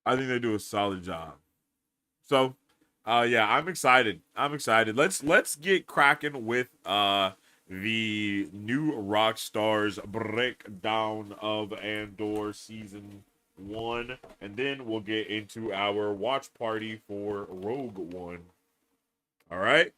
I think they do a solid job. So, yeah, I'm excited. I'm excited. Let's get cracking with the new Rockstars breakdown of Andor season 1, and then we'll get into our watch party for Rogue One. All right.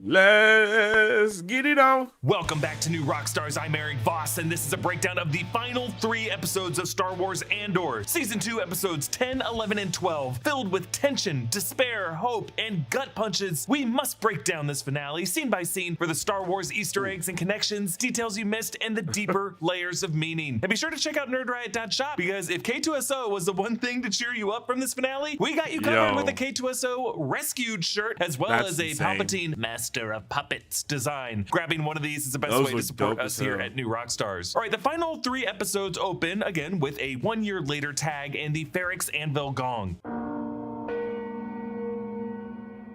Let's get it on. Welcome back to New Rockstars. I'm Eric Voss, and this is a breakdown of the final 3 episodes of Star Wars Andor, Season 2 episodes 10, 11, and 12. Filled with tension, despair, hope, and gut punches, we must break down this finale scene by scene for the Star Wars Easter eggs and connections, details you missed, and the deeper layers of meaning. And be sure to check out nerdriot.shop, because if K2SO was the one thing to cheer you up from this finale, we got you covered with a K2SO rescued shirt, as well as a Palpatine Master of Puppets design. Grabbing one of these is the best way to support us here at New Rockstars. All right, the final 3 episodes open again with a 1 year later tag and the Ferrix Anvil Gong.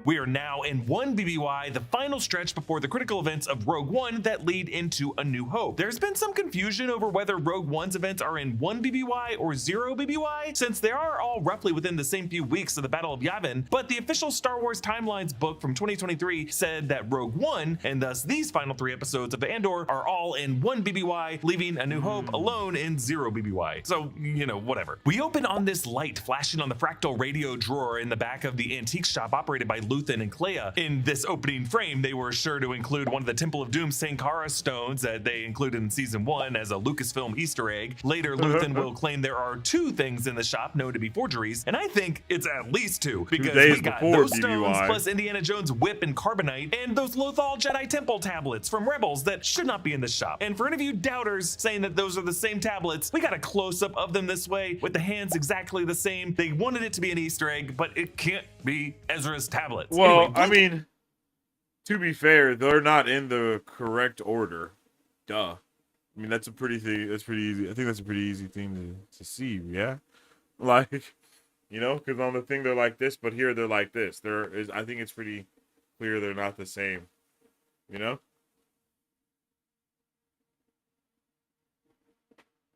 We are now in 1 BBY, the final stretch before the critical events of Rogue One that lead into A New Hope. There's been some confusion over whether Rogue One's events are in 1 BBY or 0 BBY, since they are all roughly within the same few weeks of the Battle of Yavin, but the official Star Wars Timelines book from 2023 said that Rogue One, and thus these final 3 episodes of Andor, are all in 1 BBY, leaving A New Hope alone in 0 BBY. So, you know, whatever. We open on this light flashing on the fractal radio drawer in the back of the antique shop operated by Luthen and Clea. In this opening frame, they were sure to include one of the Temple of Doom Sankara stones that they included in season 1 as a Lucasfilm Easter egg. Later, Luthen will claim there are 2 things in the shop known to be forgeries, and I think it's at least 2, because we got those stones plus Indiana Jones' whip and carbonite, and those Lothal Jedi Temple tablets from Rebels that should not be in the shop. And for any of you doubters saying that those are the same tablets, we got a close-up of them this way with the hands exactly the same. They wanted it to be an Easter egg, but it can't be Ezra's tablets. Well, anyway, I mean, to be fair, they're not in the correct order. Duh. I mean, that's pretty easy. I think that's a pretty easy thing to see, yeah? Like, you know, because on the thing they're like this, but here they're like this. I think it's pretty clear they're not the same, you know?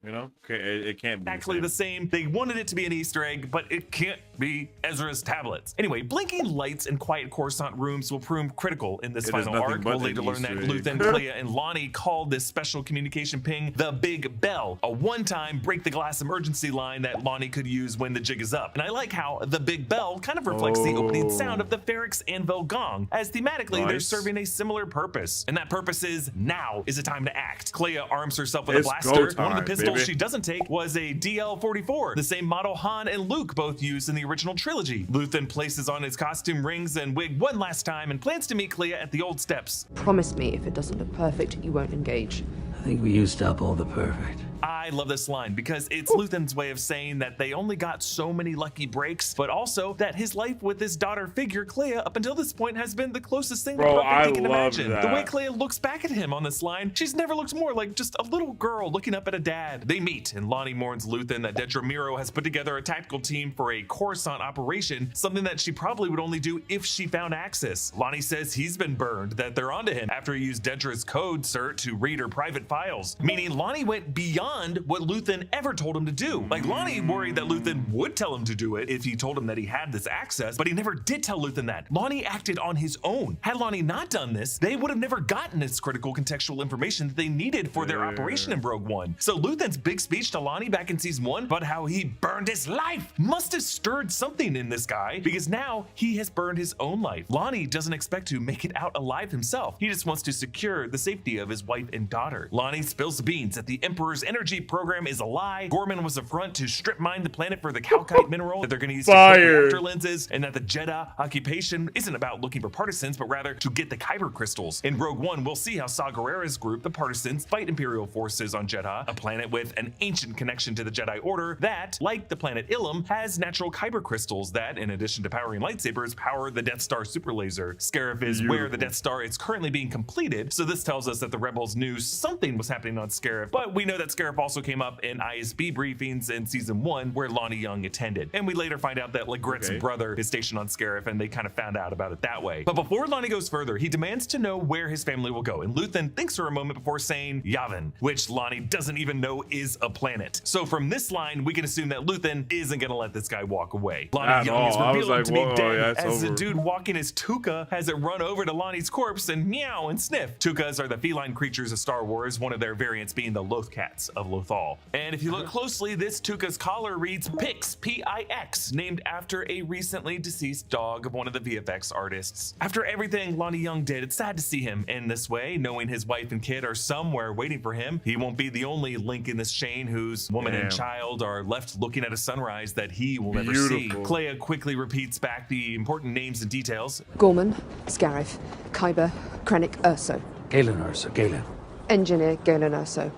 You know, it can't be exactly the same. They wanted it to be an Easter egg, but it can't be Ezra's tablets. Anyway, blinking lights and quiet Coruscant rooms will prove critical in this final arc. We'll later learn that Luthen, Clea, and Lonnie called this special communication ping the Big Bell, a one-time break-the-glass emergency line that Lonnie could use when the jig is up. And I like how the Big Bell kind of reflects the opening sound of the Ferrix Anvil Gong, as thematically they're serving a similar purpose. And that purpose is, now is the time to act. Clea arms herself with a blaster. One of the pistols she doesn't take was a DL-44, the same model Han and Luke both used in the original trilogy. Luthen places on his costume rings and wig one last time and plans to meet Clea at the old steps. Promise me if it doesn't look perfect, you won't engage. I think we used up all the perfect. I love this line because it's Luthen's way of saying that they only got so many lucky breaks, but also that his life with his daughter figure Clea up until this point has been the closest thing to perfect he can imagine. The way Clea looks back at him on this line, she's never looked more like just a little girl looking up at a dad. They meet, and Lonnie mourns Luthen that Dedra Miro has put together a tactical team for a Coruscant operation, something that she probably would only do if she found access. Lonnie says he's been burned, that they're onto him after he used Dedra's code cert to read her private files, meaning Lonnie went beyond what Luthen ever told him to do. Like, Lonnie worried that Luthen would tell him to do it if he told him that he had this access, but he never did tell Luthen that. Lonnie acted on his own. Had Lonnie not done this, they would have never gotten this critical contextual information that they needed for their operation in Rogue One. So Luthen's big speech to Lonnie back in season 1 about how he burned his life must have stirred something in this guy, because now he has burned his own life. Lonnie doesn't expect to make it out alive himself. He just wants to secure the safety of his wife and daughter. Lonnie spills the beans that the Emperor's energy program is a lie. Gorman was a front to strip mine the planet for the calcite mineral that they're going to use to put reactor lenses, and that the Jedha occupation isn't about looking for partisans, but rather to get the Kyber crystals. In Rogue One, we'll see how Saw Gerrera's group, the Partisans, fight Imperial forces on Jedha, a planet with an ancient connection to the Jedi Order that, like the planet Ilum, has natural Kyber crystals that, in addition to powering lightsabers, power the Death Star super laser. Scarif is where the Death Star is currently being completed, so this tells us that the rebels knew something was happening on Scarif, but we know that Scarif also also came up in ISB briefings in season 1 where Lonnie Young attended. And we later find out that Legrette's brother is stationed on Scarif, and they kind of found out about it that way. But before Lonnie goes further, he demands to know where his family will go, and Luthen thinks for a moment before saying Yavin, which Lonnie doesn't even know is a planet. So from this line, we can assume that Luthen isn't gonna let this guy walk away. Lonnie Young is revealed to be dead as the dude walking his Tuca has it run over to Lonnie's corpse and meow and sniff. Tucas are the feline creatures of Star Wars, one of their variants being the Lothcats of Lothal. And if you look closely, this Tuca's collar reads Pix, P-I-X, named after a recently deceased dog of one of the VFX artists. After everything Lonnie Young did, it's sad to see him in this way, knowing his wife and kid are somewhere waiting for him. He won't be the only link in this chain whose woman and child are left looking at a sunrise that he will never see. Clea quickly repeats back the important names and details. Gorman, Scarif, Kyber, Krennic, Urso. Galen Urso, Galen. Engineer, Galen Urso.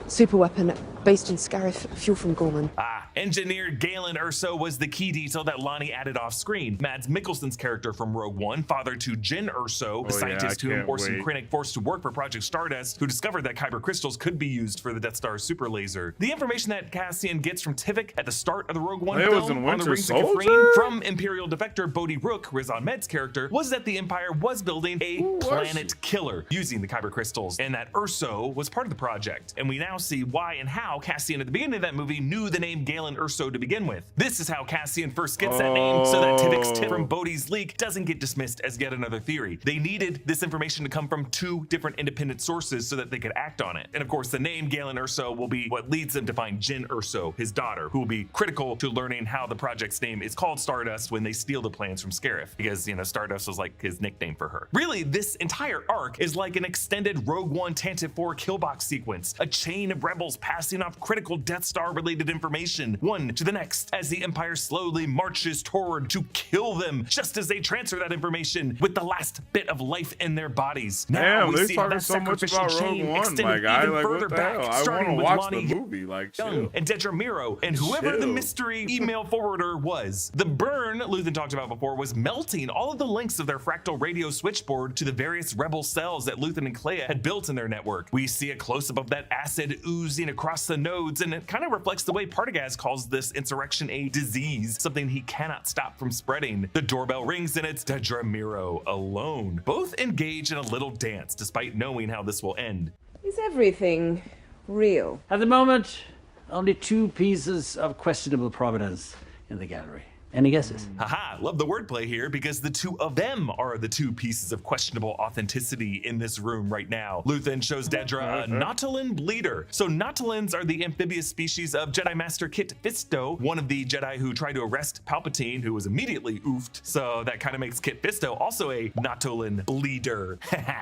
Superweapon, based in Scarif, fuel from Gorman. Engineer Galen Urso was the key detail that Lonnie added off screen. Mads Mikkelsen's character from Rogue One, father to Jyn Urso, the scientist whom Orson Krennic forced to work for Project Stardust, who discovered that Kyber crystals could be used for the Death Star's super laser. The information that Cassian gets from Tivik at the start of the Rogue One film on the Rings of Kafrene from Imperial defector Bodhi Rook, Riz Ahmed's character, was that the Empire was building a planet killer using the Kyber crystals, and that Urso was part of the project. And we now see why and how Cassian at the beginning of that movie knew the name Galen Urso to begin with. This is how Cassian first gets that name, so that Tivik's tip from Bodhi's leak doesn't get dismissed as yet another theory. They needed this information to come from 2 different independent sources so that they could act on it. And of course, the name Galen Urso will be what leads them to find Jyn Urso, his daughter, who will be critical to learning how the project's name is called Stardust when they steal the plans from Scarif, because, you know, Stardust was like his nickname for her. Really, this entire arc is like an extended Rogue One Tantive 4 killbox sequence, a chain of rebels passing off critical Death Star related information, one to the next, as the Empire slowly marches toward to kill them just as they transfer that information with the last bit of life in their bodies. Now we see how that sacrificial chain extended even further back, starting with Lonnie Young and Dedra Miro and whoever the mystery email forwarder was. The burn Luthen talked about before was melting all of the links of their fractal radio switchboard to the various rebel cells that Luthen and Clea had built in their network. We see a close-up of that acid oozing across the nodes, and it kind of reflects the way Partagaz calls this insurrection a disease, something he cannot stop from spreading. The doorbell rings and it's Dedra Miro alone. Both engage in a little dance despite knowing how this will end. Is everything real? At the moment, only 2 pieces of questionable provenance in the gallery. Any guesses? Haha, love the wordplay here because the 2 of them are the 2 pieces of questionable authenticity in this room right now. Luthen shows Dedra a Nautolan bleeder. So Nautolans are the amphibious species of Jedi Master Kit Fisto, one of the Jedi who tried to arrest Palpatine, who was immediately oofed. So that kind of makes Kit Fisto also a Nautolan bleeder.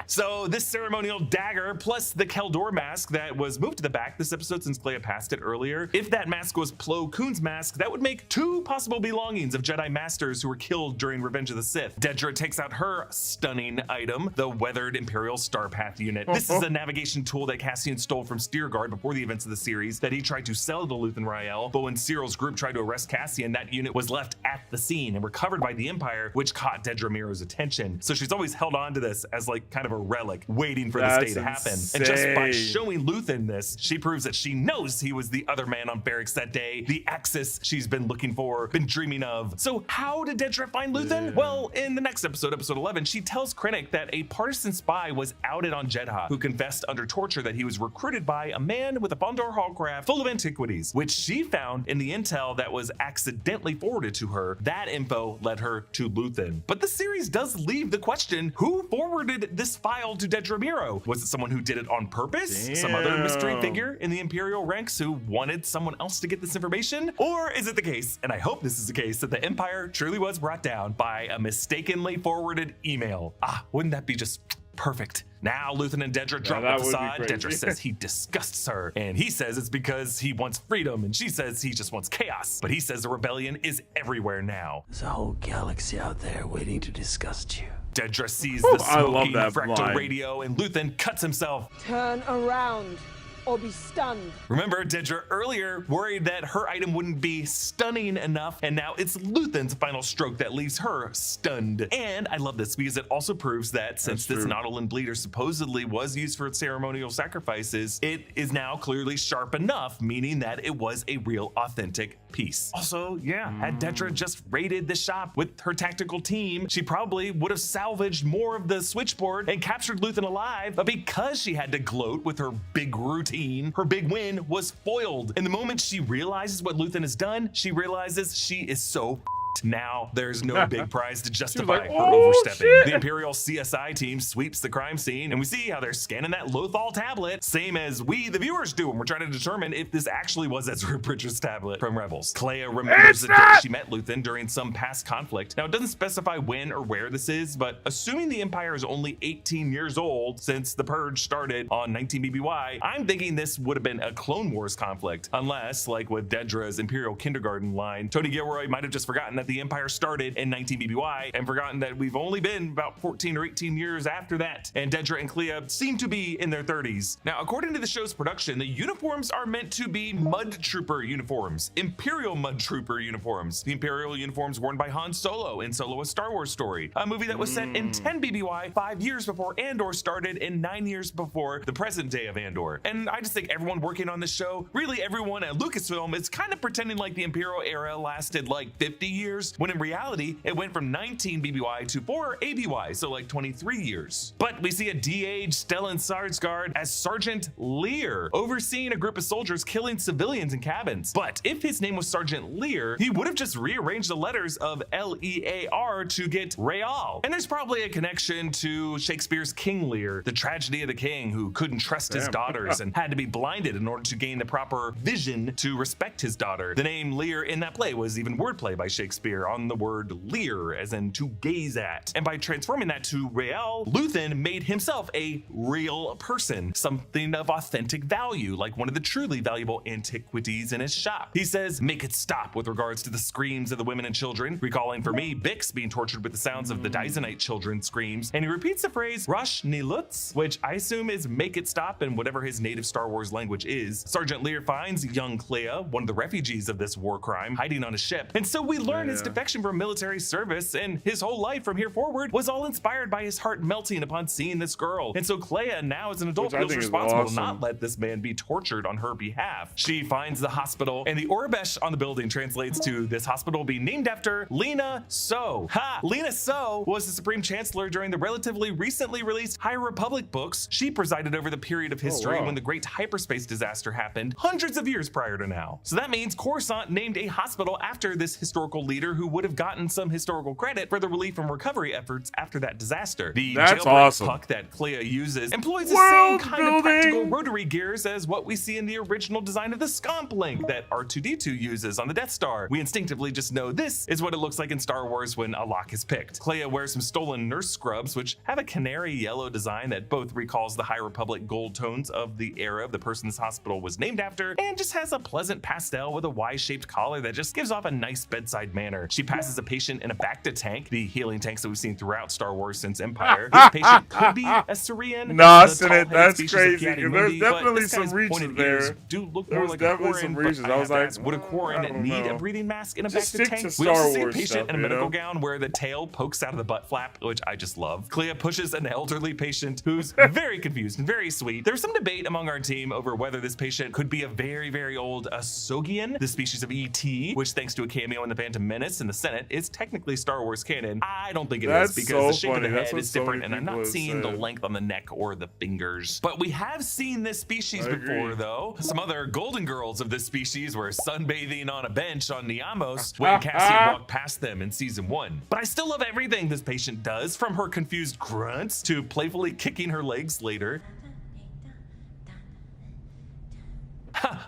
So this ceremonial dagger plus the Keldor mask that was moved to the back this episode since Clea passed it earlier. If that mask was Plo Koon's mask, that would make 2 possible belongings of Jedi Masters who were killed during Revenge of the Sith. Dedra takes out her stunning item, the weathered Imperial Starpath unit. This is a navigation tool that Cassian stole from Steerguard before the events of the series that he tried to sell to Luthen Rael, but when Cyril's group tried to arrest Cassian, that unit was left at the scene and recovered by the Empire, which caught Dedra Miro's attention. So she's always held on to this as like kind of a relic, waiting for this day to happen. And just by showing Luthen this, she proves that she knows he was the other man on barracks that day, the Axis she's been looking for, been dreaming of. So how did Dedra find Luthen? Well, in the next episode, episode 11, she tells Krennic that a partisan spy was outed on Jedha, who confessed under torture that he was recruited by a man with a Bondor Hallcraft full of antiquities, which she found in the intel that was accidentally forwarded to her. That info led her to Luthen. But the series does leave the question, who forwarded this file to Dedra Miro? Was it someone who did it on purpose? Some other mystery figure in the Imperial ranks who wanted someone else to get this information? Or is it the case, and I hope this is the case, that the Empire truly was brought down by a mistakenly forwarded email? Wouldn't that be just perfect? Now Luthen and Dedra drop the facade. Dedra says he disgusts her, and he says it's because he wants freedom, and she says he just wants chaos. But he says the rebellion is everywhere now. There's a whole galaxy out there waiting to disgust you. Dedra sees the smoking fractal radio, and Luthen cuts himself. Turn around. or be stunned. Remember, Dedra earlier worried that her item wouldn't be stunning enough, and now it's Luthen's final stroke that leaves her stunned. And I love this because it also proves that since this Nautilin bleeder supposedly was used for ceremonial sacrifices, it is now clearly sharp enough, meaning that it was a real authentic piece. Also, yeah, had Dedra just raided the shop with her tactical team, she probably would have salvaged more of the switchboard and captured Luthen alive, but because she had to gloat with her big routine, her big win was foiled. And the moment she realizes what Luthen has done, she realizes she is so now there's no big prize to justify her overstepping. The Imperial CSI team sweeps the crime scene, and we see how they're scanning that Lothal tablet, same as we, the viewers, do when we're trying to determine if this actually was Ezra Bridger's tablet from Rebels. Clea remembers the day she met Luthen during some past conflict. Now, it doesn't specify when or where this is, but assuming the Empire is only 18 years old since the Purge started on 19 BBY, I'm thinking this would have been a Clone Wars conflict, unless, like with Dedra's Imperial kindergarten line, Tony Gilroy might have just forgotten that the Empire started in 19 BBY and forgotten that we've only been about 14 or 18 years after that, and Dedra and Clea seem to be in their 30s. Now, according to the show's production, the uniforms are meant to be Mud Trooper uniforms, Imperial Mud Trooper uniforms. The Imperial uniforms worn by Han Solo in Solo: A Star Wars Story, a movie that was set in 10 BBY, 5 years before Andor started and 9 years before the present day of Andor. And I just think everyone working on this show, really everyone at Lucasfilm, is kind of pretending like the Imperial era lasted like 50 years, when in reality, it went from 19 BBY to 4 ABY, so like 23 years. But we see a de-aged Stellan Skarsgård as Sergeant Lear, overseeing a group of soldiers killing civilians in cabins. But if his name was Sergeant Lear, he would have just rearranged the letters of L-E-A-R to get Real. And there's probably a connection to Shakespeare's King Lear, the tragedy of the king who couldn't trust his daughters and had to be blinded in order to gain the proper vision to respect his daughter. The name Lear in that play was even wordplay by Shakespeare on the word leer, as in to gaze at. And by transforming that to Real, Luthen made himself a real person, something of authentic value, like one of the truly valuable antiquities in his shop. He says, "Make it stop," with regards to the screams of the women and children, recalling for me Bix being tortured with the sounds of the Dyzonite children's screams. And he repeats the phrase Rush Ni Lutz, which I assume is make it stop in whatever his native Star Wars language is. Sergeant Lear finds young Clea, one of the refugees of this war crime, hiding on a ship. And so we learn his defection from military service, and his whole life from here forward was all inspired by his heart melting upon seeing this girl. And so Clea, now as an adult, feels responsible to not let this man be tortured on her behalf. She finds the hospital, and the Orbesh on the building translates to "this hospital will be named after Lena So." Ha! Lena So was the Supreme Chancellor during the relatively recently released High Republic books. She presided over the period of history when the great hyperspace disaster happened hundreds of years prior to now. So that means Coruscant named a hospital after this historical leader who would have gotten some historical credit for the relief and recovery efforts after that disaster. The jailbreak puck that Clea uses employs the same kind of practical rotary gears as what we see in the original design of the Scomp Link that R2-D2 uses on the Death Star. We instinctively just know this is what it looks like in Star Wars when a lock is picked. Clea wears some stolen nurse scrubs, which have a canary yellow design that both recalls the High Republic gold tones of the era of the person this hospital was named after, and just has a pleasant pastel with a Y-shaped collar that just gives off a nice bedside manner. She passes a patient in a Bacta tank, the healing tanks that we've seen throughout Star Wars since Empire. This patient could be a Saurian. That's crazy. There's definitely some reaches there. Do look more like a Quarren, I was like, would a Quarren need a breathing mask in a just Bacta stick tank? to We also Star see a Wars patient stuff, in a you medical know? gown where the tail pokes out of the butt flap, which I just love. Clea pushes an elderly patient who's very confused and very sweet. There's some debate among our team over whether this patient could be a very, very old Asogian, the species of ET, which thanks to a cameo in the Phantom Menace in the Senate is technically Star Wars canon. I don't think it is because so the shape funny. of the That's head what is so different, many and I'm people not have seeing the said. length on the neck or the fingers. But we have seen this species before, though. Some other golden girls of this species were sunbathing on a bench on Niamos when Cassian walked past them in season 1. But I still love everything this patient does, from her confused grunts to playfully kicking her legs later.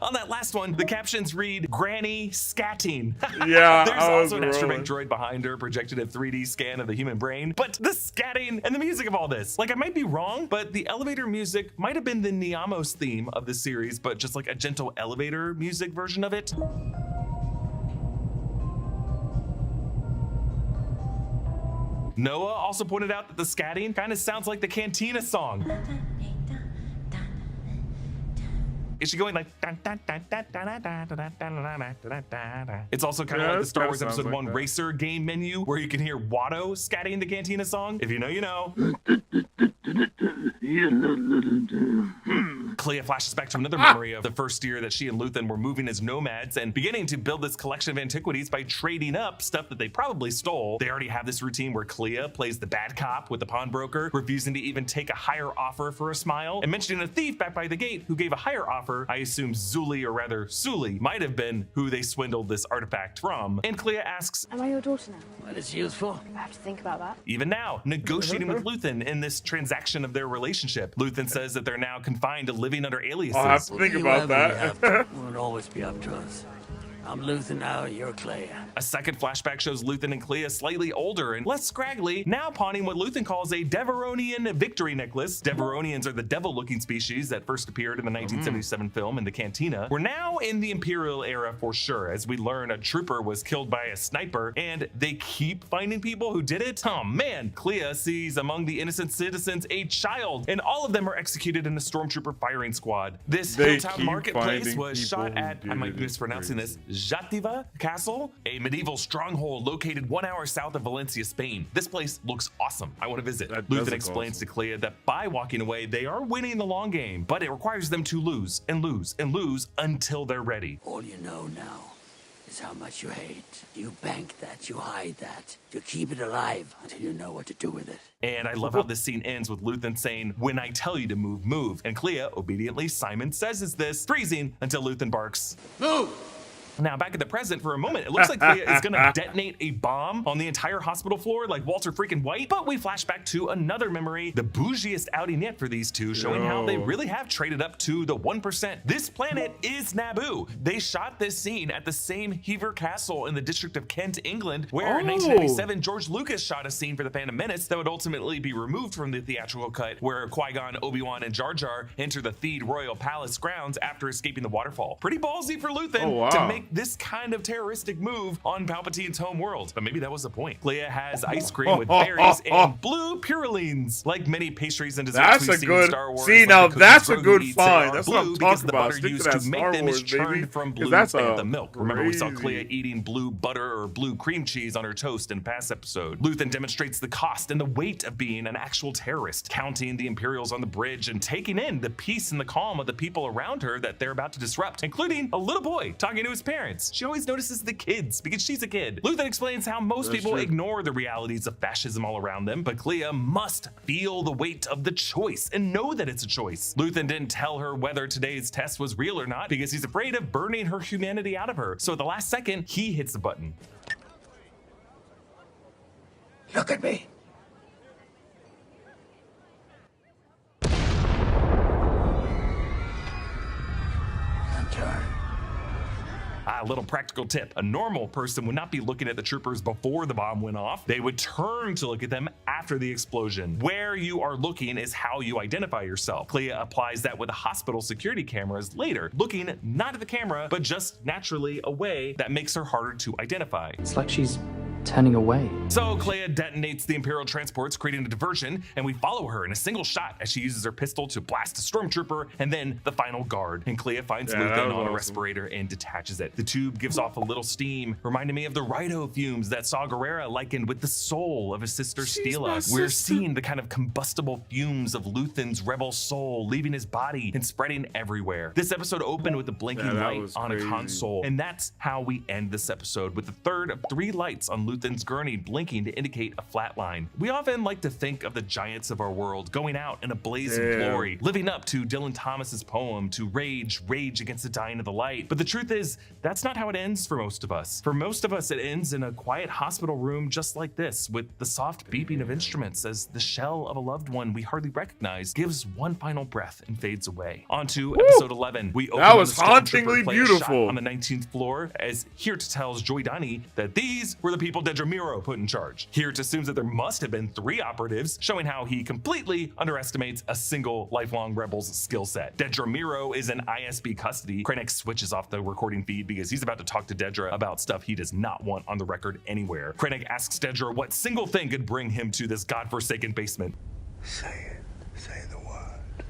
On that last one, the captions read Granny Scatting. Yeah, There's I was also an rolling. astromech droid behind her projected a 3D scan of the human brain. But the scatting and the music of all this, like I might be wrong, but the elevator music might have been the Niamos theme of the series, but just like a gentle elevator music version of it. Noah also pointed out that the scatting kind of sounds like the Cantina song. Is she going like? It's also kind of like the Star Wars Episode 1 racer game menu where you can hear Watto scatting the Cantina song. If you know, you know. Clea flashes back to another memory of the first year that she and Luthen were moving as nomads and beginning to build this collection of antiquities by trading up stuff that they probably stole. They already have this routine where Clea plays the bad cop with the pawnbroker, refusing to even take a higher offer for a smile, and mentioning a thief back by the gate who gave a higher offer. I assume Zuli, or rather Suli, might have been who they swindled this artifact from. And Clea asks, am I your daughter now? What it's used for? I have to think about that. Even now, negotiating with Luthen in this transaction of their relationship. Luthen says that they're now confined to living under aliases. I'll have to think about that. Won't always be up to us. I'm Luthen now, you're Clea. A second flashback shows Luthen and Clea slightly older and less scraggly, now pawning what Luthen calls a Deveronian victory necklace. Deveronians are the devil-looking species that first appeared in the 1977 film in the Cantina. We're now in the Imperial era for sure, as we learn a trooper was killed by a sniper, and they keep finding people who did it. Oh man, Clea sees among the innocent citizens a child, and all of them are executed in a stormtrooper firing squad. This Hilltown marketplace was shot at, I might be mispronouncing this, Jativa Castle, a medieval stronghold located 1 hour south of Valencia, Spain. This place looks awesome. I want to visit. Luthen explains to Clea that by walking away, they are winning the long game, but it requires them to lose and lose and lose until they're ready. All you know now is how much you hate. You bank that, you hide that, you keep it alive until you know what to do with it. And I love how this scene ends with Luthen saying, when I tell you to move, move. And Clea, obediently, Simon says this, freezing until Luthen barks, move! Now, back in the present for a moment, it looks like Clea is gonna detonate a bomb on the entire hospital floor like Walter freaking White, but we flash back to another memory, the bougiest outing yet for these two, showing how they really have traded up to the 1%. This planet is Naboo. They shot this scene at the same Hever Castle in the district of Kent, England, where in 1997, George Lucas shot a scene for The Phantom Menace that would ultimately be removed from the theatrical cut, where Qui-Gon, Obi-Wan, and Jar Jar enter the Theed Royal Palace grounds after escaping the waterfall. Pretty ballsy for Luthen to make this kind of terroristic move on Palpatine's home world, but maybe that was the point. Clea has ice cream with berries and blue purulines. Like many pastries and desserts we've seen in Star Wars. See, like now that's a Grogu good eats, find. That's what I'm because talking the about. butter Stick to used that to make Star them is Wars, churned baby. from blue That's the milk. Remember, we saw crazy. Clea eating blue butter or blue cream cheese on her toast in a past episode. Luthen demonstrates the cost and the weight of being an actual terrorist, counting the Imperials on the bridge and taking in the peace and the calm of the people around her that they're about to disrupt, including a little boy talking to his parents. She always notices the kids because she's a kid. Luthen explains how most people ignore the realities of fascism all around them, but Clea must feel the weight of the choice and know that it's a choice. Luthen didn't tell her whether today's test was real or not because he's afraid of burning her humanity out of her. So at the last second, he hits the button. Look at me. And turn. A little practical tip. A normal person would not be looking at the troopers before the bomb went off. They would turn to look at them after the explosion. Where you are looking is how you identify yourself. Clea applies that with the hospital security cameras later, looking not at the camera, but just naturally away. That makes her harder to identify. It's like she's turning away. So Clea detonates the Imperial transports, creating a diversion, and we follow her in a single shot as she uses her pistol to blast a stormtrooper and then the final guard. And Clea finds Luthen on a respirator and detaches it. The tube gives off a little steam, reminding me of the Rito fumes that Saw Gerrera likened with the soul of his sister Steela. We're seeing the kind of combustible fumes of Luthen's rebel soul leaving his body and spreading everywhere. This episode opened with a blinking light on a console, and that's how we end this episode, with the third of 3 lights on Luthen's gurney blinking to indicate a flat line. We often like to think of the giants of our world going out in a blaze of glory, living up to Dylan Thomas's poem, to rage against the dying of the light. But the truth is, that's not how it ends for most of us. For most of us, it ends in a quiet hospital room just like this, with the soft beeping of instruments as the shell of a loved one we hardly recognize gives one final breath and fades away. On to episode 11. We open That was on the hauntingly Stormtrooper Clea shot beautiful. on the 19th floor, as Hirt tells Joy Dani that these were the people Dedra Miro put in charge. Hirt assumes that there must have been 3 operatives, showing how he completely underestimates a single lifelong rebel's skill set. Dedra Miro is in ISB custody. Krennic switches off the recording feed because he's about to talk to Dedra about stuff he does not want on the record anywhere. Krennic asks Dedra what single thing could bring him to this godforsaken basement. Say it. Say the word.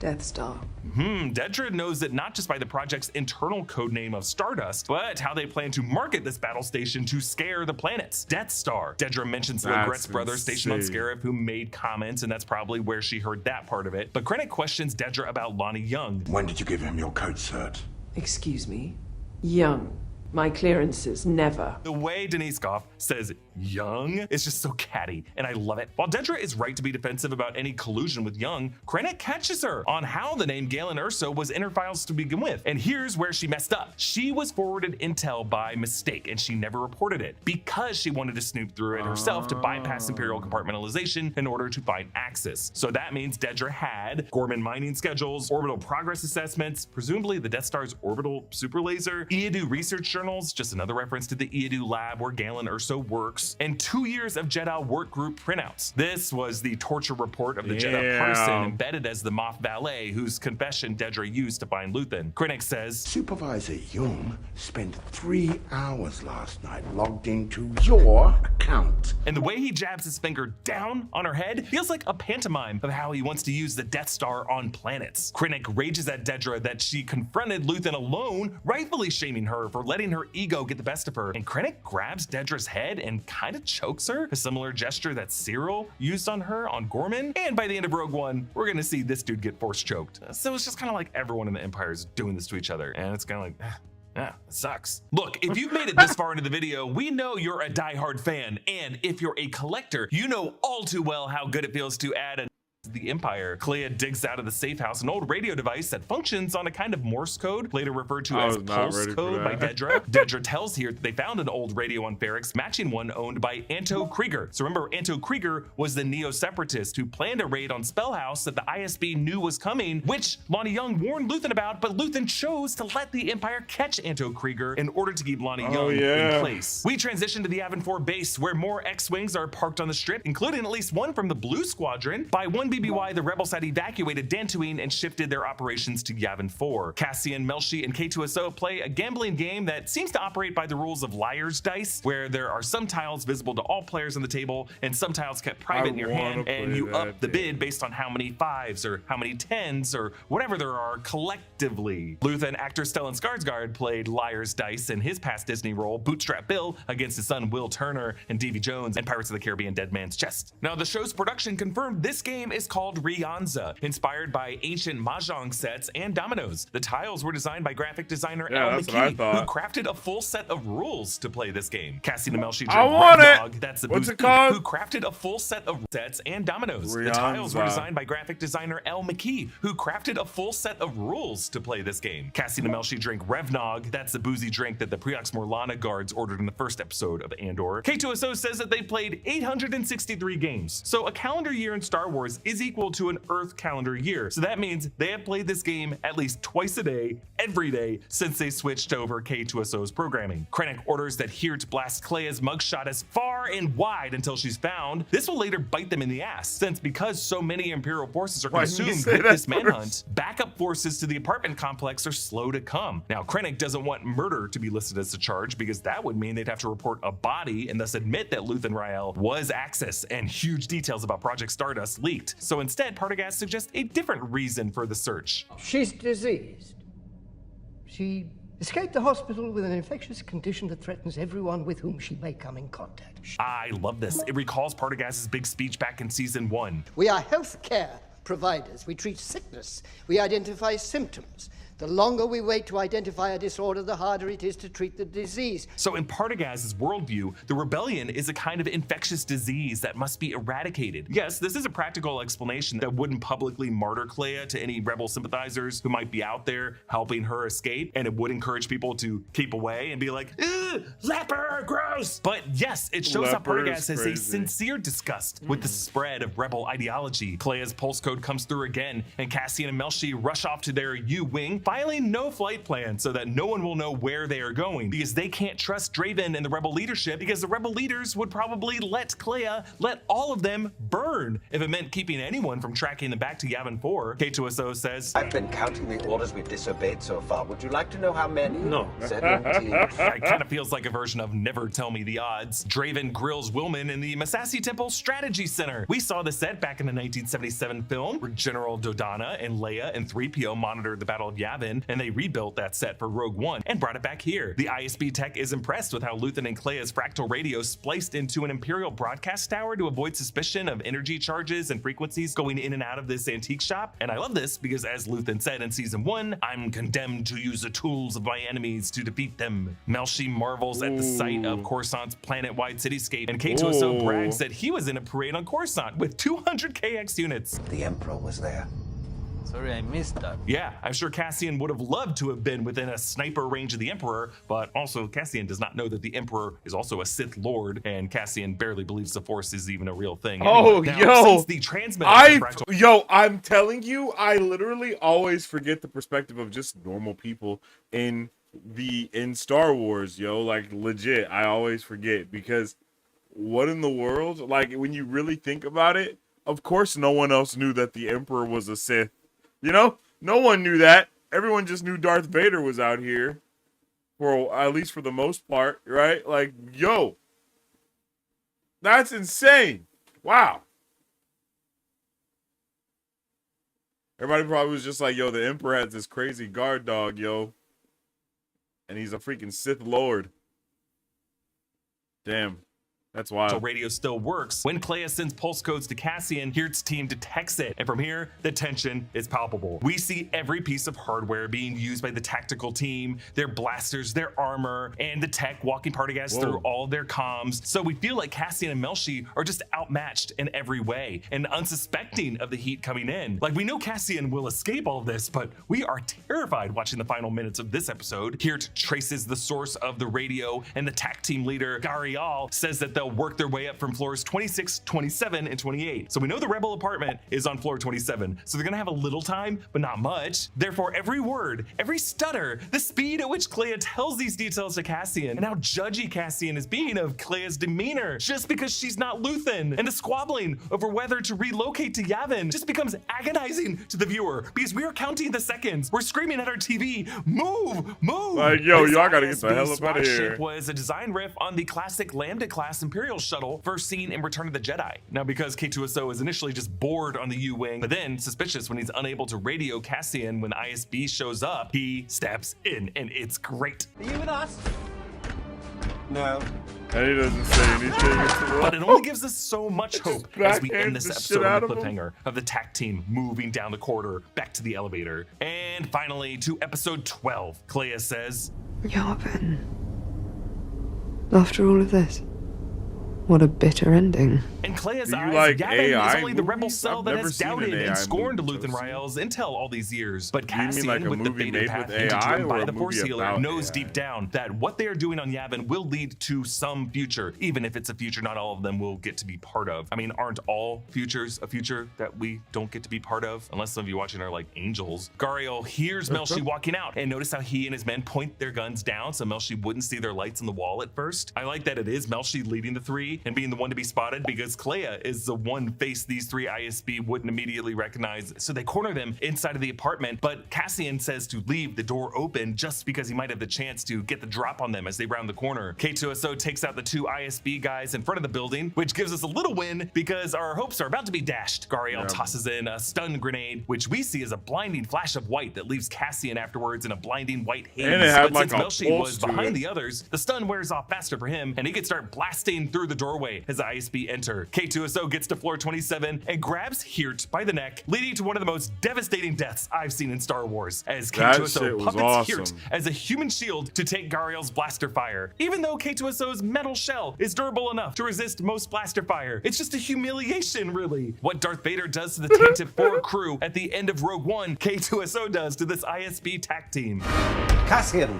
Death Star. Dedra knows it not just by the project's internal codename of Stardust, but how they plan to market this battle station to scare the planets. Death Star. Dedra mentions Legret's brother stationed on Scarif who made comments, and that's probably where she heard that part of it. But Krennic questions Dedra about Lonnie Young. When did you give him your code cert? Excuse me? Young. My clearances, never. The way Denise Goff says Young is just so catty, and I love it. While Dedra is right to be defensive about any collusion with Young, Krennic catches her on how the name Galen Erso was in her files to begin with. And here's where she messed up. She was forwarded intel by mistake, and she never reported it because she wanted to snoop through it herself to bypass Imperial compartmentalization in order to find access. So that means Dedra had Gorman mining schedules, orbital progress assessments, presumably the Death Star's orbital super laser, Eadu research journals, just another reference to the Eadu lab where Galen Erso works, and 2 years of Jedi work group printouts. This was the torture report of the Jedi person embedded as the Moff valet whose confession Dedra used to find Luthen. Krennic says, Supervisor Young spent 3 hours last night logged into your account. And the way he jabs his finger down on her head feels like a pantomime of how he wants to use the Death Star on planets. Krennic rages at Dedra that she confronted Luthen alone, rightfully shaming her for letting her ego get the best of her. And Krennic grabs Dedra's head and kind of chokes her, a similar gesture that Cyril used on her on Gorman. And by the end of Rogue One, we're gonna see this dude get force choked. So it's just kind of like everyone in the Empire is doing this to each other, and it's kind of like, yeah, it sucks. Look, if you've made it this far into the video, we know you're a diehard fan, and if you're a collector, you know all too well how good it feels to add the Empire. Clea digs out of the safe house an old radio device that functions on a kind of Morse code, later referred to as pulse code by Dedra. Dedra tells here that they found an old radio on Ferrix matching one owned by Anto Krieger. So remember, Anto Krieger was the neo-separatist who planned a raid on Spellhouse that the ISB knew was coming, which Lonnie Young warned Luthen about, but Luthen chose to let the Empire catch Anto Krieger in order to keep Lonnie Young in place. We transition to the Yavin 4 base, where more X-Wings are parked on the strip, including at least one from the Blue Squadron. By one BBY, the rebels had evacuated Dantooine and shifted their operations to Yavin 4. Cassian, Melshi, and K2SO play a gambling game that seems to operate by the rules of liar's dice, where there are some tiles visible to all players on the table and some tiles kept private in your hand, and you up the bid based on how many 5s or how many 10s or whatever there are collectively. Luthen actor Stellan Skarsgård played liar's dice in his past Disney role, Bootstrap Bill, against his son Will Turner and Davy Jones in Pirates of the Caribbean Dead Man's Chest. Now, the show's production confirmed this game is called Rianza, inspired by ancient mahjong sets and dominoes. The tiles were designed by graphic designer Elle McKee, who crafted a full set of rules to play this game. Cassian and Melshi Dog, that's the What's it called? who crafted a full set of sets and dominoes. The tiles were designed by graphic designer Elle McKee, who crafted a full set of rules to play this game. Cassian and Melshi drink Revnog, that's the boozy drink that the Preox Morlana guards ordered in the first episode of Andor. K2SO says that they played 863 games, so a calendar year in Star Wars is equal to an Earth calendar year. So that means they have played this game at least twice a day, every day, since they switched over K2SO's programming. Krennic orders that Hirt blast Clea's mugshot as far and wide until she's found. This will later bite them in the ass, since because so many Imperial forces are consumed with this manhunt, backup forces to the apartment complex are slow to come. Now, Krennic doesn't want murder to be listed as a charge because that would mean they'd have to report a body and thus admit that Luthen Rael was Axis and huge details about Project Stardust leaked. So instead, Partagaz suggests a different reason for the search. She's diseased. She escaped the hospital with an infectious condition that threatens everyone with whom she may come in contact. I love this. It recalls Partagaz's big speech back in season 1. We are healthcare providers. We treat sickness. We identify symptoms. The longer we wait to identify a disorder, the harder it is to treat the disease. So in Partagaz's worldview, the rebellion is a kind of infectious disease that must be eradicated. Yes, this is a practical explanation that wouldn't publicly martyr Clea to any rebel sympathizers who might be out there helping her escape, and it would encourage people to keep away and be like, ugh, leper, gross. But yes, it shows how Partagaz has a sincere disgust with the spread of rebel ideology. Clea's pulse code comes through again, and Cassian and Melshi rush off to their U-wing, filing no flight plan so that no one will know where they are going, because they can't trust Draven and the rebel leadership, because the rebel leaders would probably let all of them burn if it meant keeping anyone from tracking them back to Yavin 4. K2SO says, I've been counting the orders we've disobeyed so far. Would you like to know how many? No. 17. It kind of feels like a version of Never Tell Me the Odds. Draven grills Willman in the Masasi Temple Strategy Center. We saw the set back in the 1977 film where General Dodonna and Leia and 3PO monitored the Battle of Yavin, and they rebuilt that set for Rogue One and brought it back here. The ISB tech is impressed with how Luthen and Clea's fractal radio spliced into an Imperial broadcast tower to avoid suspicion of energy charges and frequencies going in and out of this antique shop. And I love this because, as Luthen said in season 1, I'm condemned to use the tools of my enemies to defeat them. Melshi marvels at the sight of Coruscant's planet-wide cityscape, and K2SO brags that he was in a parade on Coruscant with 200 KX units. The Emperor was there. Sorry, I missed that. Yeah, I'm sure Cassian would have loved to have been within a sniper range of the Emperor, but also Cassian does not know that the Emperor is also a Sith Lord, and Cassian barely believes the Force is even a real thing. Oh, now, yo, since the transmitter I'm telling you, I literally always forget the perspective of just normal people in Star Wars, yo. Like, legit, I always forget, because what in the world? Like, when you really think about it, of course no one else knew that the Emperor was a Sith. You know, no one knew that. Everyone just knew Darth Vader was out here, for at least for the most part, right? Like, yo, that's insane. Wow. Everybody probably was just like, yo, the Emperor has this crazy guard dog, yo, and he's a freaking Sith Lord. Damn. That's wild. So radio still works. When Clea sends pulse codes to Cassian, Hirt's team detects it, and from here, the tension is palpable. We see every piece of hardware being used by the tactical team, their blasters, their armor, and the tech walking Partagaz through all of their comms. So we feel like Cassian and Melshi are just outmatched in every way, and unsuspecting of the heat coming in. Like, we know Cassian will escape all of this, but we are terrified watching the final minutes of this episode. Hirt traces the source of the radio, and the TAC team leader, Garial, says that they'll work their way up from floors 26, 27, and 28. So we know the rebel apartment is on floor 27. So they're gonna have a little time, but not much. Therefore, every word, every stutter, the speed at which Clea tells these details to Cassian, and how judgy Cassian is being of Clea's demeanor just because she's not Luthen, and the squabbling over whether to relocate to Yavin just becomes agonizing to the viewer, because we are counting the seconds. We're screaming at our TV, move, move. Like, yo, This y'all gotta get the ISB hell up out of here. ship was a design riff on the classic Lambda-class Imperial shuttle first seen in Return of the Jedi. Now, because K2SO is initially just bored on the U-Wing, but then suspicious when he's unable to radio Cassian when ISB shows up, he steps in, and it's great. Are you with us? No. And he doesn't say anything. But it only gives us so much hope as we end this backhands the episode shit out on the of him. cliffhanger of the TAC team moving down the corridor back to the elevator. And finally, to episode 12, Clea says, Yavin. After all of this, what a bitter ending. In Clea's Do you eyes, like Yavin AI is only the rebel movies? cell I've that never has seen an doubted AI and scorned movie, Luthen so Rael's intel all these years. But Do you mean Cassian, like a with the movie fated made path with hinted to AI him or by a the Force movie Healer, about knows AI? deep down that what they are doing on Yavin will lead to some future, even if it's a future not all of them will get to be part of. I mean, aren't all futures a future that we don't get to be part of? Unless some of you watching are like angels. Gariel hears Melshi walking out, and notice how he and his men point their guns down so Melshi wouldn't see their lights on the wall at first. I like that it is Melshi leading the three and being the one to be spotted, because Clea is the one face these three ISB wouldn't immediately recognize, so they corner them inside of the apartment. But Cassian says to leave the door open just because he might have the chance to get the drop on them as they round the corner. K2SO takes out the two ISB guys in front of the building, which gives us a little win because our hopes are about to be dashed. Gariel tosses in a stun grenade, which we see as a blinding flash of white that leaves Cassian afterwards in a blinding white haze. And it had but like since a Melshi pulse was to behind it. the others, the stun wears off faster for him, and he can start blasting through the doorway as the ISB enter. K2SO gets to floor 27 and grabs Hirt by the neck, leading to one of the most devastating deaths I've seen in Star Wars, as That K2SO shit was puppets awesome. Hirt as a human shield to take Gariel's blaster fire. Even though K2SO's metal shell is durable enough to resist most blaster fire, it's just a humiliation, really. What Darth Vader does to the Tainted 4 crew at the end of Rogue One, K2SO does to this ISB TAC team. Cassian,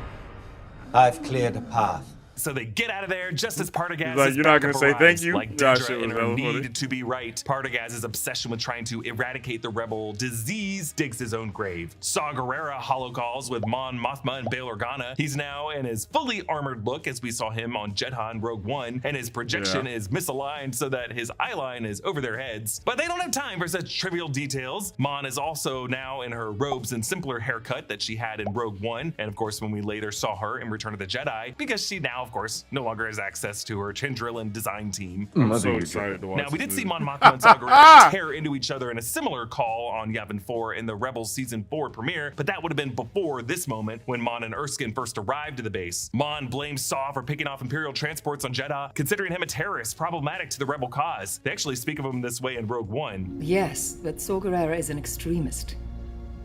I've cleared a path. So they get out of there just as Partagaz like, is you're not back gonna up say thank arrives. you? Like That Dedra shit was in her hella funny. need to be right, Partagaz's obsession with trying to eradicate the rebel disease digs his own grave. Saw Gerrera holocalls with Mon Mothma and Bail Organa. He's now in his fully armored look as we saw him on Jedha in Rogue One, and his projection is misaligned so that his eye line is over their heads. But they don't have time for such trivial details. Mon is also now in her robes and simpler haircut that she had in Rogue One, and of course when we later saw her in Return of the Jedi, because she now of course no longer has access to her Chandrillan design team. I'm so excited to watch Now we this did see movie. Mon Mothma and Saw Gerrera tear into each other in a similar call on Yavin 4 in the Rebels Season 4 premiere, but that would have been before this moment when Mon and Erskine first arrived to the base. Mon blames Saw for picking off Imperial transports on Jedha, considering him a terrorist problematic to the rebel cause. They actually speak of him this way in Rogue One. Yes, but Saw Gerrera is an extremist.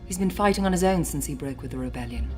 He's been fighting on his own since he broke with the rebellion.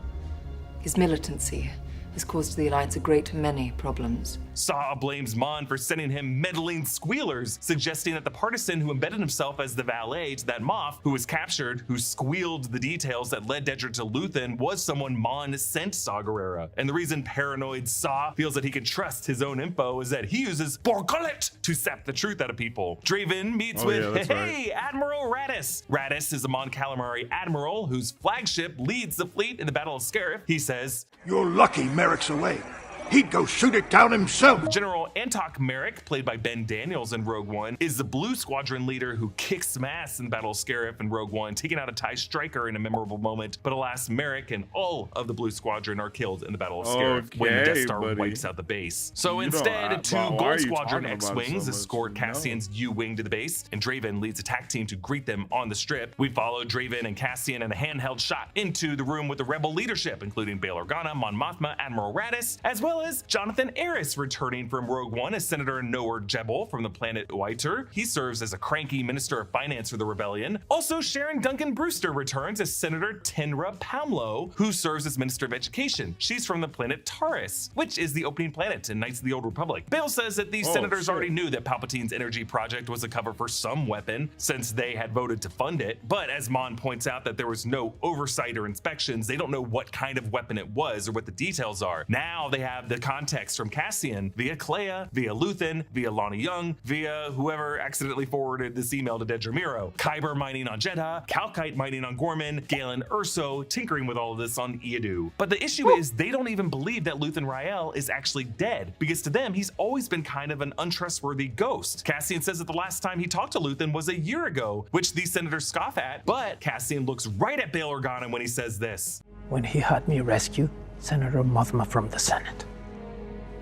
His militancy has caused the Alliance a great many problems. Saw blames Mon for sending him meddling squealers, suggesting that the partisan who embedded himself as the valet to that Moff who was captured, who squealed the details that led Dedra to Luthen, was someone Mon sent Saw Gerrera. And the reason paranoid Saw feels that he can trust his own info is that he uses Borgullet to sap the truth out of people. Draven meets with, Admiral Raddus. Raddus is a Mon Calamari admiral whose flagship leads the fleet in the Battle of Scarif. He says, "You're lucky Merrick's away. He'd go shoot it down himself." General Antok Merrick, played by Ben Daniels in Rogue One, is the Blue Squadron leader who kicks some ass in Battle of Scarif in Rogue One, taking out a TIE Striker in a memorable moment. But alas, Merrick and all of the Blue Squadron are killed in the Battle of Scarif when the Death Star wipes out the base. So instead, two Gold Squadron X-Wings escort Cassian's U-Wing to the base, and Draven leads a attack team to greet them on the strip. We follow Draven and Cassian in a handheld shot into the room with the rebel leadership, including Bail Organa, Mon Mothma, Admiral Raddus, as well as Jonathan Eris, returning from Rogue One as Senator Noor Jebel from the planet Uiter. He serves as a cranky Minister of Finance for the rebellion. Also, Sharon Duncan Brewster returns as Senator Tenra Pamlo, who serves as Minister of Education. She's from the planet Taurus, which is the opening planet in Knights of the Old Republic. Bail says that these senators already knew that Palpatine's energy project was a cover for some weapon, since they had voted to fund it. But as Mon points out that there was no oversight or inspections, they don't know what kind of weapon it was or what the details are. Now they have the context from Cassian via Clea, via Luthen, via Lonnie Young, via whoever accidentally forwarded this email to Dedra Meero. Kyber mining on Jedha, Calkite mining on Gorman, Galen Erso tinkering with all of this on Eadu. But the issue is they don't even believe that Luthen Rael is actually dead, because to them he's always been kind of an untrustworthy ghost. Cassian says that the last time he talked to Luthen was a year ago, which these senators scoff at, but Cassian looks right at Bail Organa when he says this. "When he had me rescue Senator Mothma from the Senate."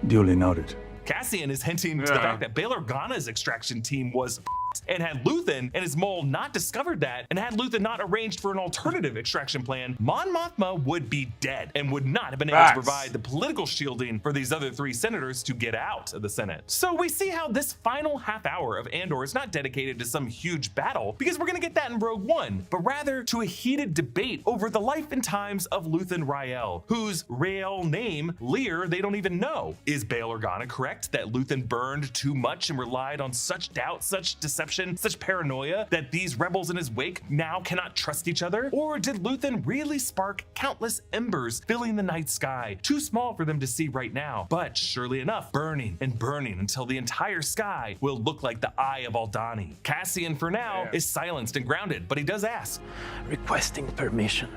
Duly noted. Cassian is hinting to the fact that Bail Organa's extraction team was and had Luthen and his mole not discovered that, and had Luthen not arranged for an alternative extraction plan, Mon Mothma would be dead and would not have been able to provide the political shielding for these other three senators to get out of the Senate. So we see how this final half hour of Andor is not dedicated to some huge battle, because we're gonna get that in Rogue One, but rather to a heated debate over the life and times of Luthen Rael, whose real name, Lear, they don't even know. Is Bail Organa correct that Luthen burned too much and relied on such doubt, such deception, such paranoia that these rebels in his wake now cannot trust each other? Or did Luthen really spark countless embers filling the night sky, too small for them to see right now, but surely enough, burning and burning until the entire sky will look like the Eye of Aldhani? Cassian, for now, is silenced and grounded, but he does ask, "Requesting permission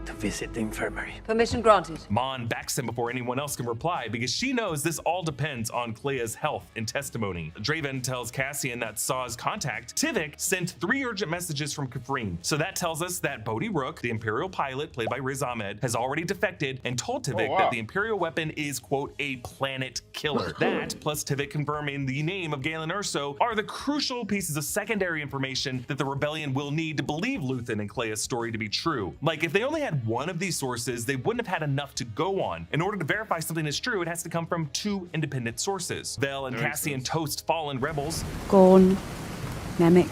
to visit the infirmary." Permission granted. Mon backs him before anyone else can reply, because she knows this all depends on Clea's health and testimony. Draven tells Cassian that Saw's contact, Tivik, sent 3 urgent messages from Kafrene. So that tells us that Bodhi Rook, the Imperial pilot played by Riz Ahmed, has already defected and told Tivik that the Imperial weapon is, quote, a planet killer. That, plus Tivik confirming the name of Galen Erso, are the crucial pieces of secondary information that the rebellion will need to believe Luthen and Clea's story to be true. Like, if they only had one of these sources, they wouldn't have had enough to go on. In order to verify something is true, it has to come from 2 independent sources. Vel and Cassian toast fallen rebels. Gorn, Nemik,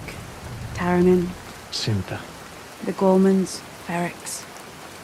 Taramin, Cinta. the Gormans, Ferrex,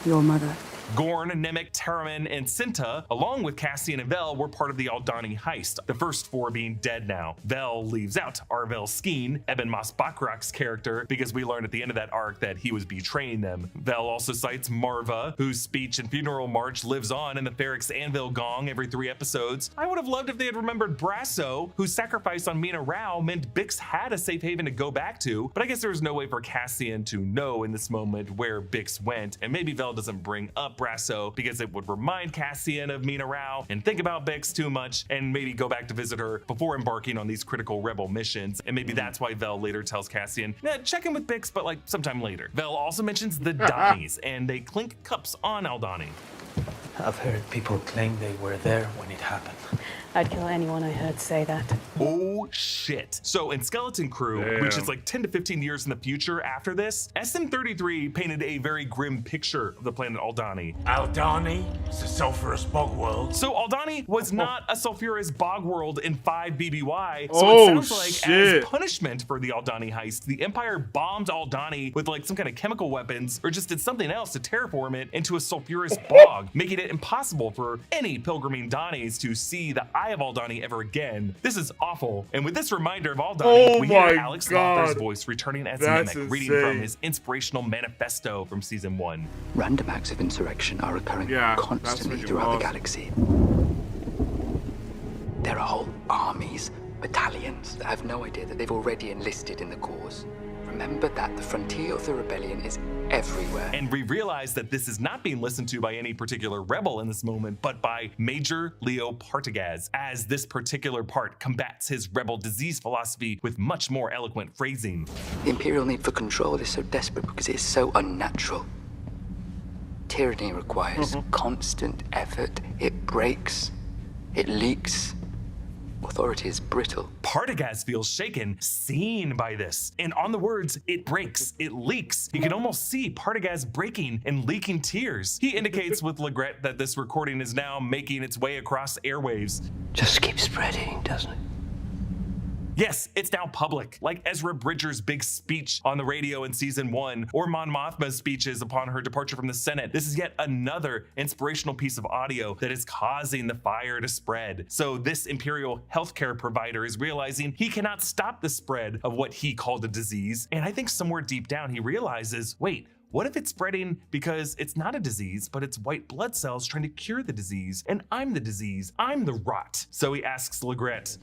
your mother. Gorn, Nemik, Taraman, and Cinta, along with Cassian and Vel, were part of the Aldhani heist, the first 4 being dead now. Vel leaves out Arvel Skeen, Eben Moss Bachrach's character, because we learned at the end of that arc that he was betraying them. Vel also cites Marva, whose speech and funeral march lives on in the Ferrix Anvil gong every 3 episodes. I would have loved if they had remembered Brasso, whose sacrifice on Mina Rao meant Bix had a safe haven to go back to, but I guess there was no way for Cassian to know in this moment where Bix went, and maybe Vel doesn't bring up Brasso because it would remind Cassian of Mina Rao and think about Bix too much and maybe go back to visit her before embarking on these critical rebel missions, and maybe that's why Vel later tells Cassian, check in with Bix, but like sometime later. Vel also mentions the Donnies, and they clink cups on Aldhani. I've heard people claim they were there when it happened. I'd kill anyone I heard say that. Oh shit. So in Skeleton Crew, which is like 10 to 15 years in the future after this, SM-33 painted a very grim picture of the planet Aldhani. Aldhani is a sulfurous bog world. So Aldhani was not a sulfurous bog world in 5 BBY, so it sounds like as punishment for the Aldhani heist, the Empire bombed Aldhani with like some kind of chemical weapons, or just did something else to terraform it into a sulfurous bog, making it impossible for any pilgriming Donnies to see the Eye of Aldhani ever again. This is awful. And with this reminder of Aldhani, we hear Alex Lothar's voice returning as Nemik, reading from his inspirational manifesto from season 1. Random acts of insurrection are occurring constantly throughout the galaxy. There are whole armies, battalions that have no idea that they've already enlisted in the cause. Remember that the frontier of the rebellion is everywhere. And we realize that this is not being listened to by any particular rebel in this moment, but by Major Leo Partagaz, as this particular part combats his rebel disease philosophy with much more eloquent phrasing. The Imperial need for control is so desperate because it is so unnatural. Tyranny requires constant effort. It breaks, it leaks. Authority is brittle. Partagaz feels shaken, seen by this. And on the words, it breaks, it leaks, you can almost see Partagaz breaking and leaking tears. He indicates with regret that this recording is now making its way across airwaves. Just keep spreading, doesn't it? Yes, it's now public, like Ezra Bridger's big speech on the radio in season 1, or Mon Mothma's speeches upon her departure from the Senate. This is yet another inspirational piece of audio that is causing the fire to spread. So this Imperial healthcare provider is realizing he cannot stop the spread of what he called a disease. And I think somewhere deep down he realizes, wait, what if it's spreading because it's not a disease, but it's white blood cells trying to cure the disease, and I'm the disease, I'm the rot. So he asks Legret,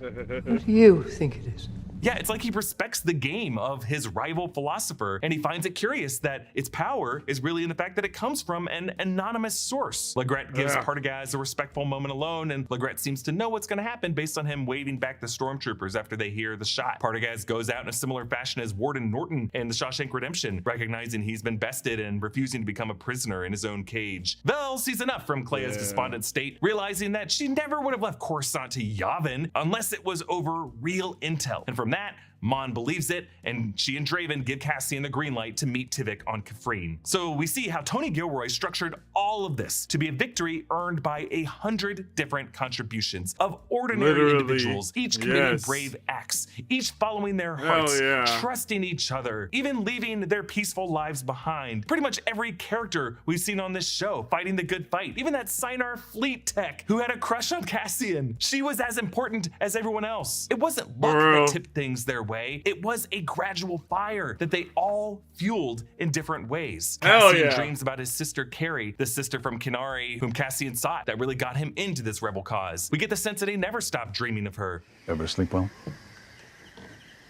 what do you think it is? Yeah, it's like he respects the game of his rival philosopher, and he finds it curious that its power is really in the fact that it comes from an anonymous source. Legret gives Partagaz a respectful moment alone, and Legret seems to know what's going to happen based on him waving back the stormtroopers after they hear the shot. Partagaz goes out in a similar fashion as Warden Norton in The Shawshank Redemption, recognizing he's been bested and refusing to become a prisoner in his own cage. Vel sees enough from Clea's despondent state, realizing that she never would have left Coruscant to Yavin unless it was over real intel. And from that, Mon believes it, and she and Draven give Cassian the green light to meet Tivik on Kafrene. So we see how Tony Gilroy structured all of this to be a victory earned by 100 different contributions of ordinary individuals, each committing brave acts, each following their hearts, trusting each other, even leaving their peaceful lives behind. Pretty much every character we've seen on this show fighting the good fight, even that Sinar fleet tech who had a crush on Cassian. She was as important as everyone else. It wasn't luck that tipped things their way. It was a gradual fire that they all fueled in different ways. Cassian dreams about his sister Carrie, the sister from Kinari whom Cassian sought, that really got him into this rebel cause. We get the sense that he never stopped dreaming of her. Ever sleep well?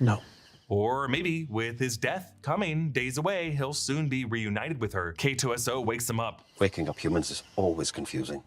No. Or maybe with his death coming days away, he'll soon be reunited with her. K2SO wakes him up. Waking up humans is always confusing.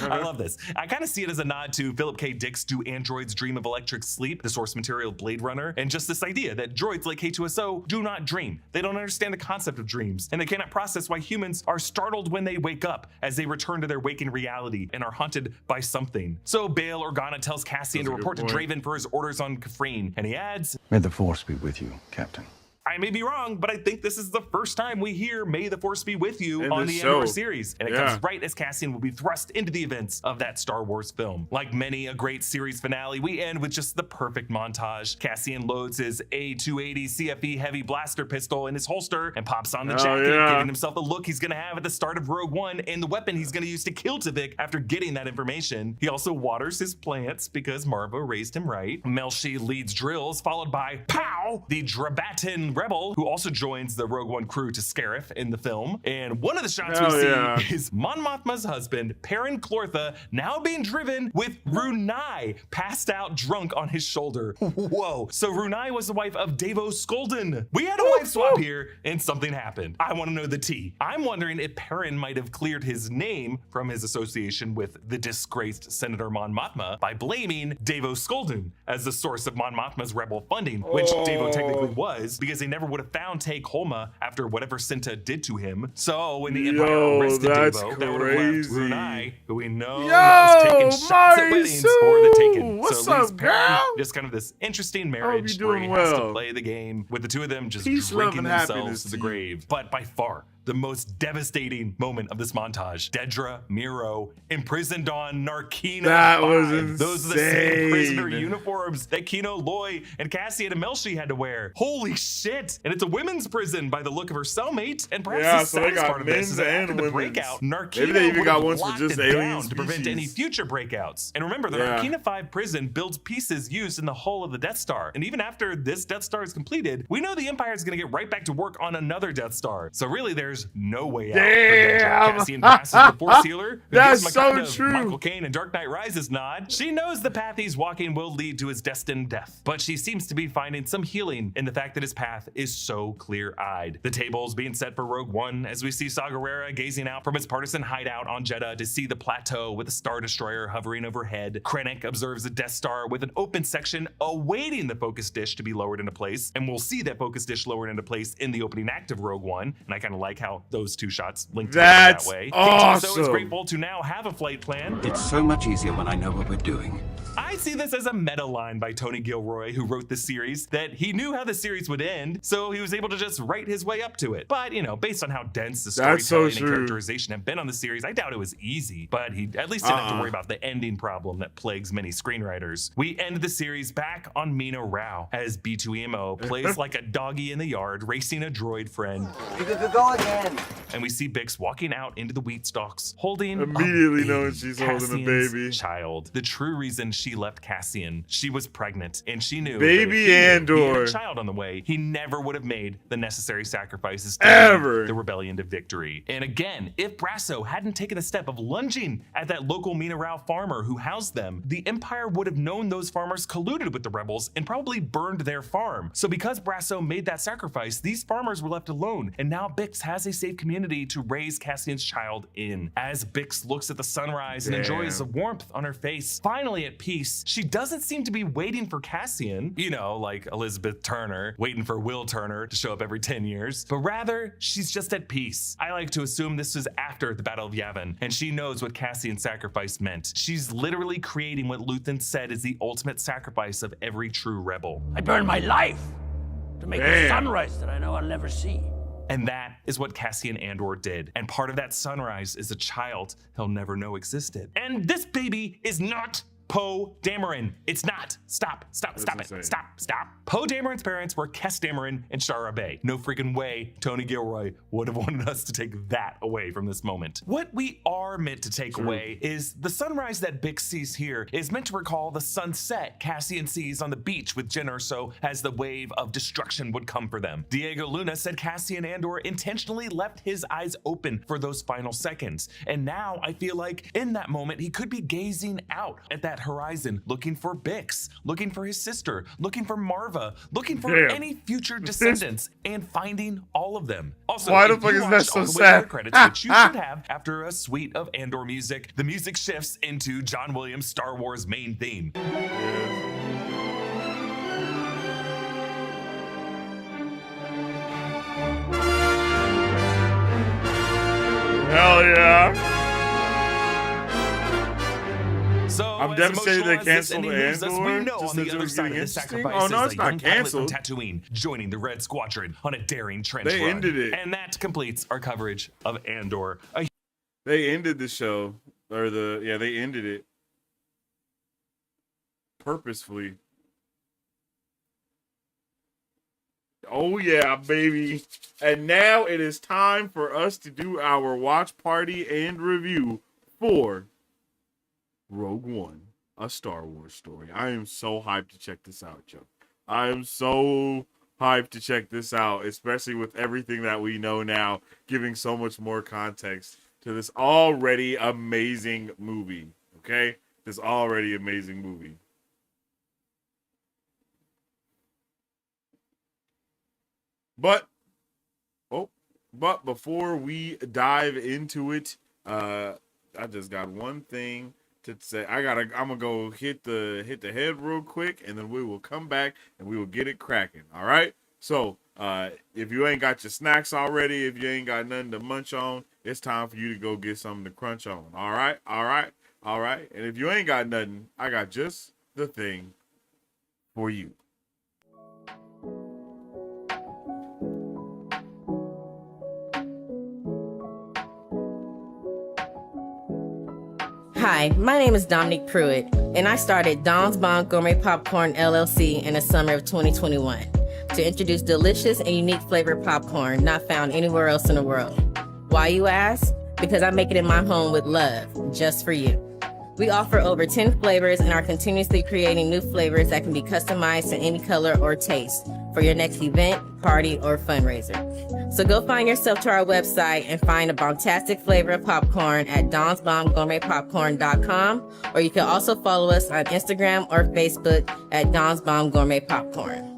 I love this. I kind of see it as a nod to Philip K. Dick's Do Androids Dream of Electric Sleep, the source material Blade Runner, and just this idea that droids like K2SO do not dream. They don't understand the concept of dreams, and they cannot process why humans are startled when they wake up as they return to their waking reality and are haunted by something. So Bail Organa tells Cassian to report to Draven for his orders on Kafrene, and he adds, May the Force be with you, Captain. I may be wrong, but I think this is the first time we hear "May the Force be with you" In on this the show. Andor series, and it comes right as Cassian will be thrust into the events of that Star Wars film. Like many a great series finale, we end with just the perfect montage. Cassian loads his A280 CFE heavy blaster pistol in his holster and pops on the jacket, giving himself a look he's gonna have at the start of Rogue One and the weapon he's gonna use to kill Tuvok after getting that information. He also waters his plants because Marva raised him right. Melshi leads drills, followed by Pow, the Drabatan rebel, who also joins the Rogue One crew to Scarif in the film. And one of the shots we see is Mon Mothma's husband, Perrin Clortha, now being driven with Runai, passed out drunk on his shoulder. Whoa. So Runai was the wife of Davo Skolden. We had a wife swap here, and something happened. I want to know the tea. I'm wondering if Perrin might have cleared his name from his association with the disgraced Senator Mon Mothma by blaming Davo Skolden as the source of Mon Mothma's rebel funding, which Davo technically was, because they never would have found Tay Kolma after whatever Cinta did to him. So when the Empire arrested Davo, that would have left Runai, who we know has taken shots at weddings for the Taken. What's so up, girl? Just kind of this interesting marriage you where he doing has to well. play the game with the two of them just Peace, love, drinking and themselves happiness to the to you. grave. But by far, the most devastating moment of this montage, Dedra, Miro, imprisoned on Narkina. That was 5. Those are the same insane. prisoner uniforms that Kino Loy and Cassian and Melshi had to wear. Holy shit! And it's a women's prison by the look of her cellmate. And perhaps the so they saddest got part of this is men's that and after the women's. breakout, Narkina Maybe they even would got have ones for locked just it alien down to prevent species. any future breakouts. And remember, the Yeah. Narkina 5 prison builds pieces used in the hull of the Death Star. And even after this Death Star is completed, we know the Empire is going to get right back to work on another Death Star. So really, there's no way out. Damn. Cassian passes the Force Healer, who That's gives him a kind so of true. Michael Caine and Dark Knight Rises nod. She knows the path he's walking will lead to his destined death, but she seems to be finding some healing in the fact that his path is so clear-eyed. The table's being set for Rogue One as we see Saw Gerrera gazing out from his partisan hideout on Jeddah to see the plateau with a Star Destroyer hovering overhead. Krennic observes a Death Star with an open section awaiting the focus dish to be lowered into place, and we'll see that focus dish lowered into place in the opening act of Rogue One, and I kind of like how those two shots link together That's that way. awesome. So is grateful to now have a flight plan. It's so much easier when I know what we're doing. I see this as a meta line by Tony Gilroy, who wrote this series, that he knew how the series would end, so he was able to just write his way up to it. But, you know, based on how dense the That's so storytelling and true. characterization have been on the series, I doubt it was easy, but he at least didn't have to worry about the ending problem that plagues many screenwriters. We end the series back on Mina Rao as B2EMO plays like a doggy in the yard, racing a droid friend. You could go again. And we see Bix walking out into the wheat stalks, holding Immediately a baby, knowing she's holding a Cassian's baby. child. The true reason she left Cassian, she was pregnant, and she knew Baby that if he Andor. had a child on the way, he never would have made the necessary sacrifices to Ever. lead the rebellion to victory. And again, if Brasso hadn't taken the step of lunging at that local Mina Rao farmer who housed them, the Empire would have known those farmers colluded with the rebels and probably burned their farm. So because Brasso made that sacrifice, these farmers were left alone, and now Bix has a safe community to raise Cassian's child in. As Bix looks at the sunrise and enjoys the warmth on her face, finally at peace, she doesn't seem to be waiting for Cassian, you know, like Elizabeth Turner, waiting for Will Turner to show up every 10 years, but rather she's just at peace. I like to assume this was after the Battle of Yavin, and she knows what Cassian's sacrifice meant. She's literally creating what Luthen said is the ultimate sacrifice of every true rebel. I burned my life to make a sunrise that I know I'll never see. And that is what Cassian Andor did. And part of that sunrise is a child he'll never know existed. And this baby is not Poe Dameron. It's not. Stop it. Poe Dameron's parents were Kes Dameron and Shara Bey. No freaking way Tony Gilroy would have wanted us to take that away from this moment. What we are meant to take away is the sunrise that Bix sees here is meant to recall the sunset Cassian sees on the beach with Jyn Erso as the wave of destruction would come for them. Diego Luna said Cassian Andor intentionally left his eyes open for those final seconds. And now I feel like in that moment, he could be gazing out at that horizon, looking for Bix, looking for his sister, looking for Marva, looking for any future descendants, and finding all of them. Also, why the if fuck you is that watched so all the way to sad? the credits, which you should have after a suite of Andor music, the music shifts into John Williams' Star Wars main theme. Hell yeah. So I'm devastated they canceled moves us, we Andor. know Just on the since it other was side getting of this interesting. sacrifice Oh no, is it's a not young pilot canceled. from Tatooine joining the Red Squadron on a daring trench They run. ended it. And that completes our coverage of Andor. They ended the show, or they ended it purposefully. Oh yeah, baby. And now it is time for us to do our watch party and review for Rogue One, a Star Wars story. I am so hyped to check this out, Joe. I am so hyped to check this out, especially with everything that we know now, giving so much more context to this already amazing movie. Okay? This already amazing movie. But before we dive into it, I just got one thing to say. I'm gonna go hit the head real quick, and then we will come back and we will get it cracking. All right. So if you ain't got your snacks already, if you ain't got nothing to munch on, it's time for you to go get something to crunch on. All right. And if you ain't got nothing, I got just the thing for you. Hi, my name is Dominique Pruitt, and I started Don's Bon Gourmet Popcorn LLC in the summer of 2021 to introduce delicious and unique flavored popcorn not found anywhere else in the world. Why, you ask? Because I make it in my home with love, just for you. We offer over 10 flavors and are continuously creating new flavors that can be customized to any color or taste for your next event, party, or fundraiser. So go find yourself to our website and find a bombastic flavor of popcorn at donsbombgourmetpopcorn.com, or you can also follow us on Instagram or Facebook at Don's Bomb Gourmet Popcorn.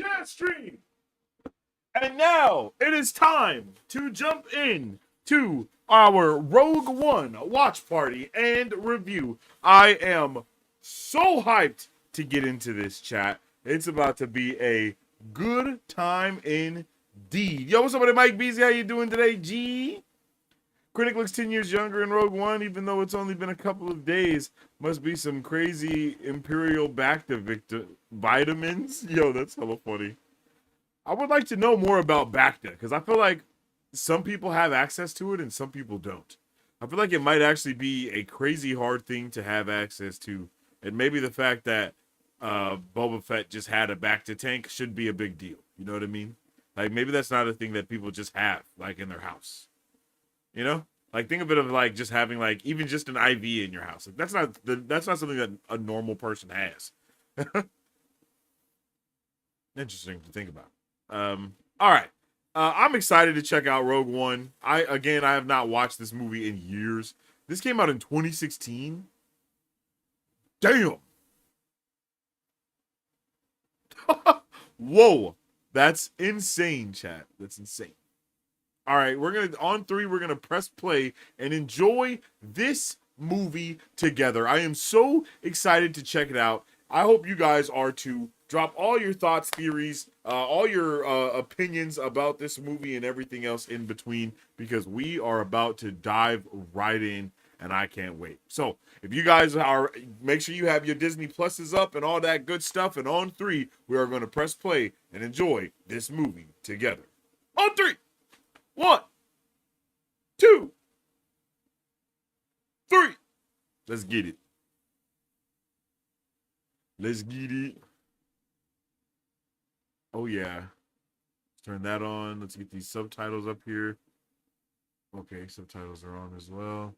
Chat stream. And now it is time to jump in to our Rogue One watch party and review. I am so hyped to get into this, chat. It's about to be a good time indeed. Yo, what's up, buddy? Mike Beasley? How you doing today, G? Critic looks 10 years younger in Rogue One, even though it's only been a couple of days. Must be some crazy Imperial Bacta vitamins. Yo, that's hella funny. I would like to know more about Bacta, because I feel like some people have access to it and some people don't. I feel like it might actually be a crazy hard thing to have access to. And maybe the fact that Boba Fett just had a Bacta tank should be a big deal. You know what I mean? Like, maybe that's not a thing that people just have, like, in their house. You know? Like, think of it of, like, just having, like, even just an IV in your house. Like, that's not something that a normal person has. Interesting to think about. All right. I'm excited to check out Rogue One. I have not watched this movie in years. This came out in 2016. Damn. Whoa. That's insane, chat. That's insane. All right, on 3, we're gonna press play and enjoy this movie together. I am so excited to check it out. I hope you guys are too. Drop all your thoughts, theories, all your opinions about this movie and everything else in between, because we are about to dive right in, and I can't wait. So if you guys make sure you have your Disney Pluses up and all that good stuff, and on 3, we are going to press play and enjoy this movie together. On 3, 1, 2, 3. Let's get it. Let's get it. Oh yeah. Let's turn that on. Let's get these subtitles up here. Okay, subtitles are on as well.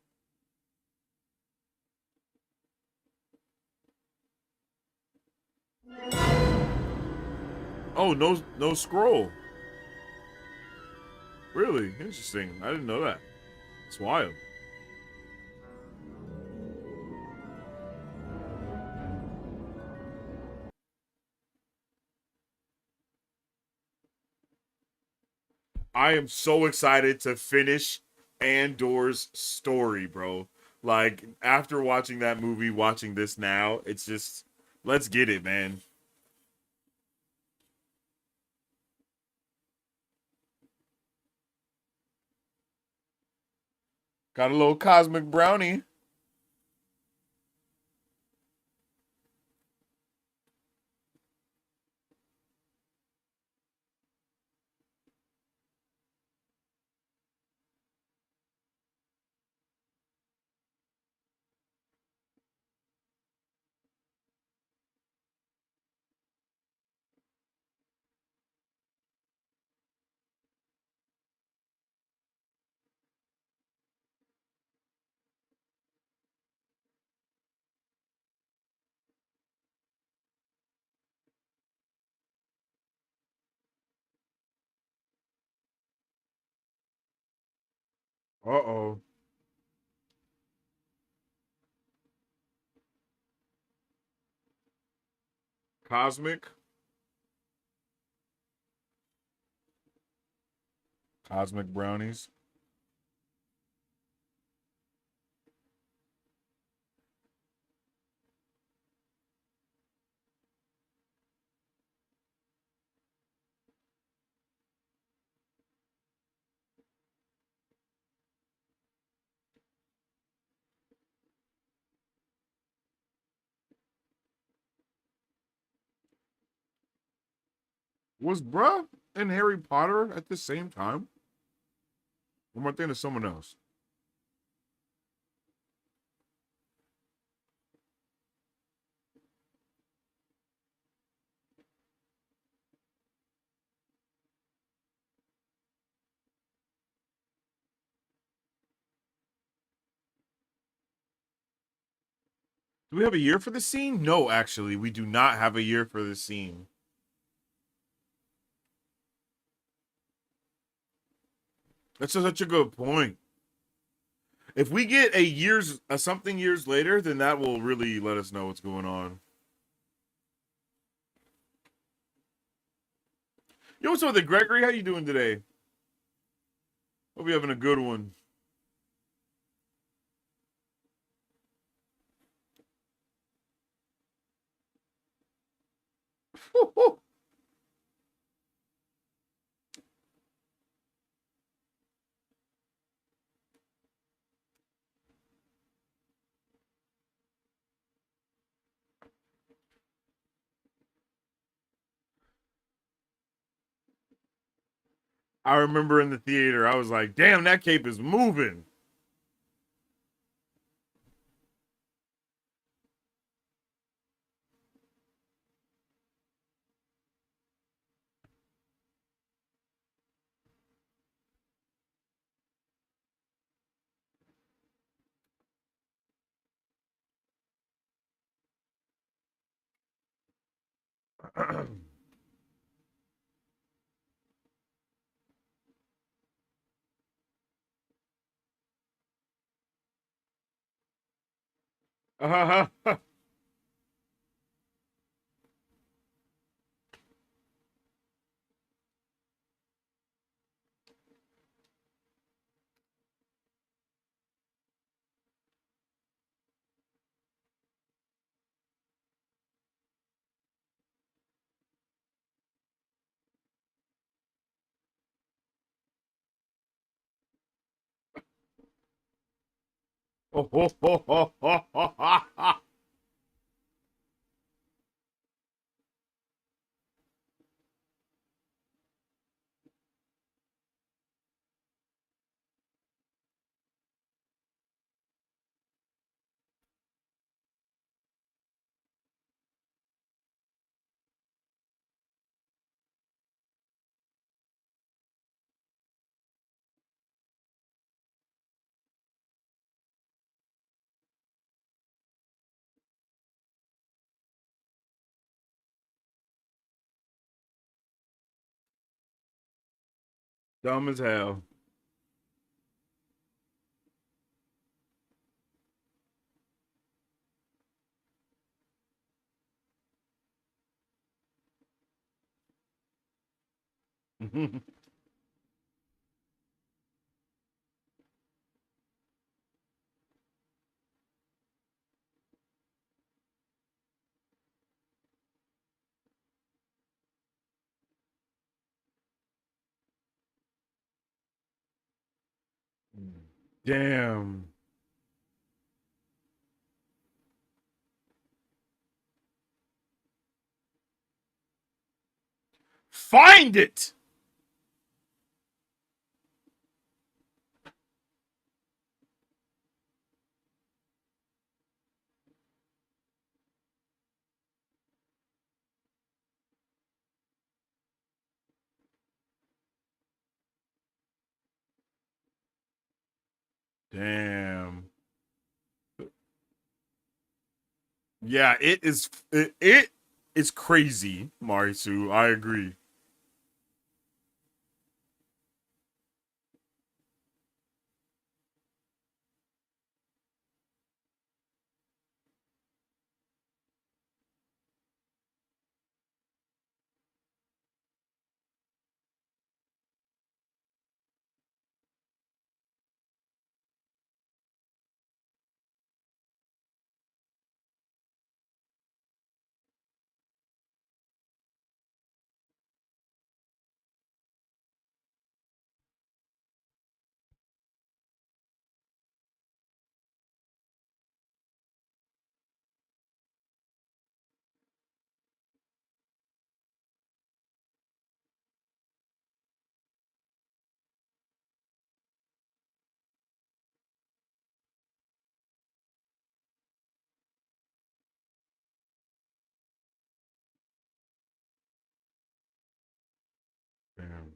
Oh, no scroll. Really? Interesting. I didn't know that. It's wild. I am so excited to finish Andor's story, bro. Like, after watching that movie, watching this now, it's just, let's get it, man. Got a little cosmic brownie. Uh-oh. Cosmic. Cosmic brownies. Was bruh and Harry Potter at the same time? Or am I thinking of someone else? Do we have a year for the scene? No, actually, we do not have a year for the scene. That's such a good point. If we get something years later, then that will really let us know what's going on. Yo, what's up with it, Gregory? How you doing today? Hope you're having a good one. I remember in the theater, I was like, damn, that cape is moving. Dumb as hell. Damn. Find it. Damn. Yeah, it is crazy, Marisu. I agree. Damn.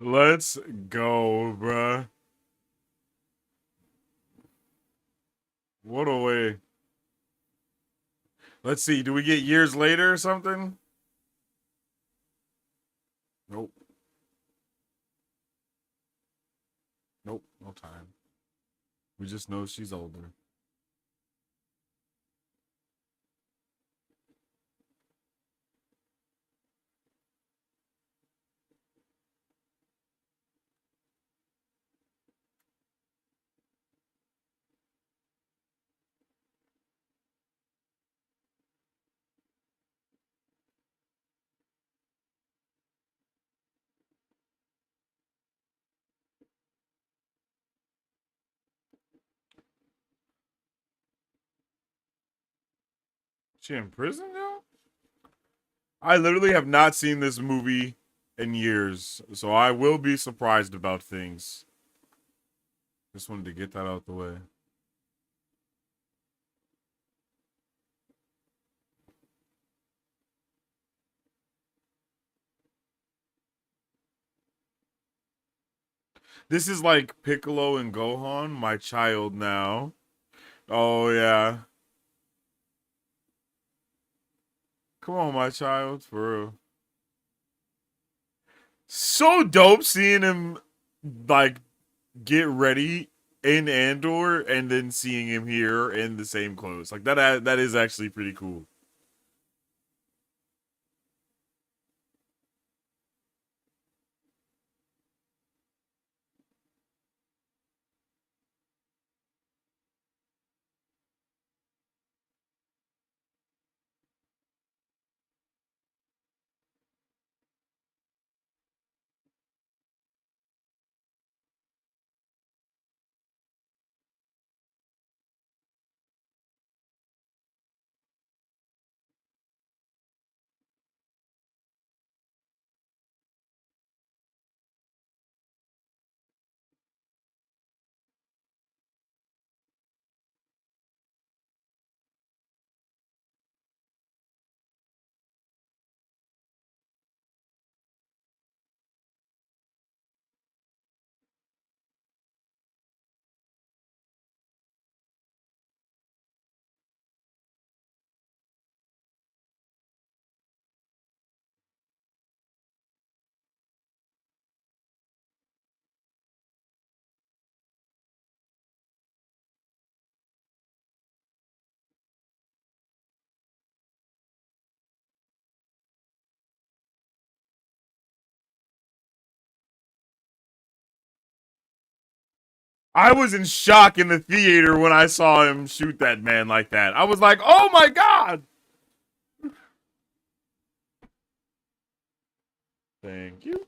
Let's go, bruh. What a way. Let's see. Do we get years later or something? Nope. Nope. No time. We just know she's older. She in prison now? I literally have not seen this movie in years, so I will be surprised about things. Just wanted to get that out the way. This is like Piccolo and Gohan, my child now. Oh, yeah. Come on, my child, for real. So dope seeing him, like, get ready in Andor and then seeing him here in the same clothes. Like, that is actually pretty cool. I was in shock in the theater when I saw him shoot that man like that. I was like, oh my god! Thank you.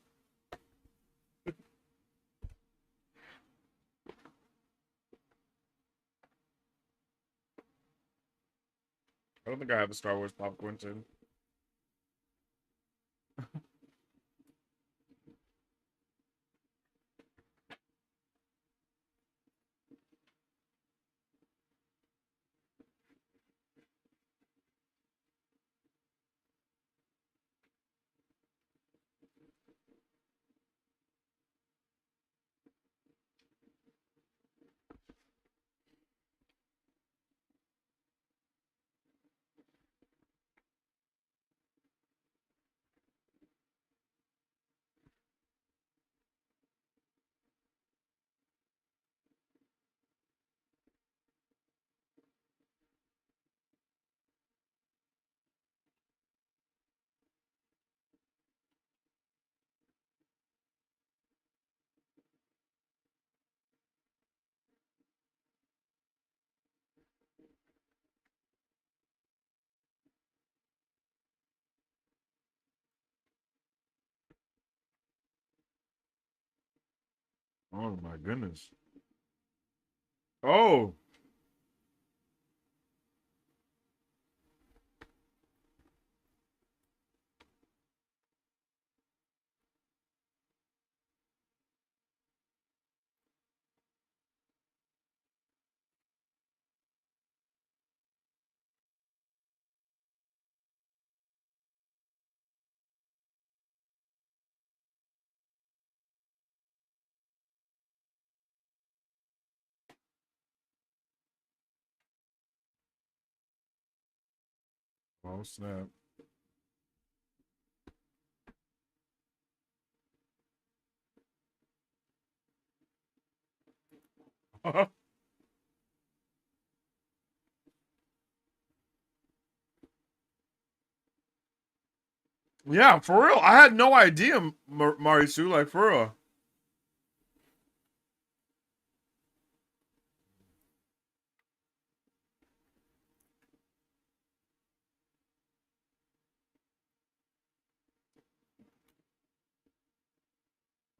I don't think I have a Star Wars popcorn tin. Oh my goodness. Oh. Oh snap. Yeah, for real. I had no idea, Marisu, like for real.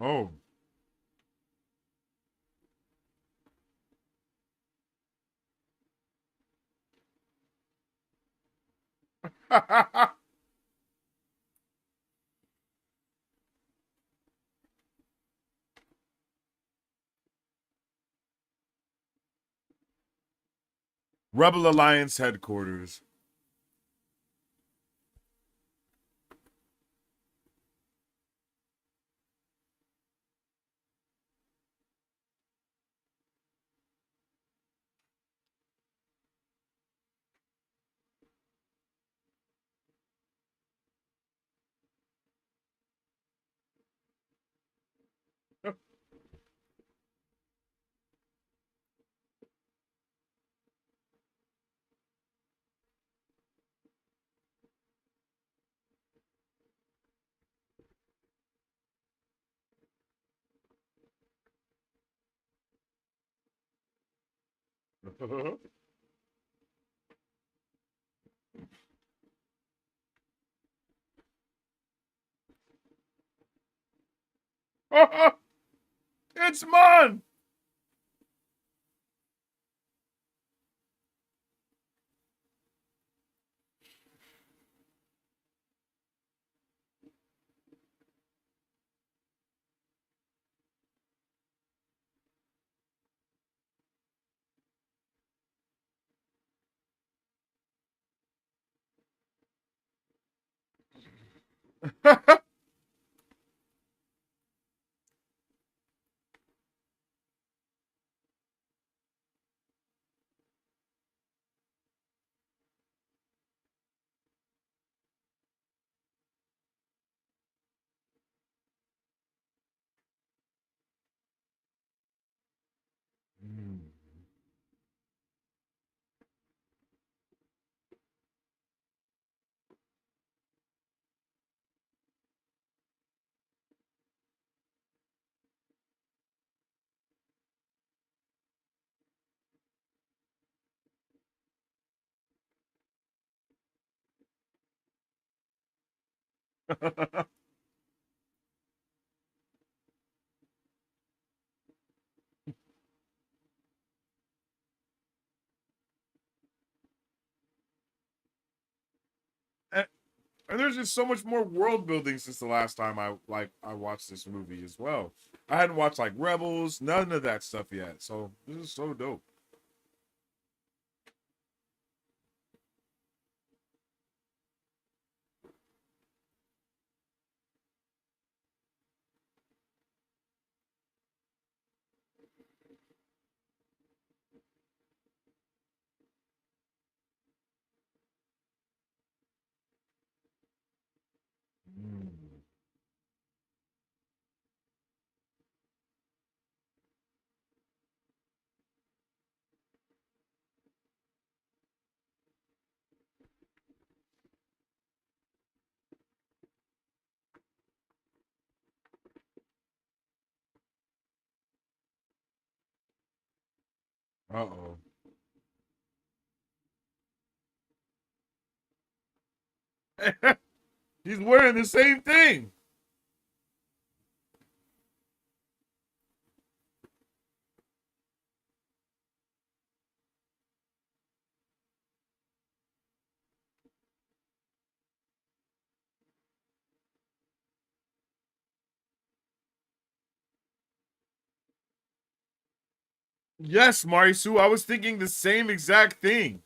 Oh. Rebel Alliance headquarters. It's mine. And there's just so much more world building since the last time I watched this movie as well. I hadn't watched like Rebels, none of that stuff yet. So this is so dope. Uh-oh. He's wearing the same thing. Yes, Marisu, I was thinking the same exact thing.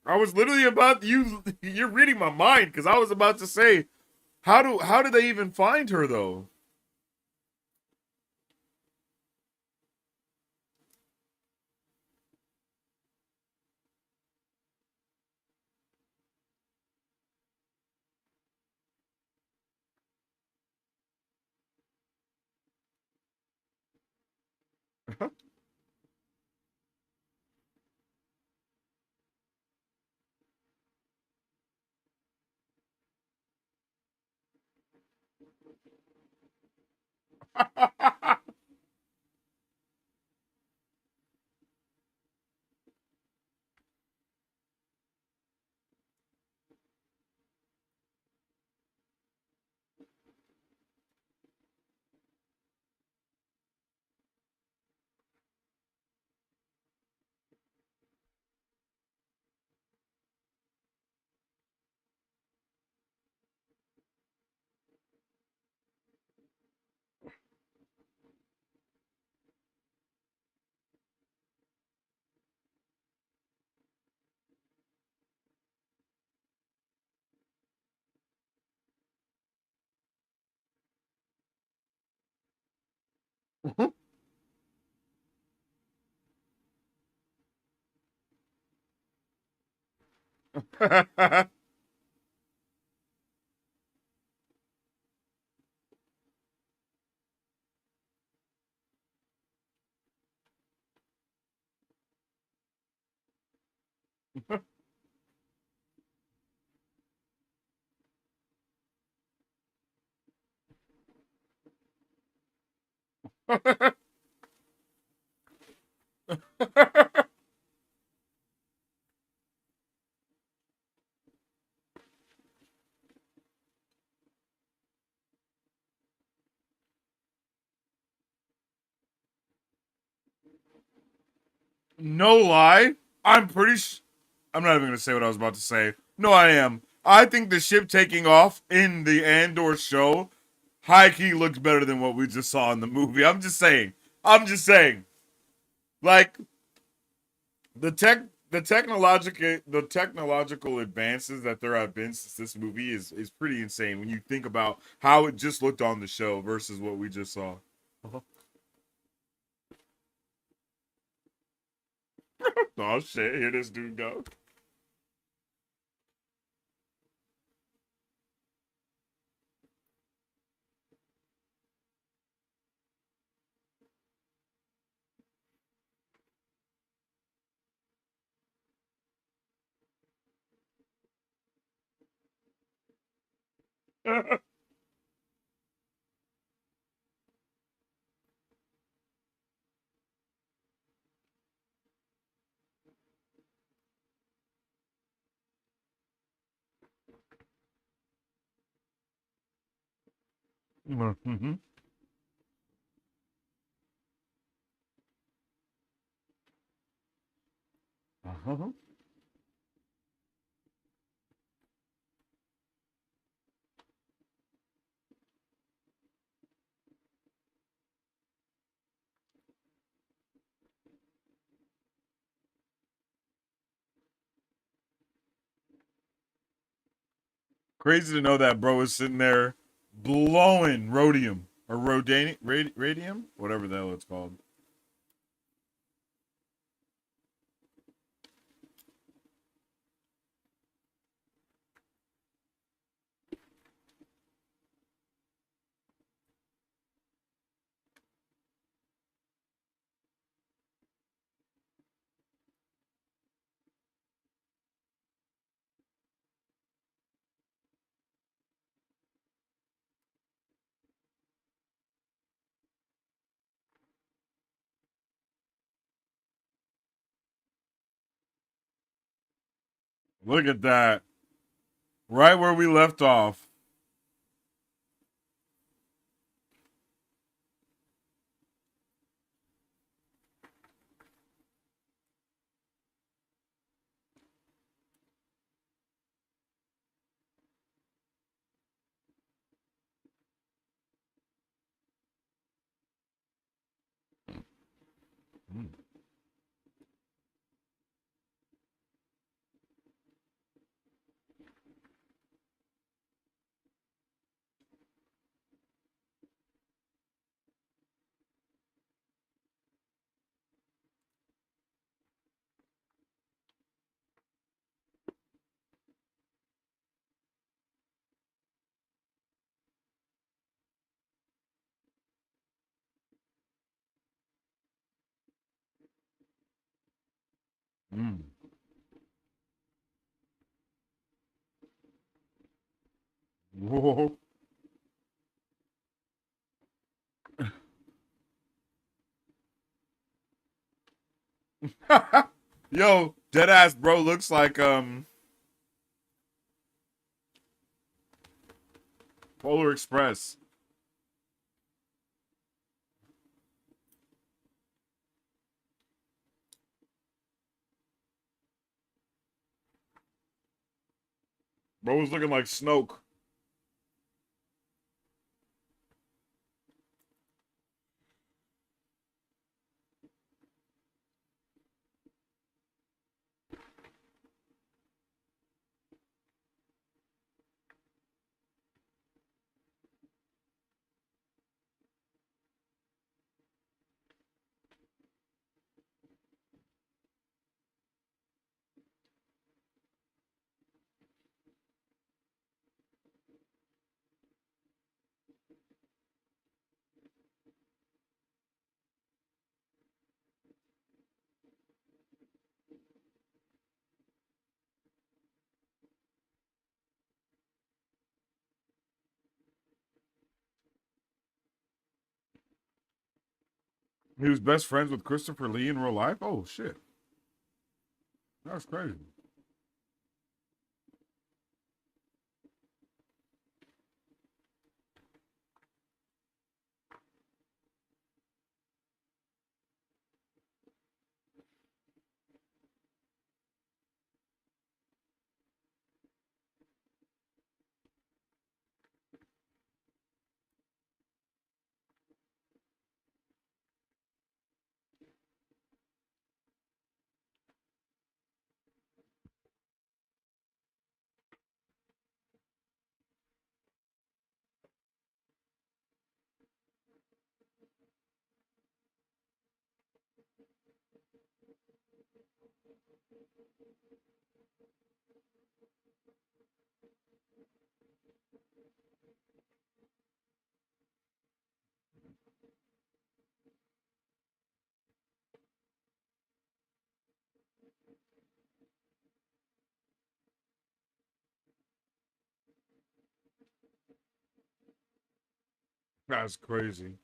I was literally about you. You're reading my mind because I was about to say, how do they even find her though? No lie, I'm not even gonna say what I was about to say. No, I am. I think the ship taking off in the Andor show, high key looks better than what we just saw in the movie. I'm just saying. I'm just saying. Like the technological advances that there have been since this movie is pretty insane when you think about how it just looked on the show versus what we just saw. Oh shit, here this dude go. Mm-hmm. Uh-huh. Crazy to know that bro is sitting there blowing rhodium or radium, whatever the hell it's called. Look at that. Right where we left off. Mm. Mm. Whoa. Yo, deadass bro looks like Polar Express. Bro was looking like Snoke. He was best friends with Christopher Lee in real life? Oh shit. That's crazy. That's crazy.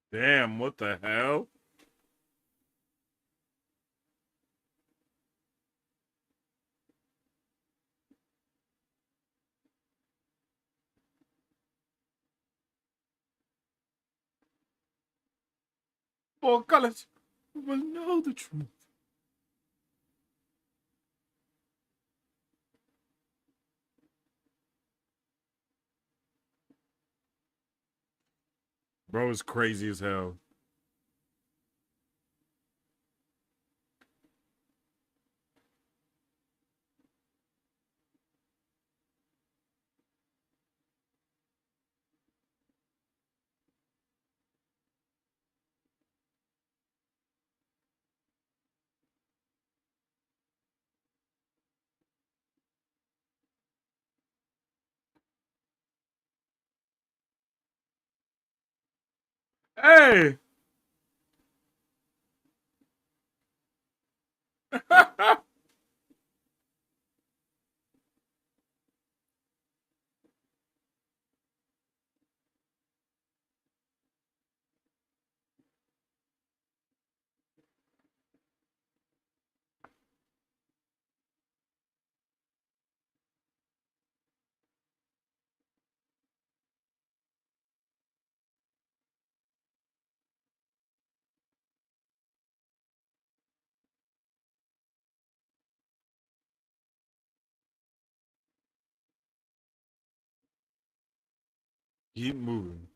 Damn, what the hell? For colors will know the truth. Bro is crazy as hell. Hey! Keep moving.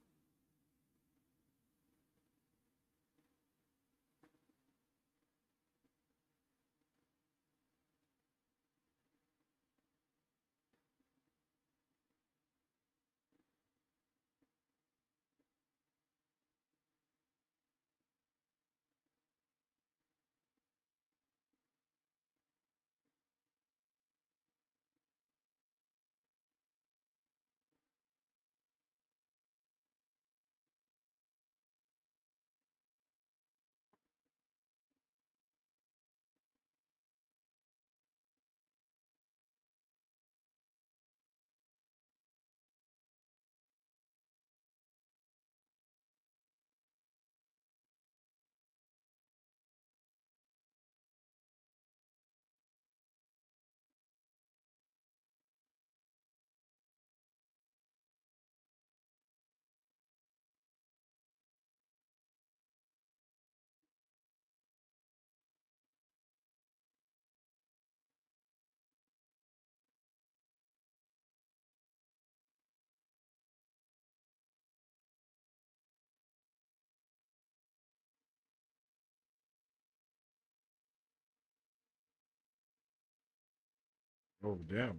Oh, damn.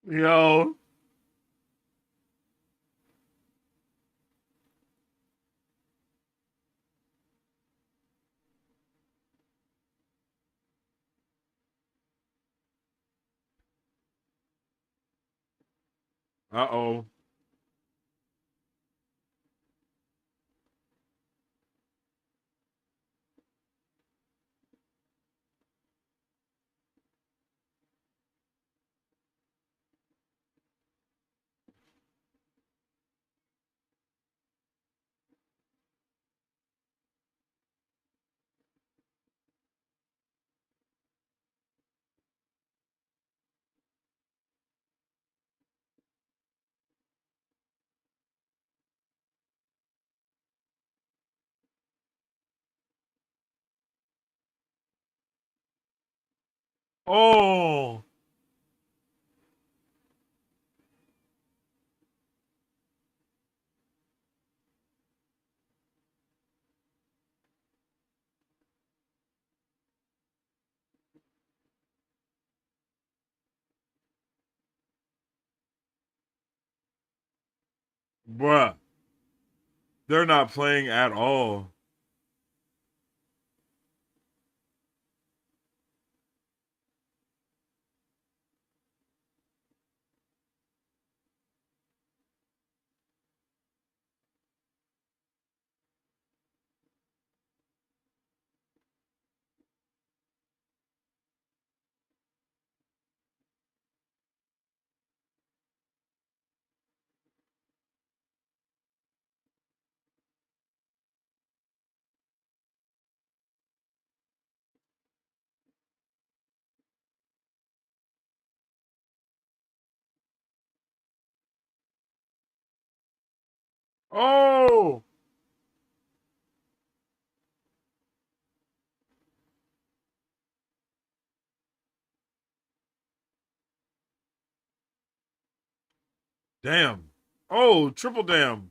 Yo. Uh-oh. Oh. Bruh. They're not playing at all. Oh. Damn. Oh, triple damn.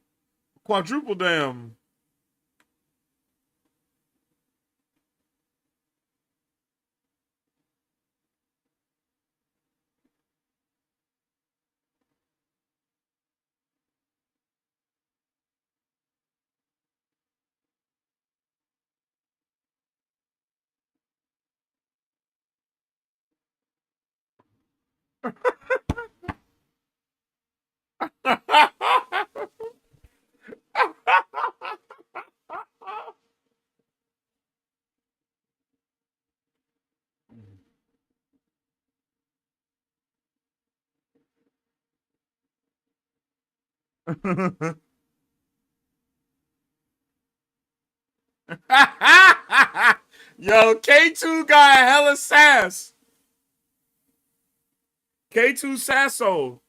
Quadruple damn. Yo, K2 got hella sass. K2 Sasso.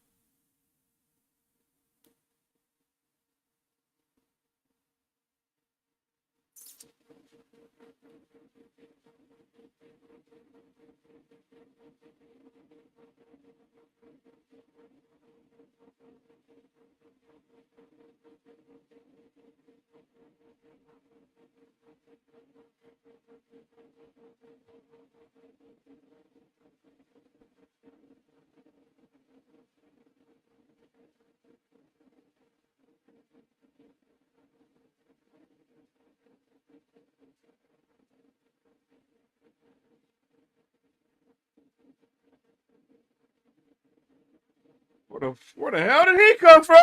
Where the hell did he come from?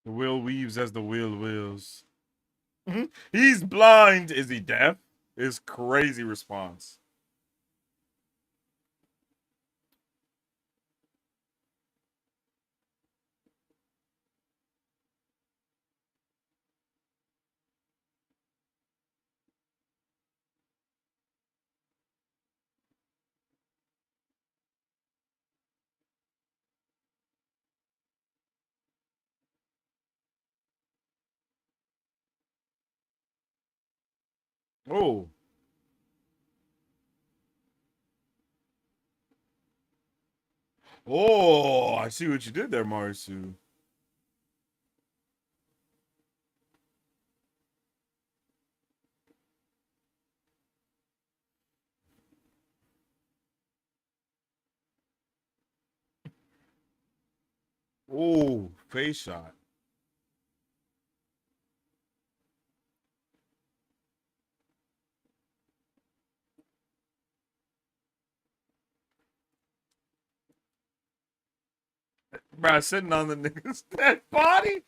The wheel weaves as the wheel wills. He's blind. Is he deaf? Is crazy response. Oh. Oh, I see what you did there, Marisu. Oh, face shot. Bro, sitting on the nigga's dead body.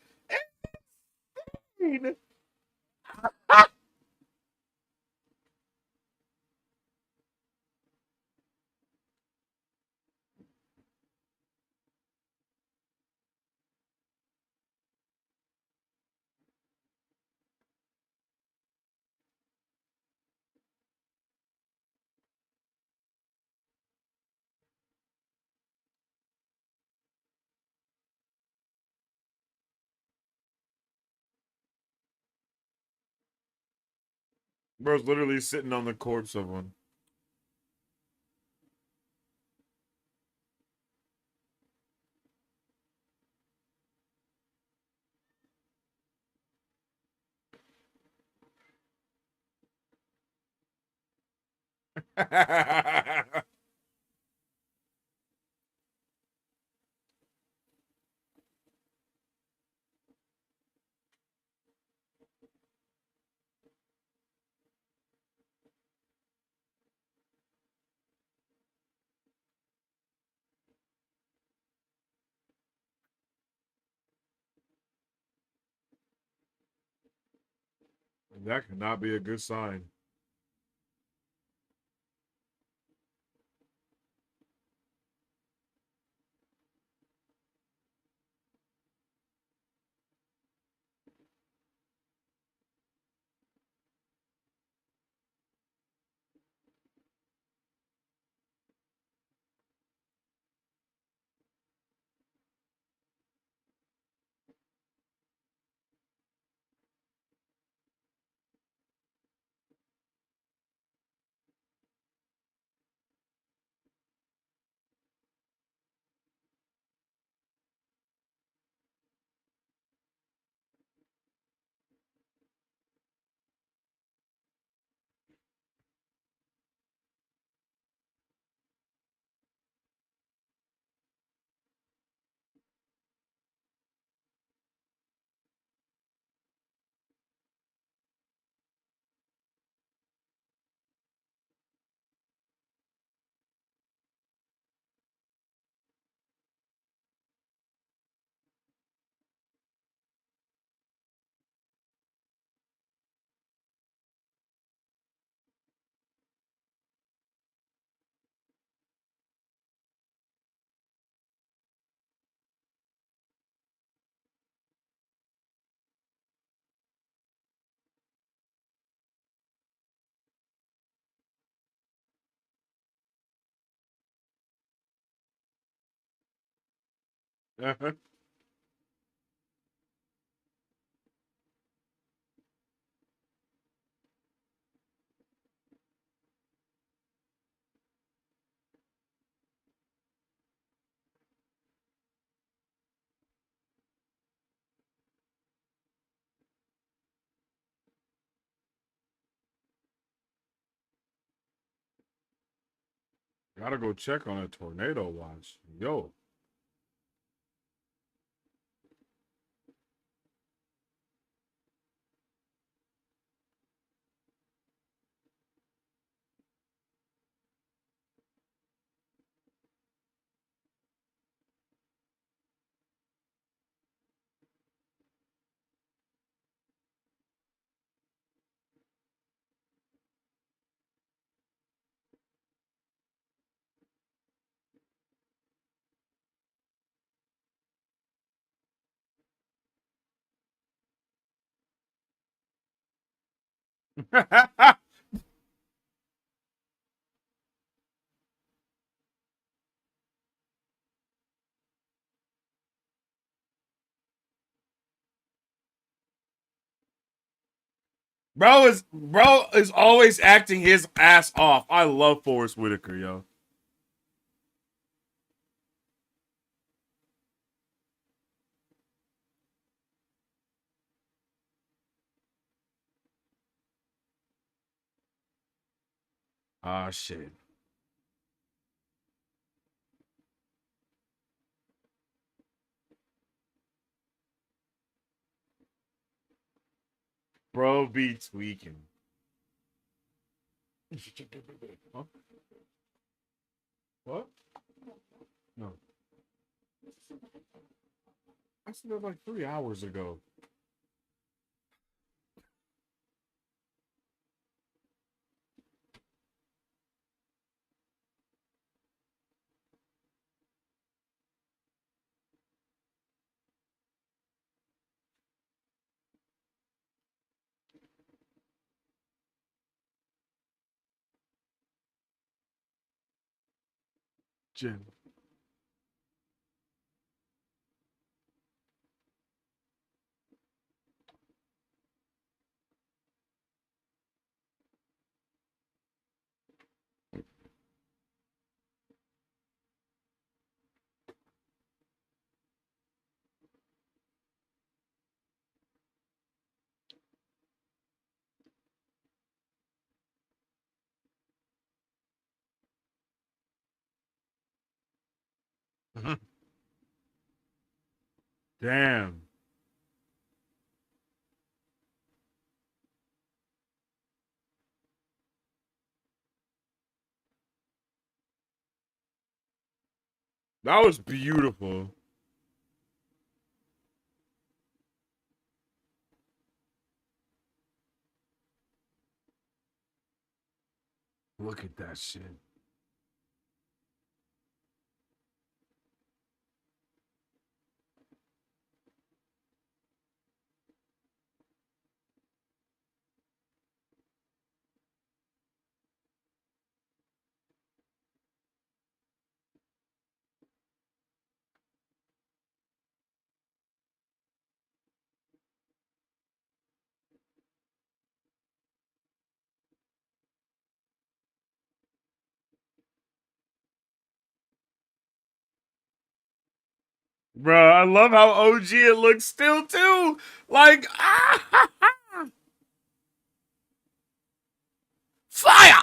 Bro's literally sitting on the corpse of one. That could not be a good sign. Gotta go check on a tornado watch. Yo. Bro is always acting his ass off. I love Forrest Whitaker, yo. Ah, shit. Bro be tweaking. Huh? What? No. I said that like 3 hours ago. Jen. Damn. That was beautiful. Look at that shit. Bro, I love how OG it looks still too. Like, fire!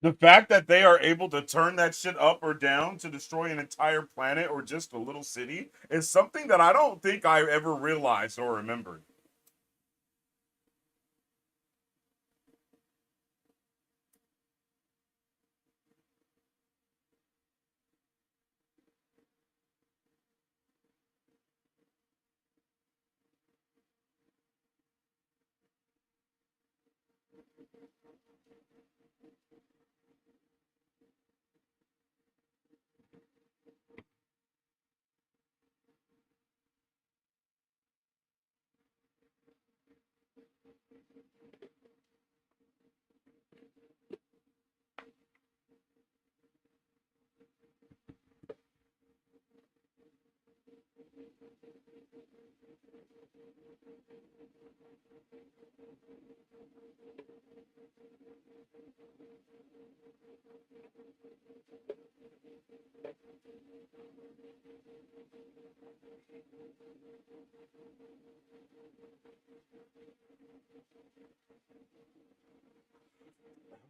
The fact that they are able to turn that shit up or down to destroy an entire planet or just a little city is something that I don't think I ever realized or remembered.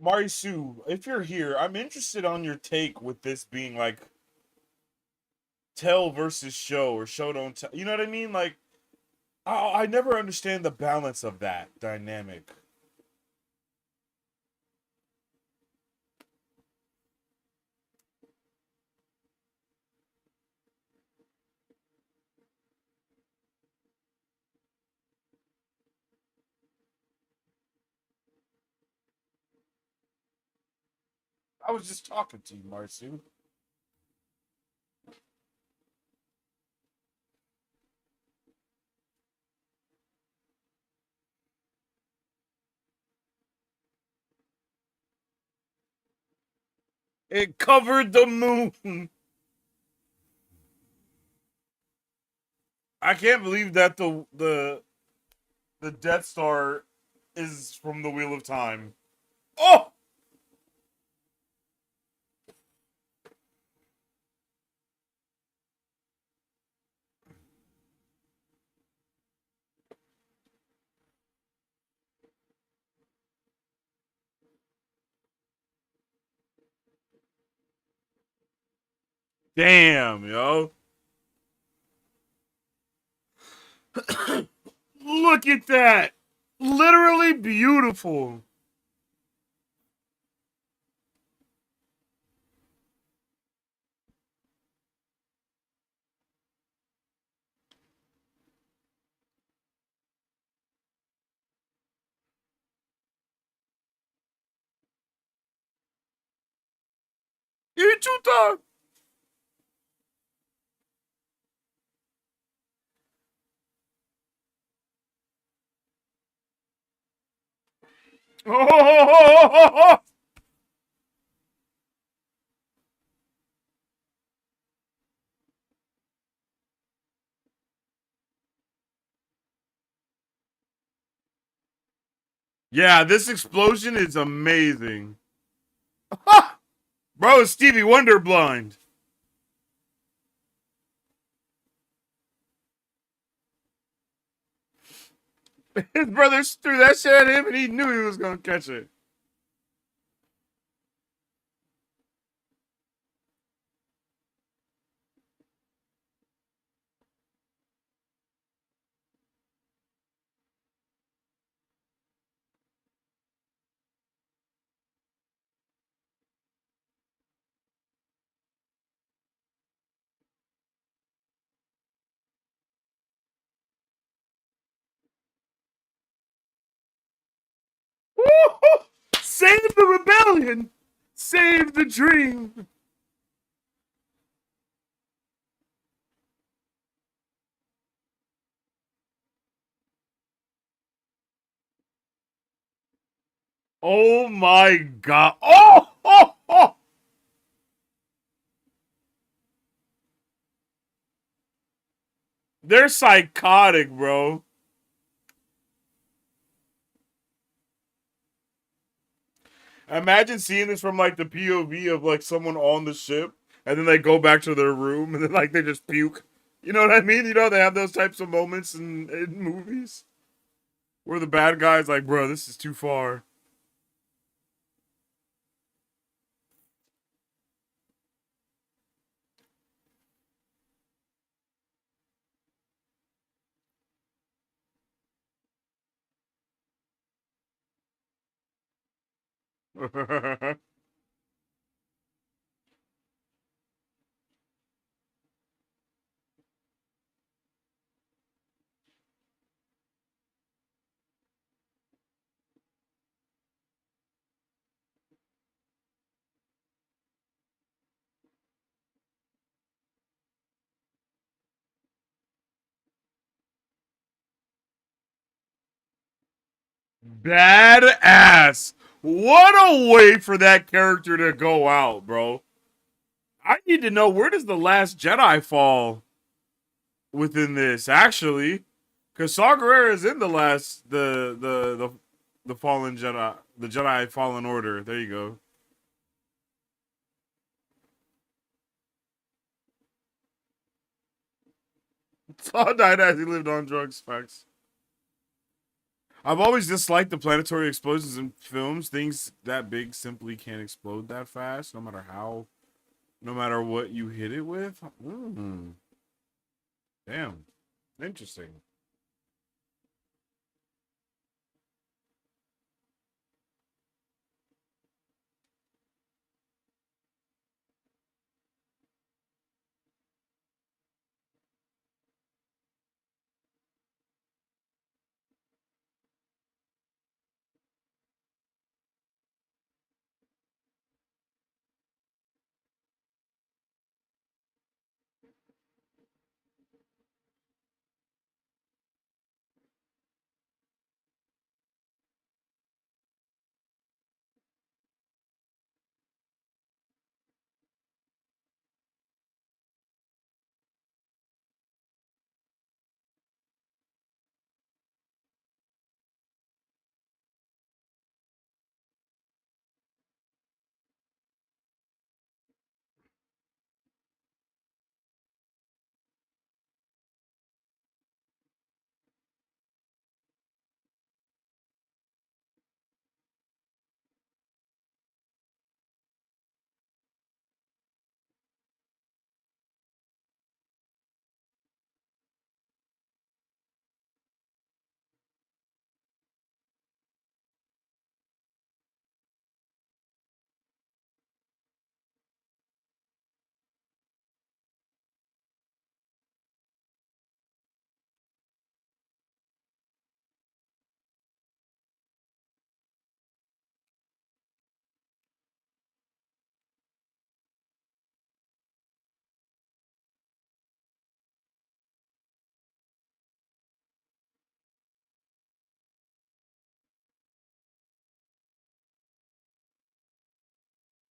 Marisu, if you're here, I'm interested on your take with this being like tell versus show or show don't tell. You know what I mean? Like, I never understand the balance of that dynamic. I was just talking to you, Marisu. It covered the moon. I can't believe that the Death Star is from the Wheel of Time. Oh! Damn, yo. Look at that. Literally beautiful. Ichuta. Oh, yeah, this explosion is amazing. Bro, it's Stevie Wonder blind. His brother threw that shit at him and he knew he was going to catch it. Save the rebellion! Save the dream! Oh my god. Oh! They're psychotic, bro. Imagine seeing this from like the POV of like someone on the ship and then they go back to their room and then like they just puke. You know what I mean? You know, they have those types of moments in movies where the bad guy's like, bro, this is too far. Badass. What a way for that character to go out, bro. I need to know, where does the last Jedi fall within this, actually? Because Saw Gerrera is in the last the fallen Jedi, the Jedi Fallen Order. There you go. Saw died as he lived on drugs. Facts. I've always disliked the planetary explosions in films. Things that big simply can't explode that fast, no matter how, no matter what you hit it with. Damn. Interesting.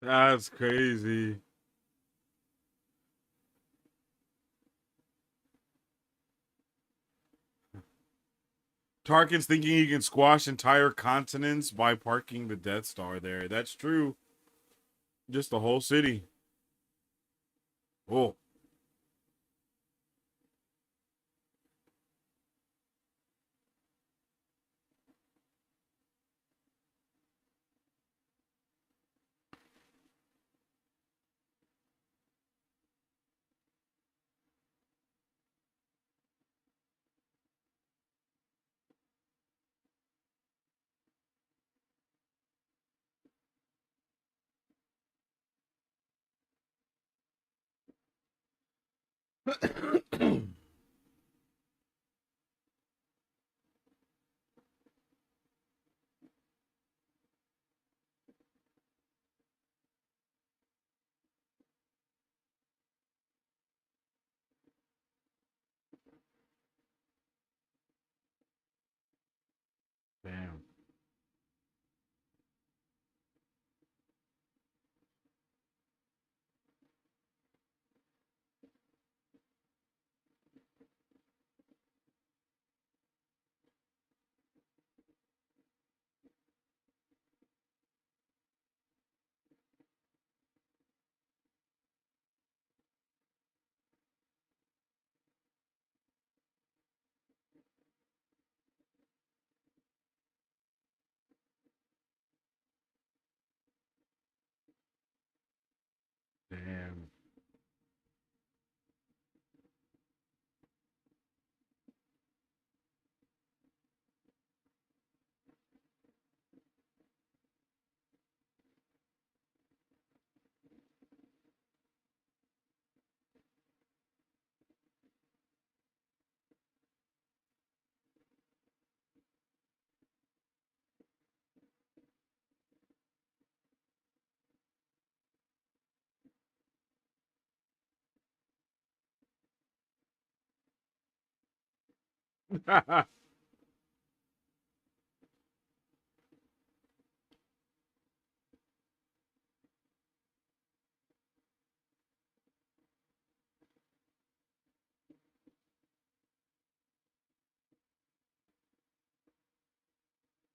That's crazy. Tarkin's thinking he can squash entire continents by parking the Death Star there. That's true. Just the whole city. Oh. Damn. Damn.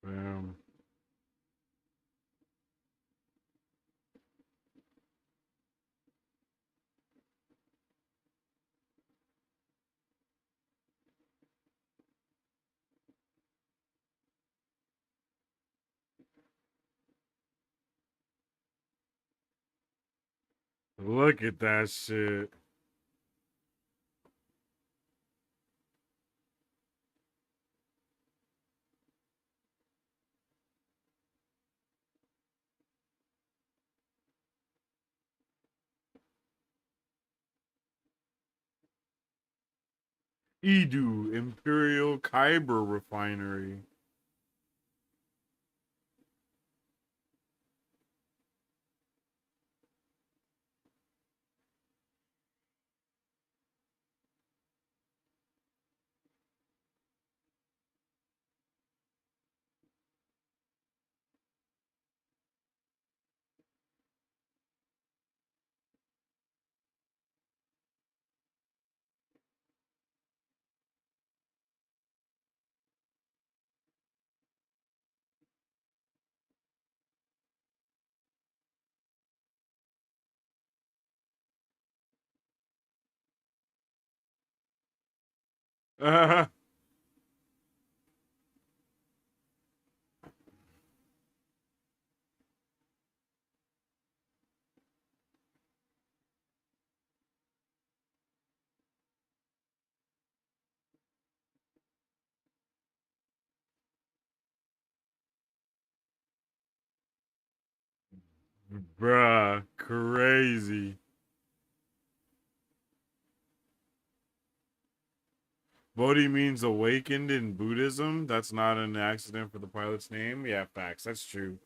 Damn. Look at that shit. Edu, Imperial Kyber Refinery. Bruh, crazy. Bodhi means awakened in Buddhism. That's not an accident for the pilot's name. Yeah, facts. That's true.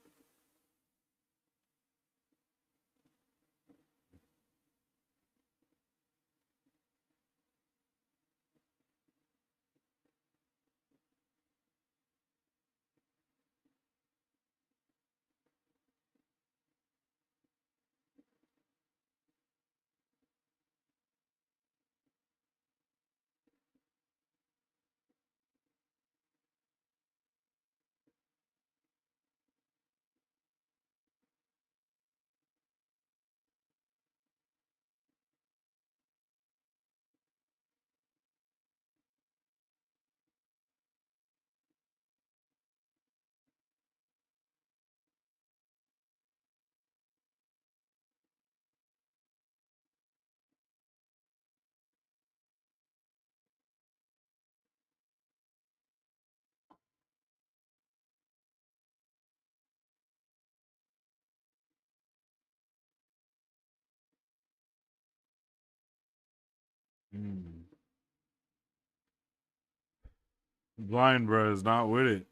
Blind bro is not with it.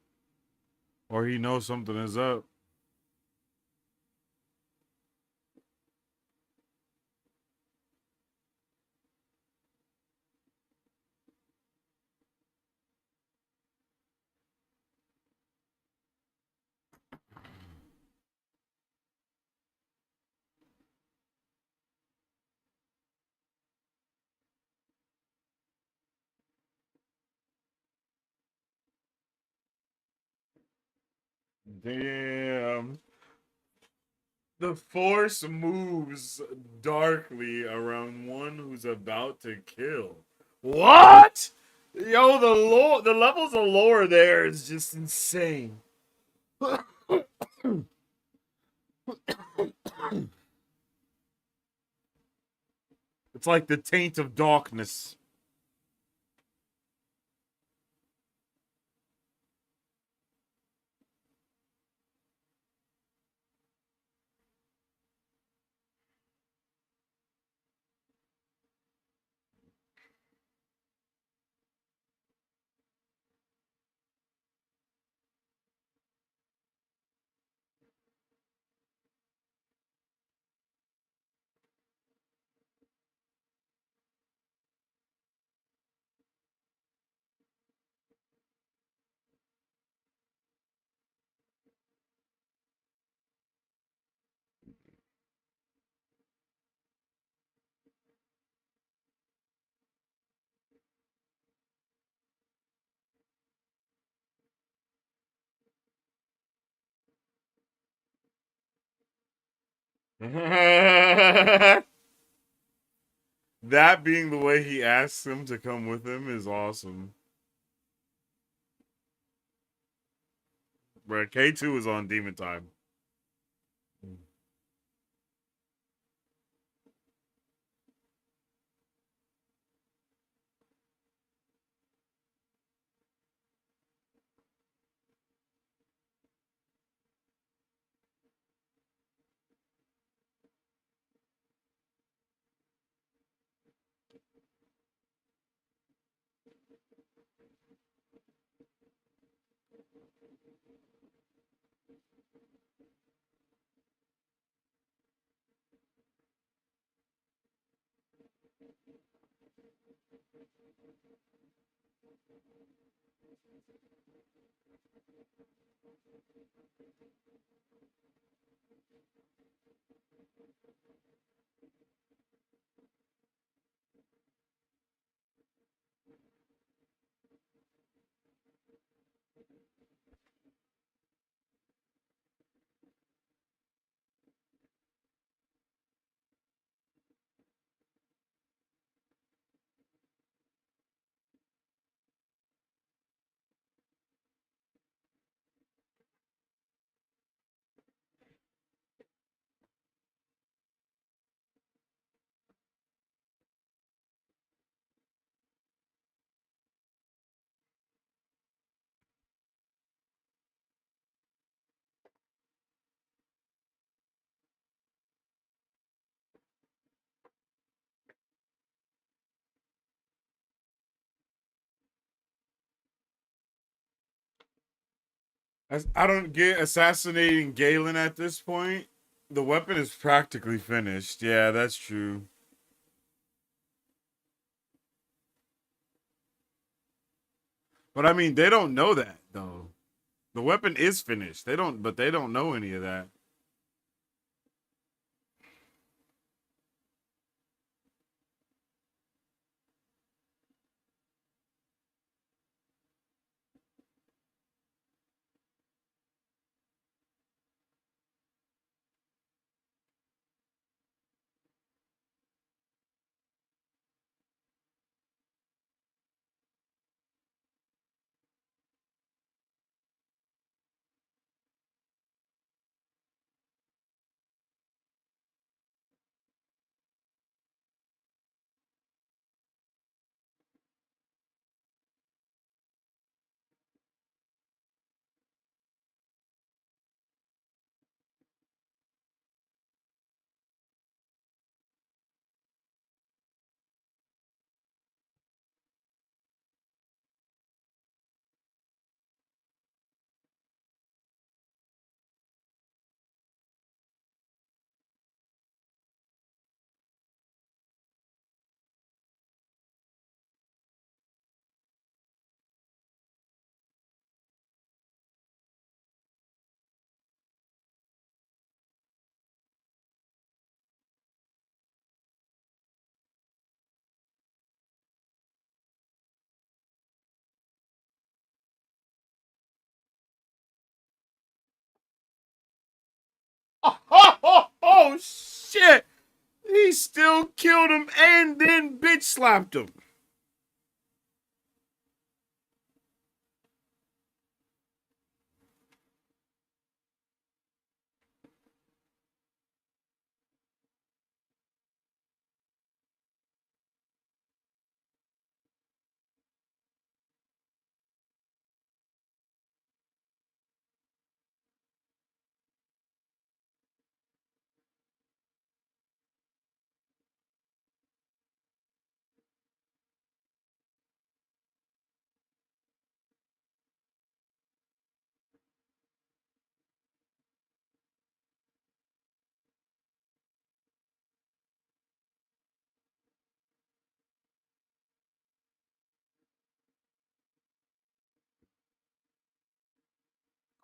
Or he knows something is up. Damn. The force moves darkly around one who's about to kill. What? Yo, the levels of lore there is just insane. It's like the taint of darkness. That being the way he asks him to come with him is awesome. Bro, K2 is on demon time. I don't get assassinating Galen at this point. The weapon is practically finished. Yeah, that's true. But I mean, they don't know that though. The weapon is finished. But they don't know any of that. shit! He still killed him and then bitch slapped him.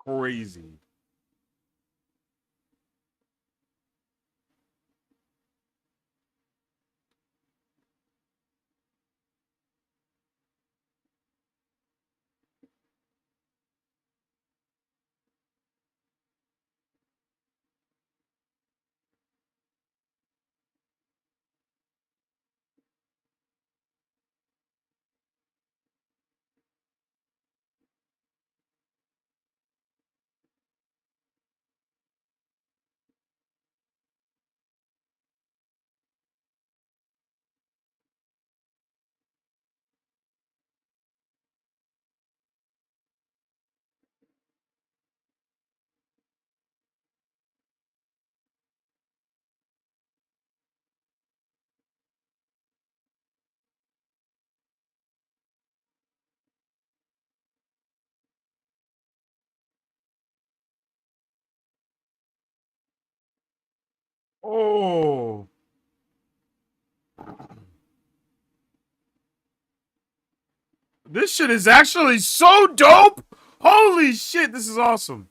Crazy. Oh. This shit is actually so dope. Holy shit, this is awesome.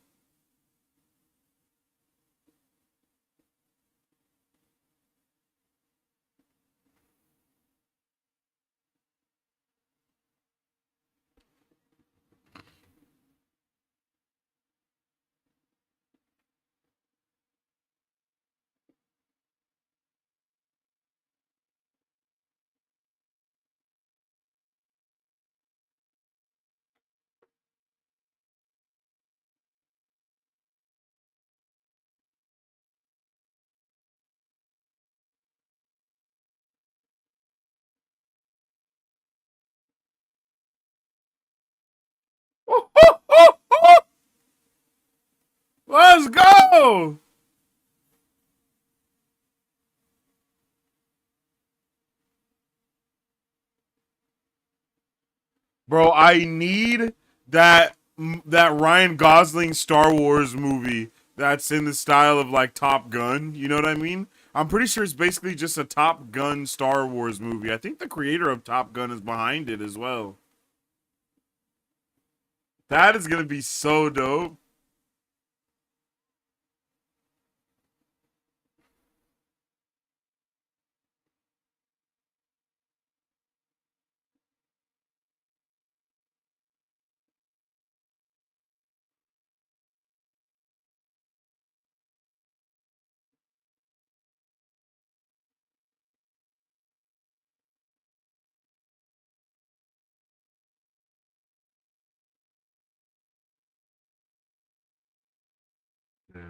Let's go. Bro, I need that Ryan Gosling Star Wars movie that's in the style of like Top Gun. You know what I mean? I'm pretty sure it's basically just a Top Gun Star Wars movie. I think the creator of Top Gun is behind it as well. That is gonna be so dope. Yeah.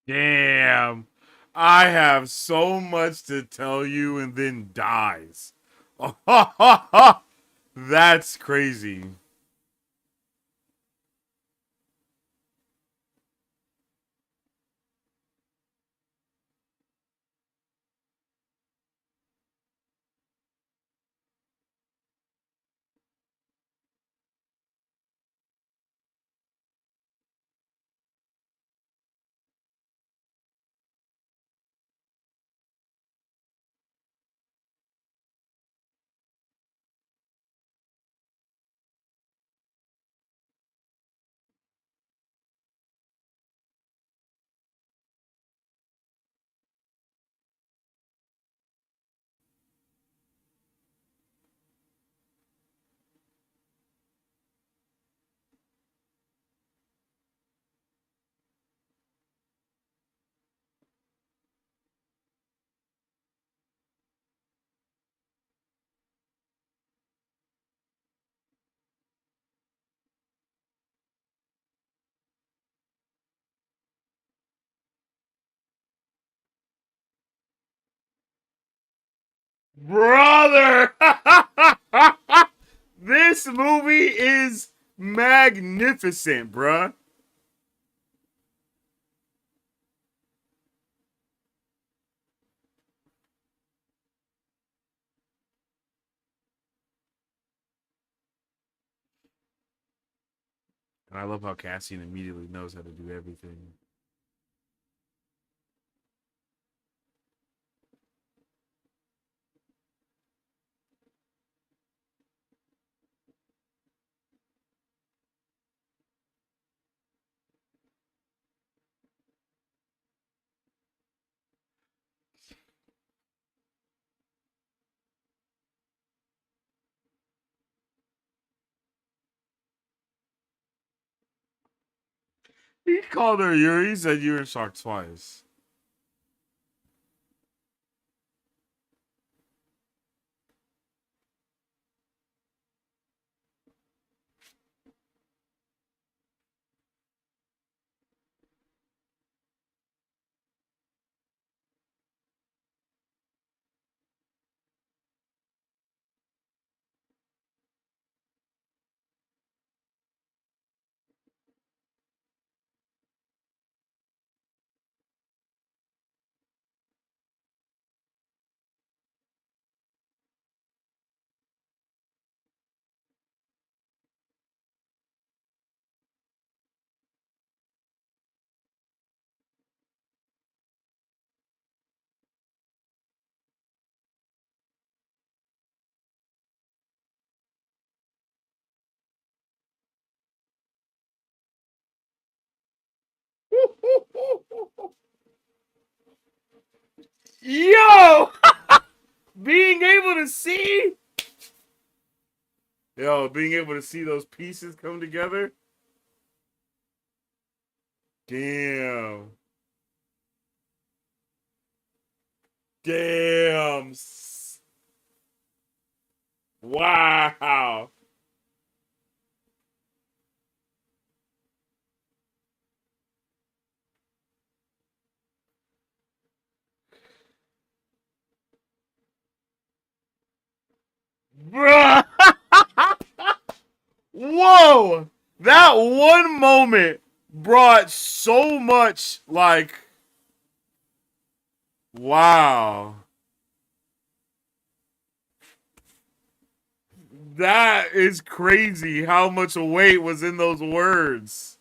Damn. I have so much to tell you and then dies. That's crazy. Brother! This movie is magnificent, bruh. And I love how Cassian immediately knows how to do everything. He called her Yuri. He said Yuri Shark twice. Yo! Being able to see. Yo, being able to see those pieces come together. Damn. Damn. Wow. Bruh. Whoa. That one moment brought so much, like, wow. That is crazy how much weight was in those words.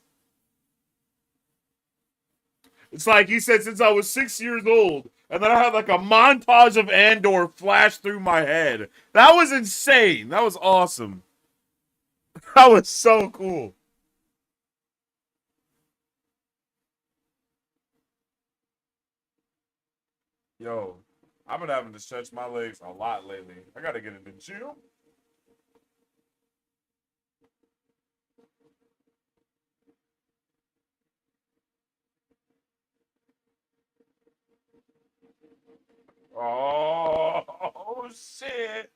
It's like he said, since I was 6 years old, and then I had like a montage of Andor flash through my head. That was insane. That was awesome. That was so cool. Yo, I've been having to stretch my legs a lot lately. I gotta get in the gym. Oh, shit.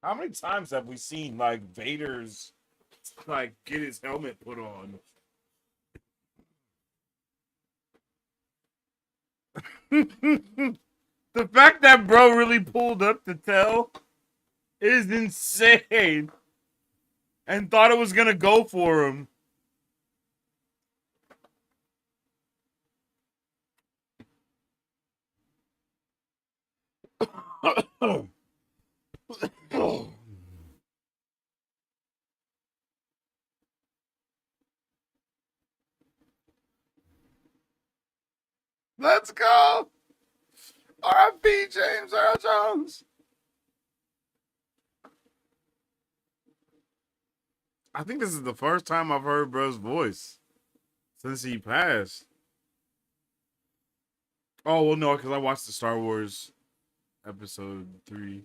How many times have we seen like Vader's like get his helmet put on? The fact that bro really pulled up to tell is insane. And thought it was gonna go for him. Let's go. R.I.P. James Earl Jones. I think this is the first time I've heard bro's voice since he passed. Oh, well, no, because I watched the Star Wars episode 3.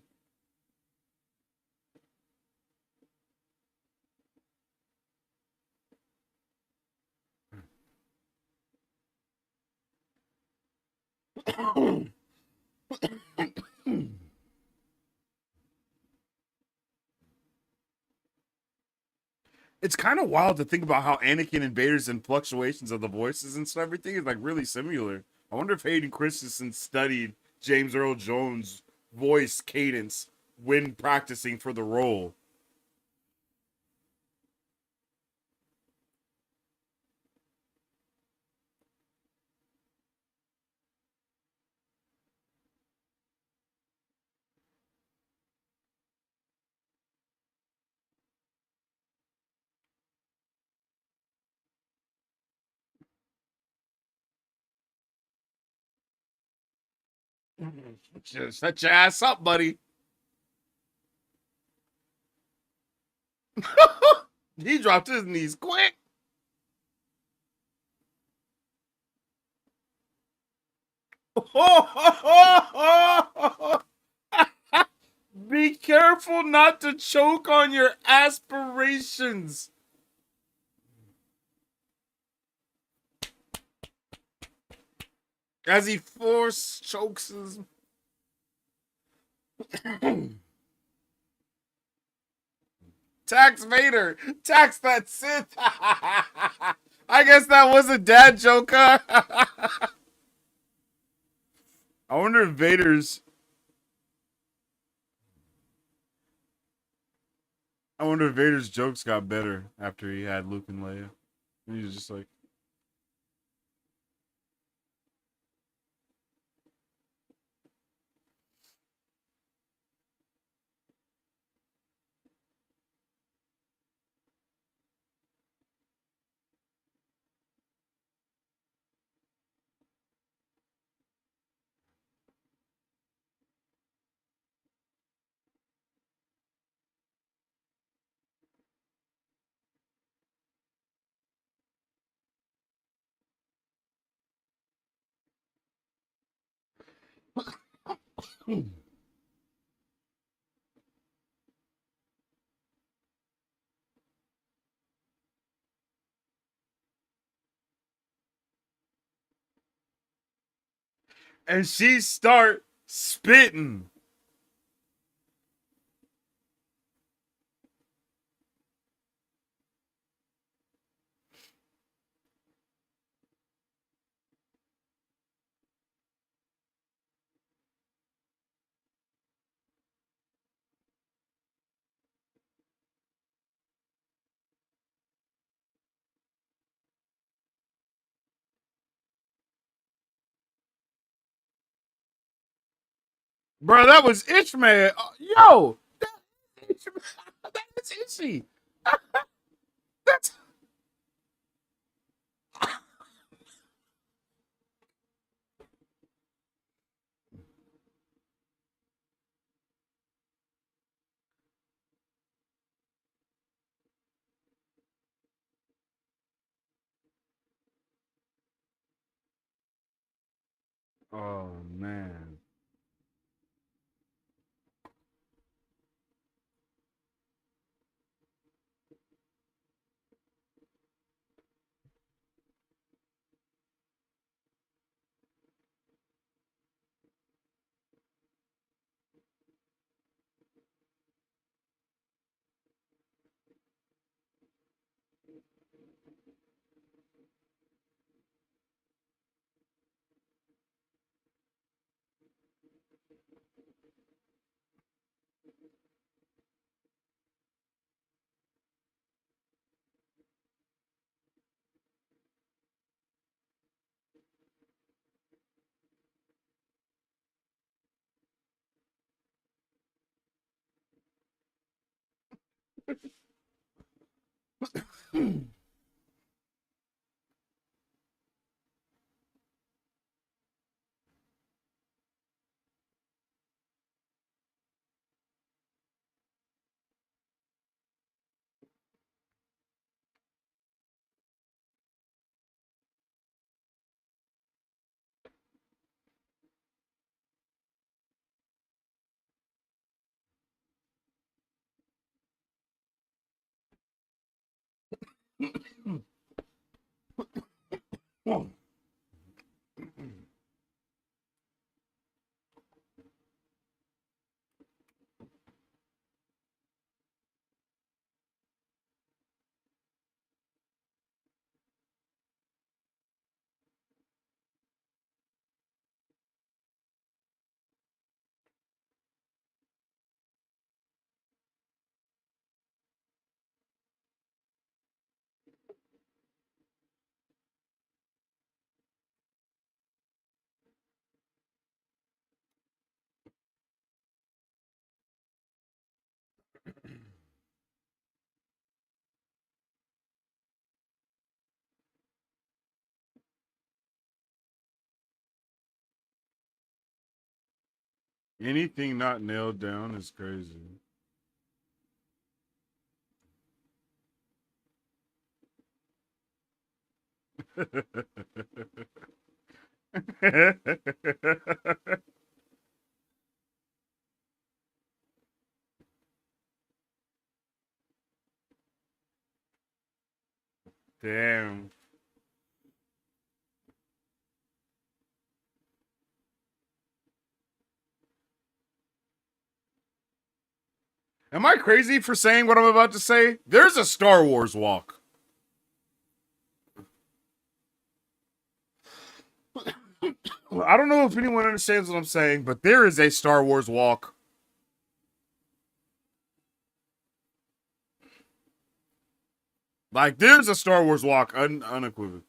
It's kind of wild to think about how Anakin and Vader's and fluctuations of the voices and stuff, everything is like really similar. I wonder if Hayden Christensen studied James Earl Jones' voice cadence when practicing for the role. Just set your ass up, buddy. He dropped his knees quick. Be careful not to choke on your aspirations. As he force chokes his... Tax Vader! Tax that Sith! I guess that was a dad joke, huh? I wonder if Vader's... I wonder if Vader's jokes got better after he had Luke and Leia. And he was just like... And she start spitting. Bro, that was Ishmael. Yo! That's Ishy. That's... Oh, man. Anything not nailed down is crazy. Damn. Am I crazy for saying what I'm about to say? There's a Star Wars walk. Well, I don't know if anyone understands what I'm saying, but there is a Star Wars walk. Like, there's a Star Wars walk, unequivocally.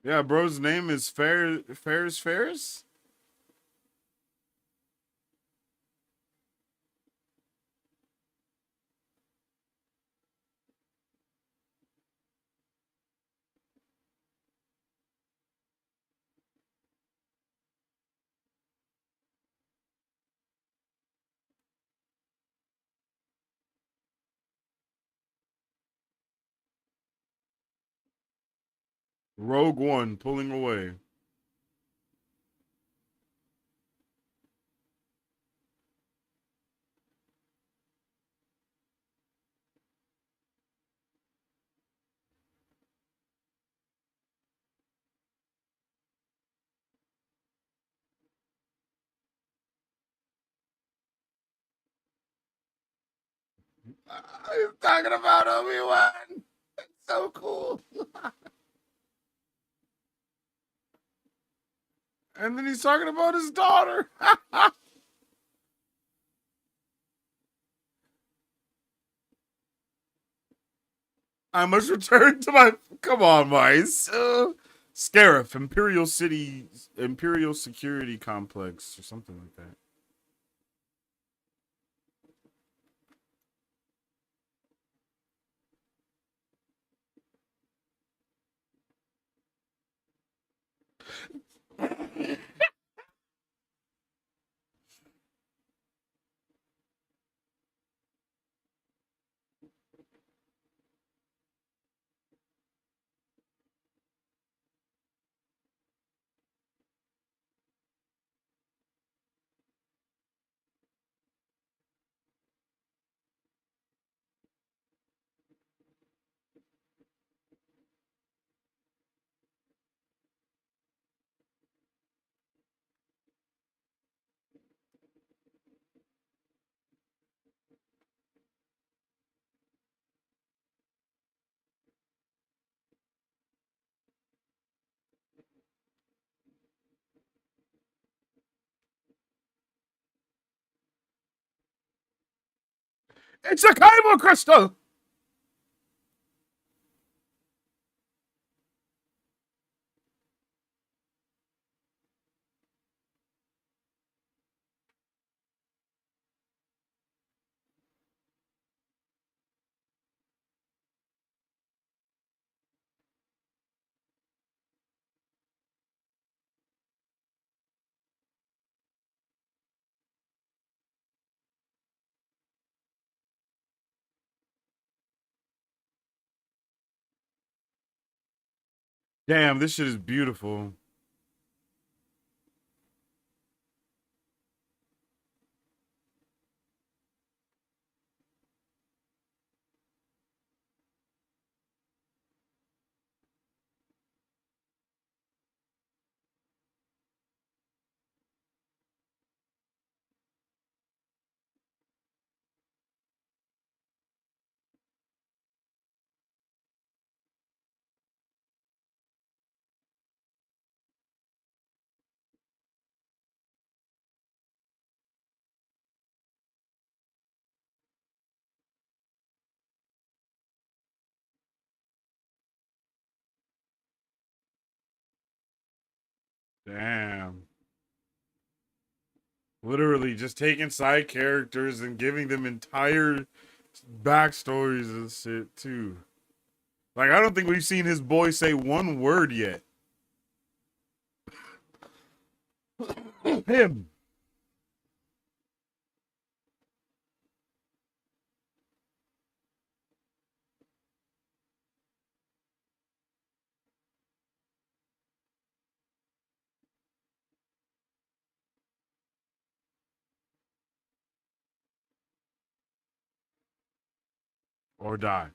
Yeah, bro's name is Ferris? Rogue One pulling away. I'm talking about Obi-Wan. So cool. And then he's talking about his daughter. I must return to my. Come on, mice. Scarif, Imperial City, Imperial Security Complex, or something like that. It's a Kyber crystal. Damn, this shit is beautiful. Damn. Literally just taking side characters and giving them entire backstories and shit too. Like, I don't think we've seen his boy say one word yet. Him. Or die.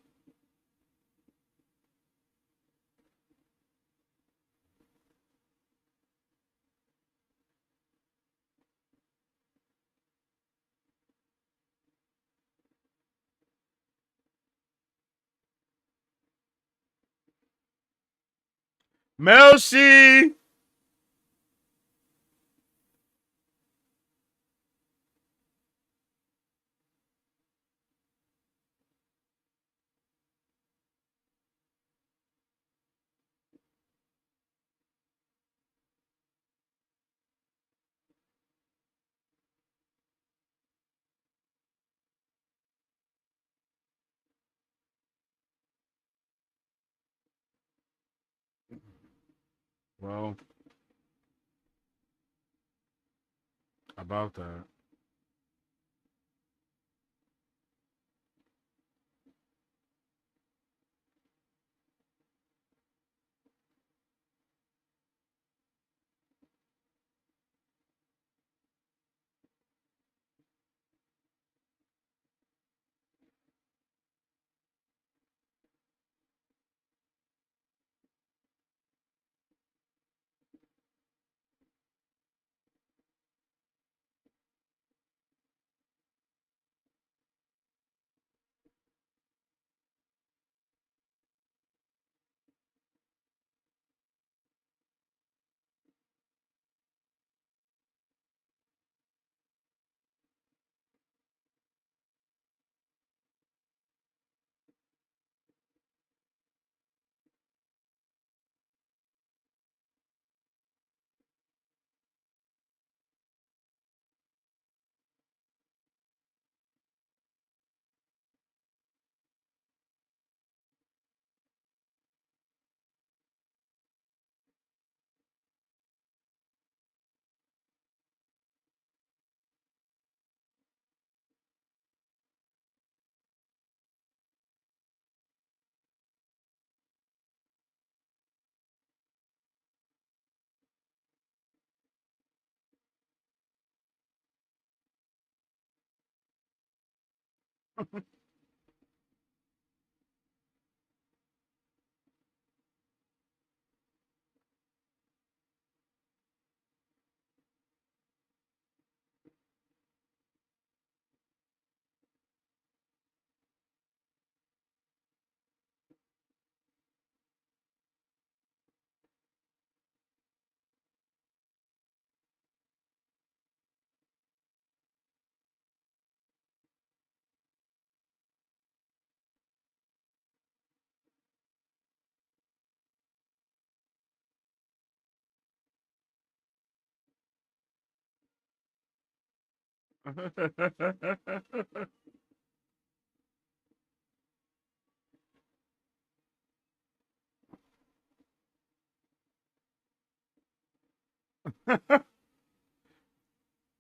Melshi! Well, about that.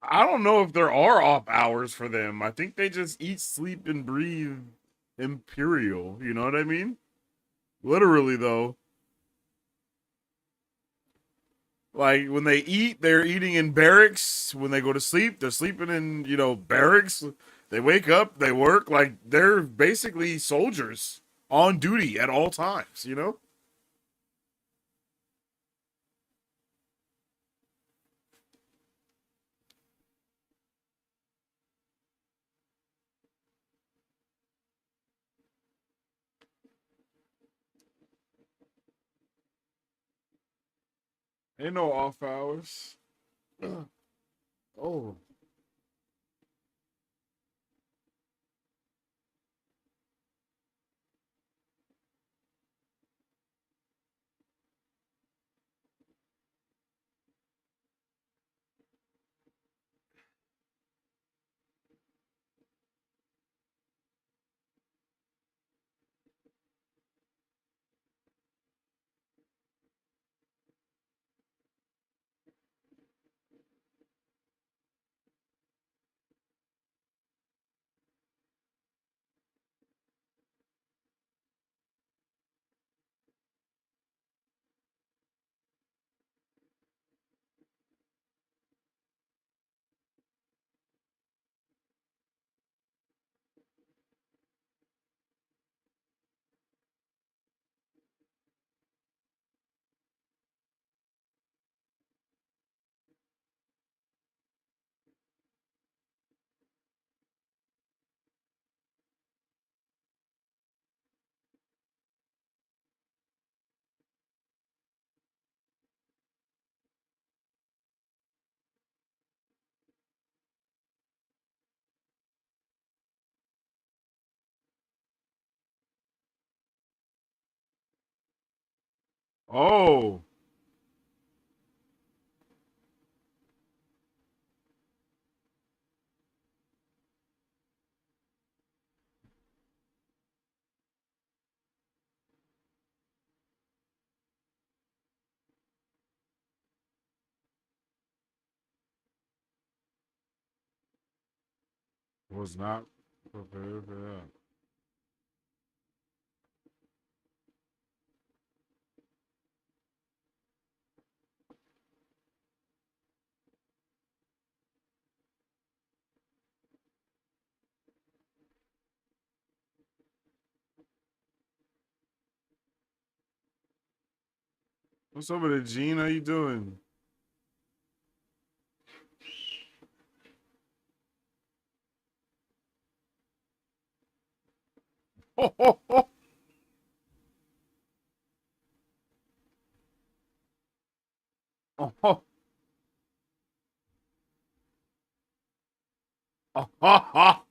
I don't know if there are off hours for them. I think they just eat, sleep, and breathe Imperial. You know what I mean? Literally, though. Like, when they eat, they're eating in barracks. When they go to sleep, they're sleeping in, barracks. They wake up, they work. Like, they're basically soldiers on duty at all times, Ain't no off hours. Oh. Oh. Was not prepared for that. What's up with it, Gene? How you doing? Ho, ho, ho. Oh, ho. Oh, ha, ha.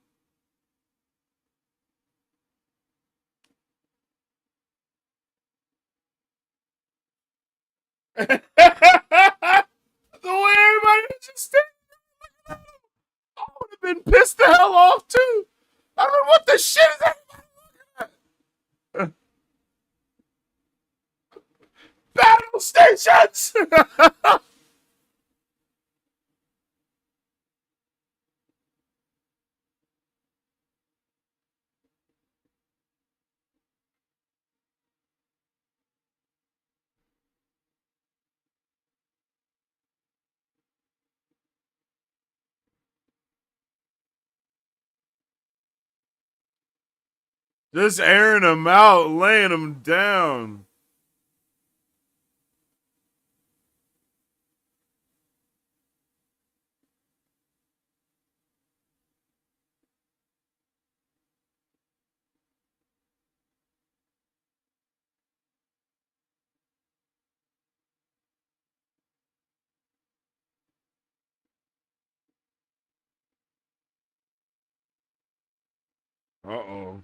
The way everybody was just standing, I would have been pissed the hell off too. I mean, what the shit is that? Battle stations. Just airing them out, laying them down. Uh-oh.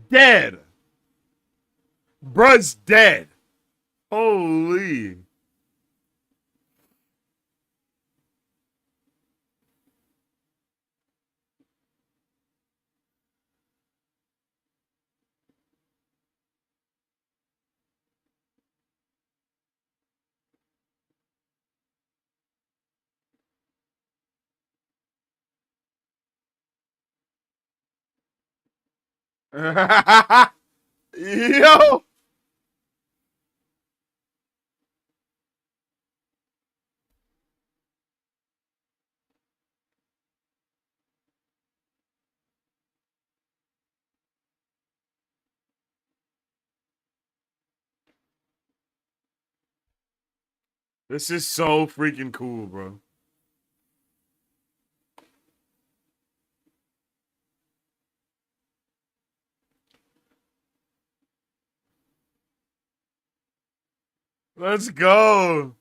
Dead. Bruh's dead. Holy. Yo. This is so freaking cool, bro. Let's go.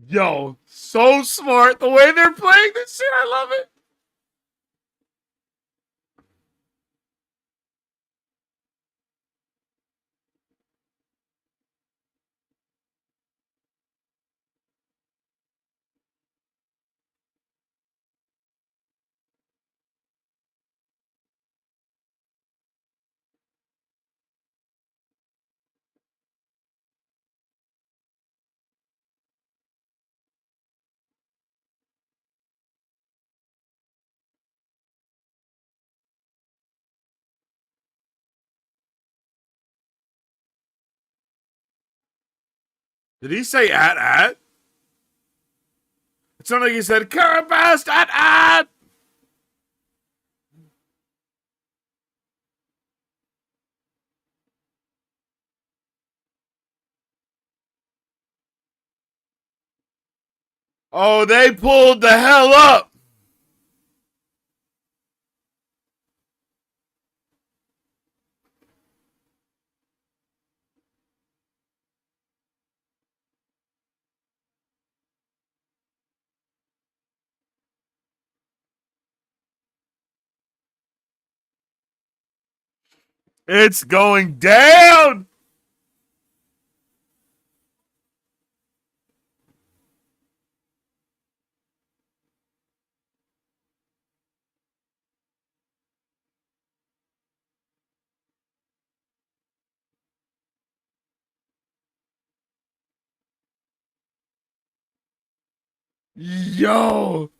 Yo, so smart. The way they're playing this shit, I love it. Did he say at? It sounded like he said Carabast at. Oh, they pulled the hell up. It's going down. Yo.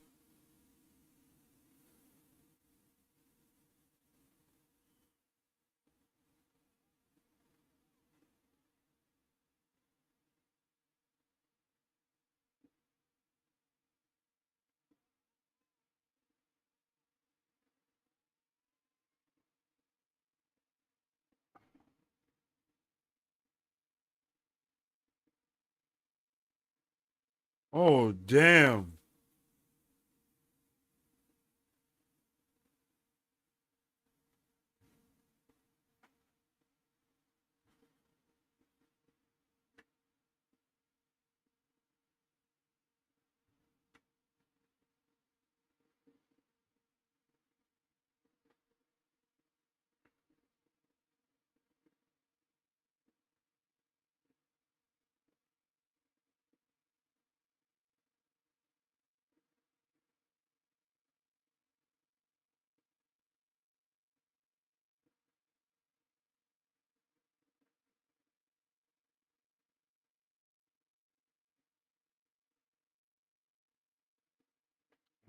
Oh, damn.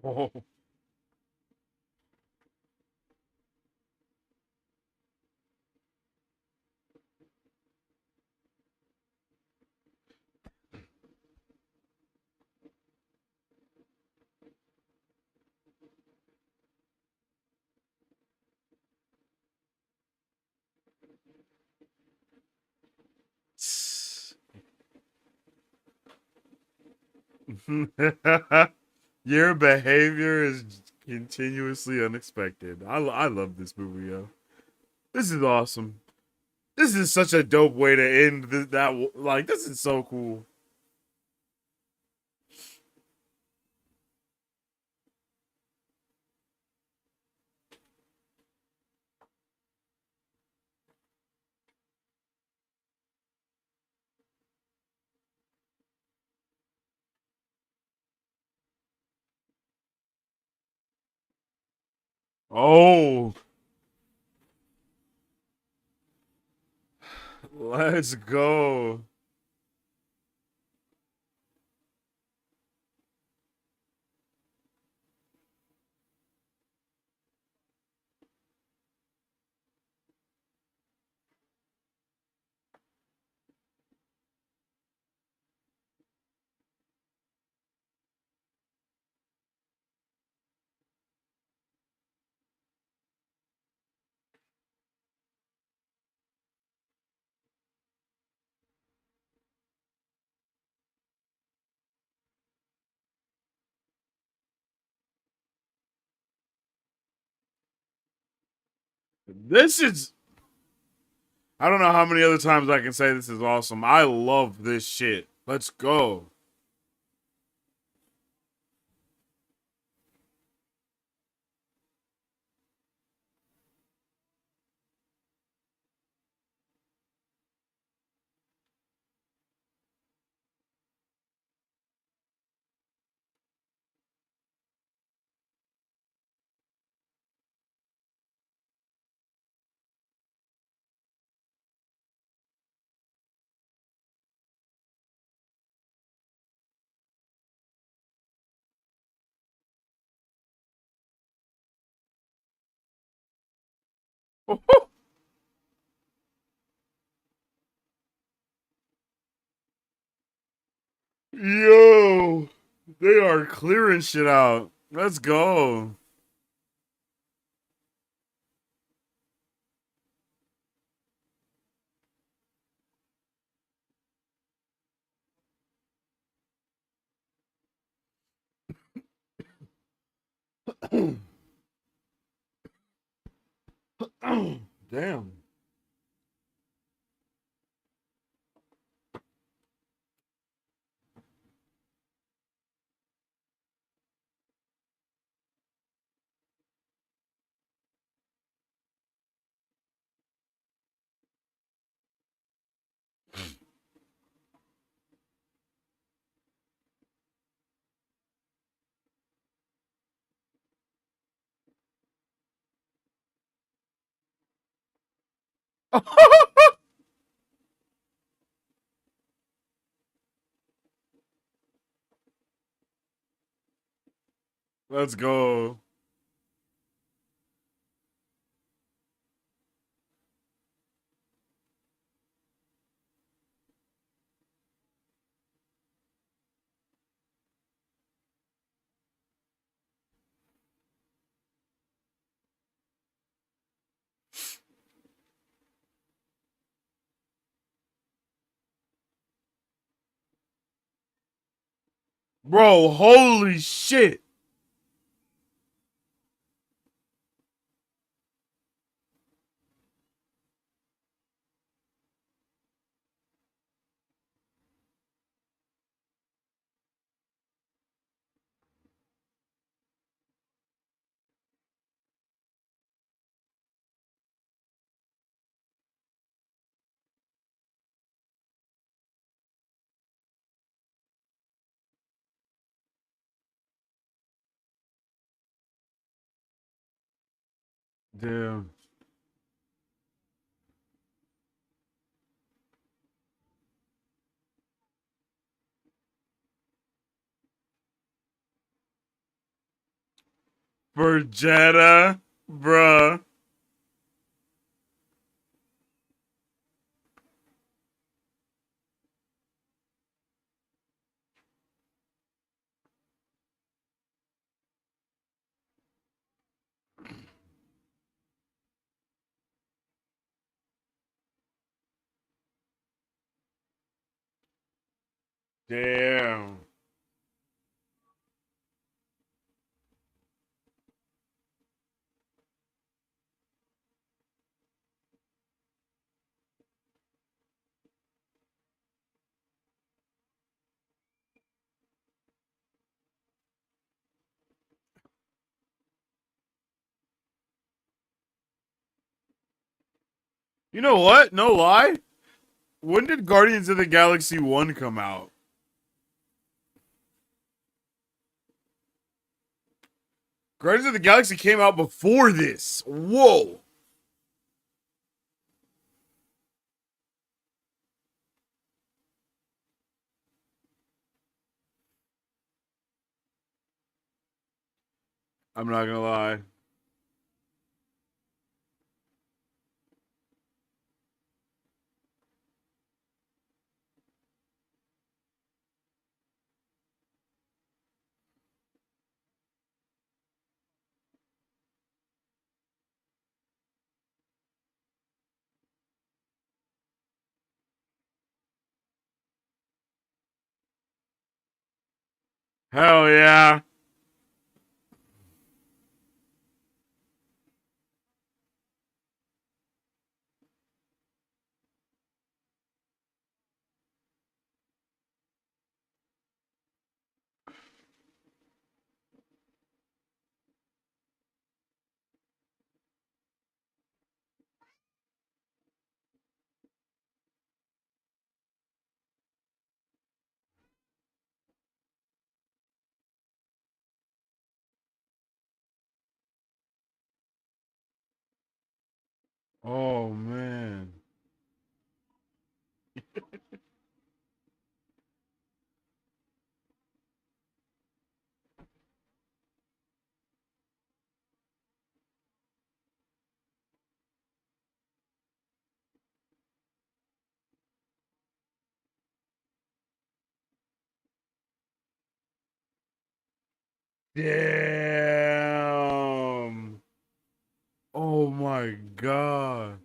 Oh. Your behavior is continuously unexpected. I love this movie, yo. This is awesome. This is such a dope way to end like, this is so cool. Oh. Let's go. This is... I don't know how many other times I can say this is awesome. I love this shit. Let's go. Yo, they are clearing shit out. Let's go. Damn. Let's go. Bro, holy shit. Damn. For Jeddah, bruh. Damn. You know what? No lie. When did Guardians of the Galaxy 1 come out? Guardians of the Galaxy came out before this. Whoa. I'm not gonna lie. Hell yeah. Oh man. Damn. Oh my god.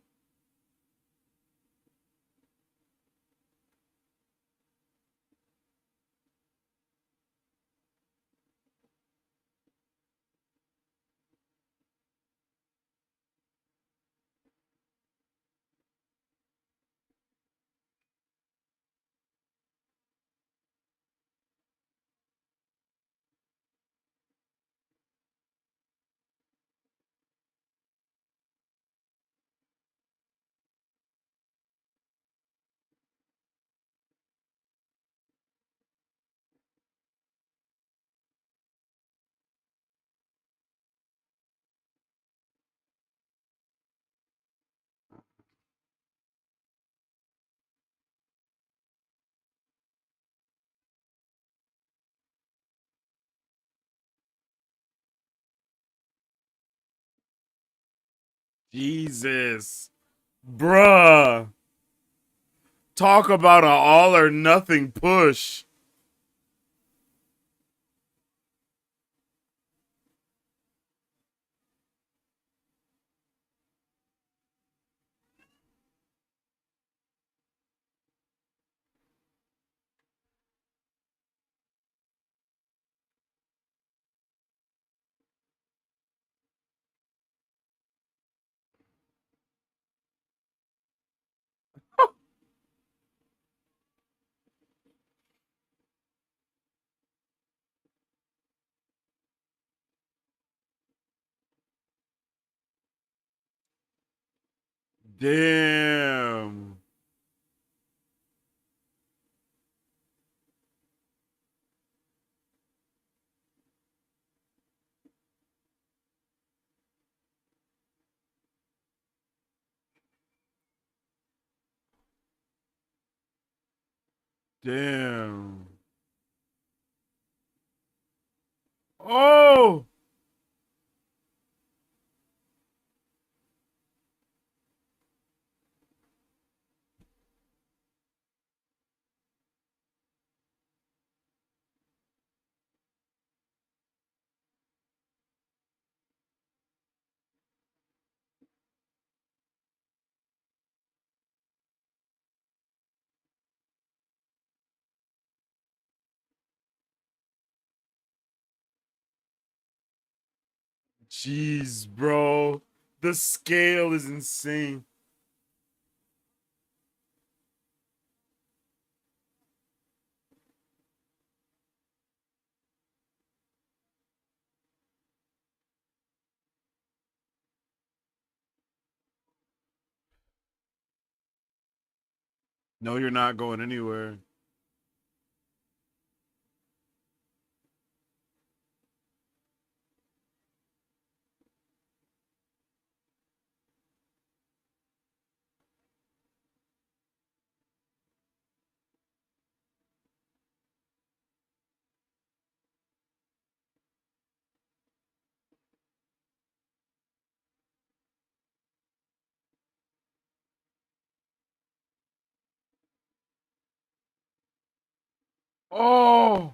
Jesus. Bruh. Talk about an all or nothing push. Damn. Damn. Oh! Jeez, bro. The scale is insane. No, you're not going anywhere. Oh!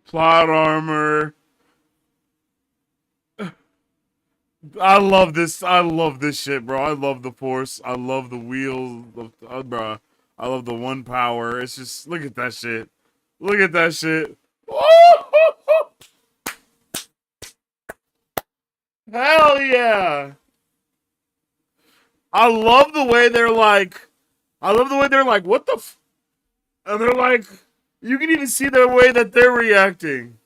Plot armor. I love this. I love this shit, bro. I love the force. I love the wheels. Bro. I love the one power. It's just, look at that shit. Look at that shit. Hell yeah. I love the way they're like, what the f? And they're like, you can even see the way that they're reacting.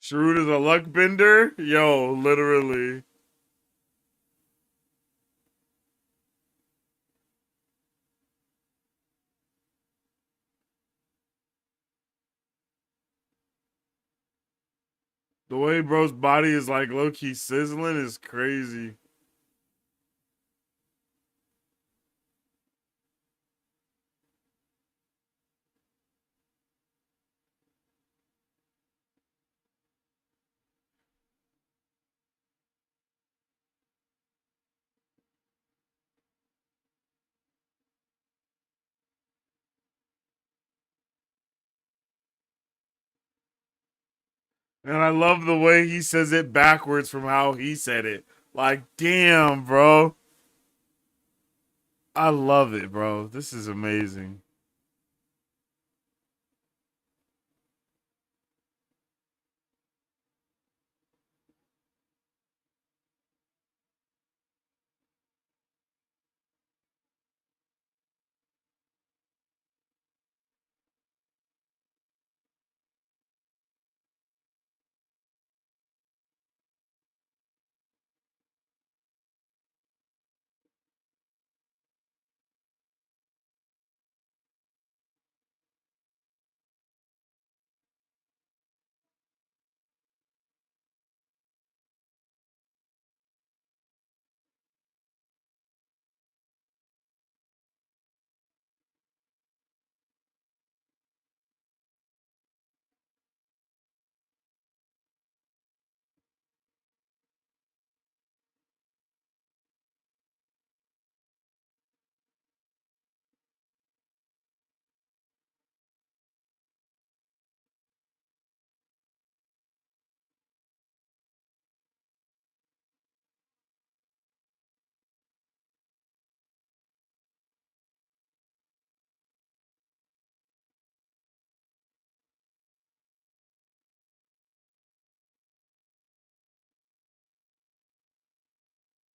Shrewd is a luck bender? Yo, literally. The way bro's body is like low-key sizzling is crazy. And I love the way he says it backwards from how he said it. Like, damn, bro. I love it, bro. This is amazing.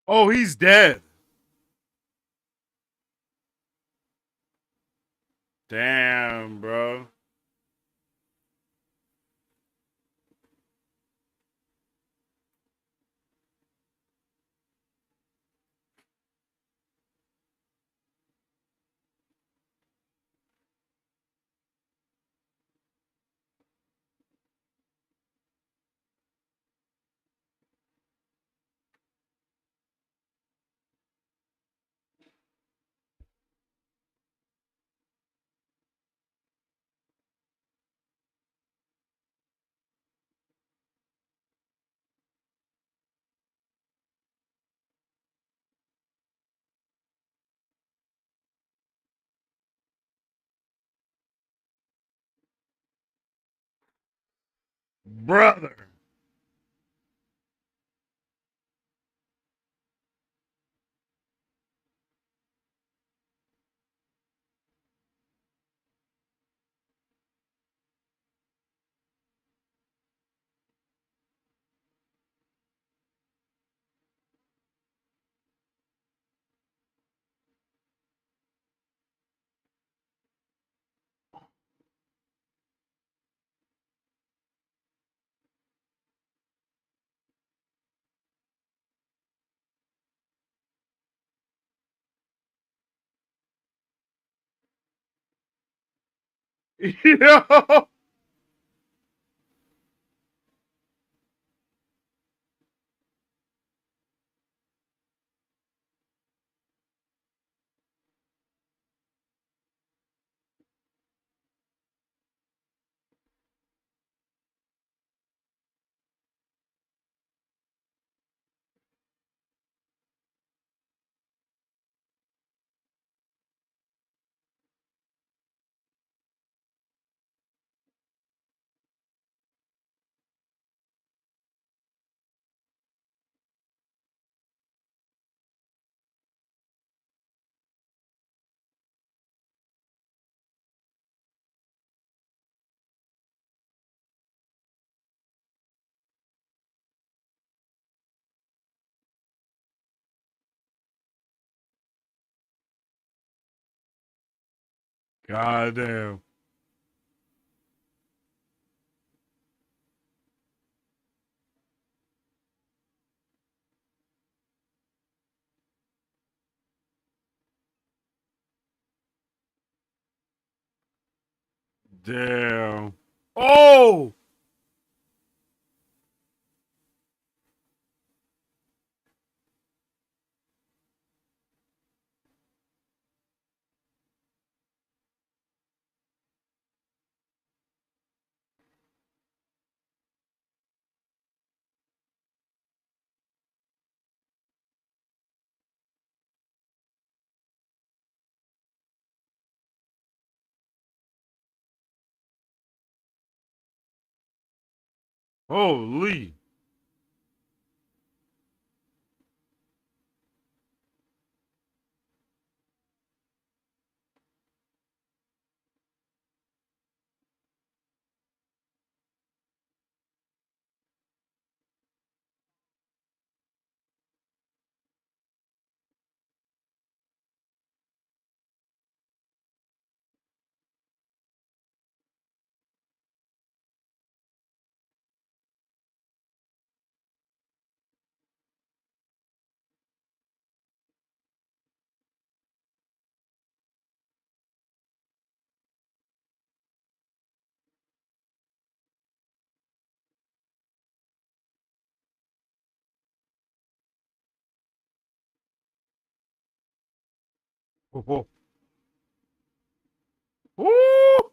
Oh, he's dead. Damn, bro. Brother. Yo. God damn. Damn. Oh! Holy. Oh, oh.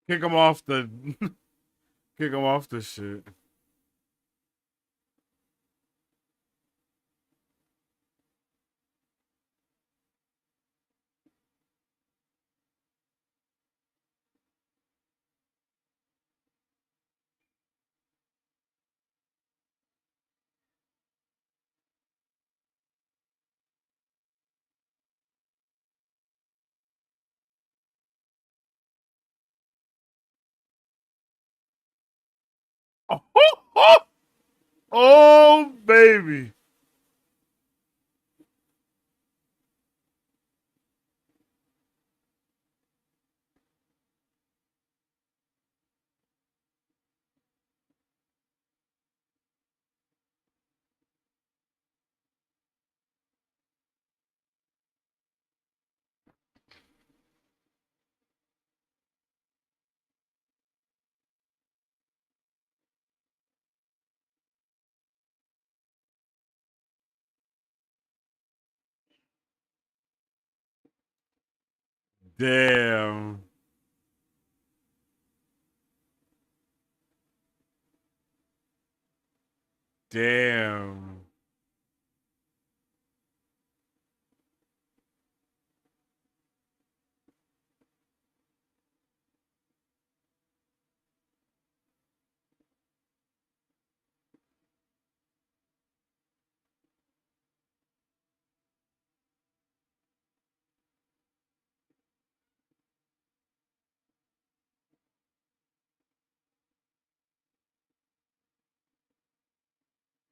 Kick him off the kick him off the shit. Oh, oh, oh baby. Damn. Damn.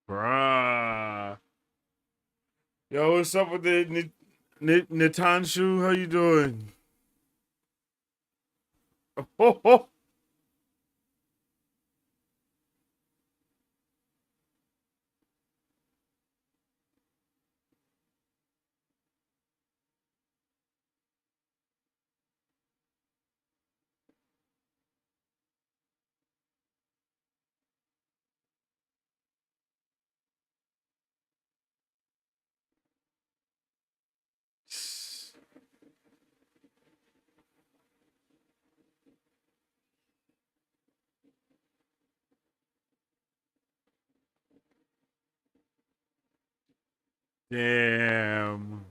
Bruh. Yo, what's up with the Nitanshu? How you doing? Oh, oh. Damn.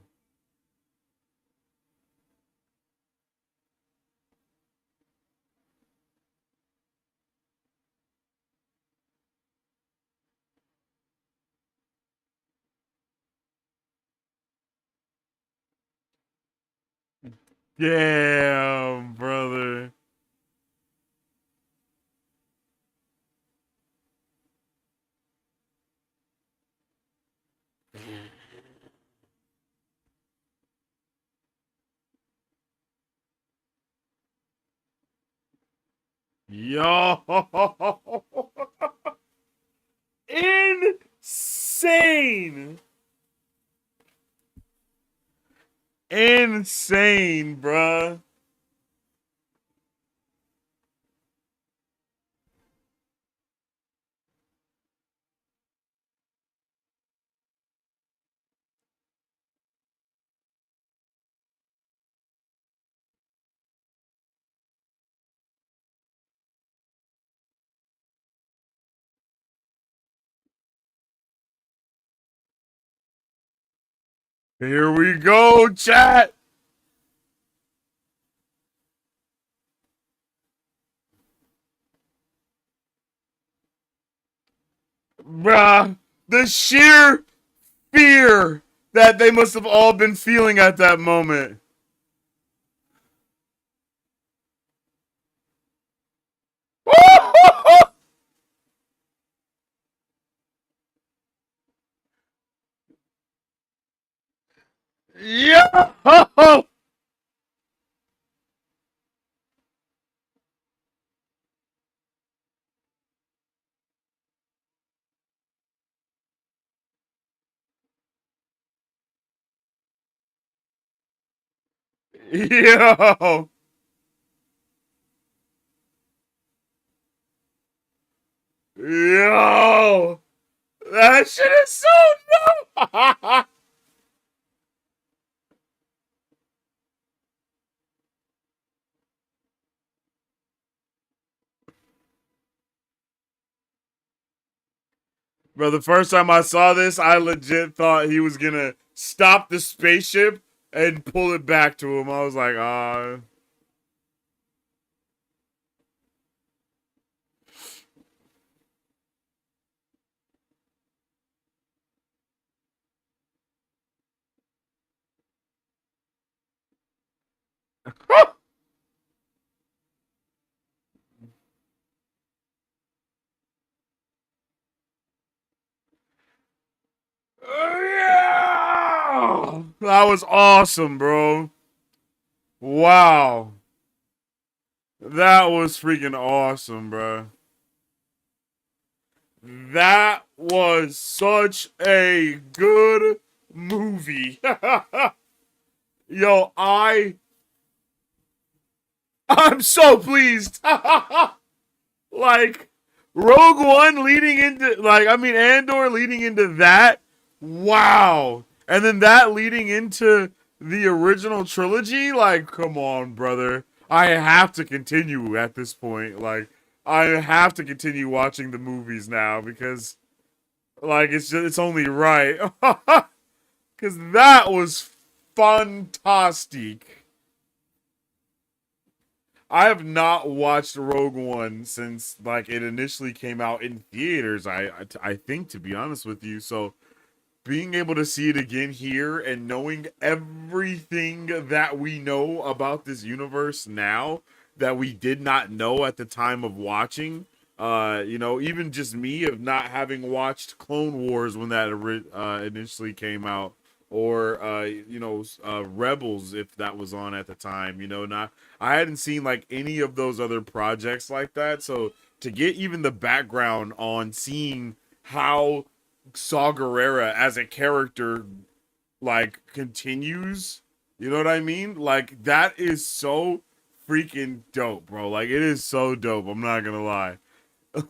Damn, brother. Yo. Insane. Insane, bruh. Here we go, chat. Bruh, the sheer fear that they must have all been feeling at that moment. Yo! Yo! Yo! That shit is so dope! Bro, the first time I saw this, I legit thought he was gonna stop the spaceship and pull it back to him. I was like, ah. Yeah! That was awesome, bro. Wow. That was freaking awesome, bro. That was such a good movie. Yo, I'm so pleased. Like Rogue One leading into Andor leading into that. Wow. And then that leading into the original trilogy, like, come on, brother. I have to continue at this point. Like, I have to continue watching the movies now because like it's only right. Cause that was fantastic. I have not watched Rogue One since like it initially came out in theaters. I think, to be honest with you. So being able to see it again here and knowing everything that we know about this universe now that we did not know at the time of watching, even just me of not having watched Clone Wars when that initially came out, or Rebels if that was on at the time. Not I hadn't seen like any of those other projects like that, so to get even the background on seeing how Saw Gerrera as a character like continues, you know what I mean? Like that is so freaking dope, bro. Like it is so dope. I'm not gonna lie.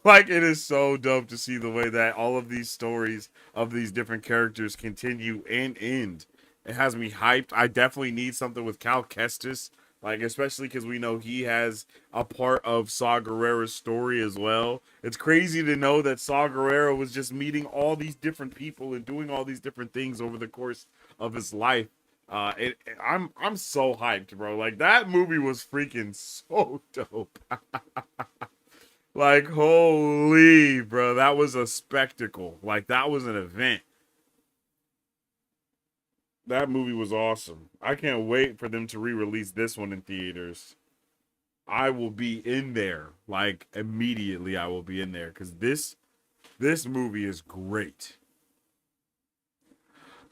Like it is so dope to see the way that all of these stories of these different characters continue and end. It has me hyped. I definitely need something with Cal Kestis, like especially because we know he has a part of Saw Gerrera's story as well. It's crazy to know that Saw Gerrera was just meeting all these different people and doing all these different things over the course of his life. I'm so hyped, bro. Like that movie was freaking so dope. Like, holy, bro, that was a spectacle. Like, that was an event. That movie was awesome. I can't wait for them to re-release this one in theaters. I will be in there. Like, immediately I will be in there. Because this movie is great.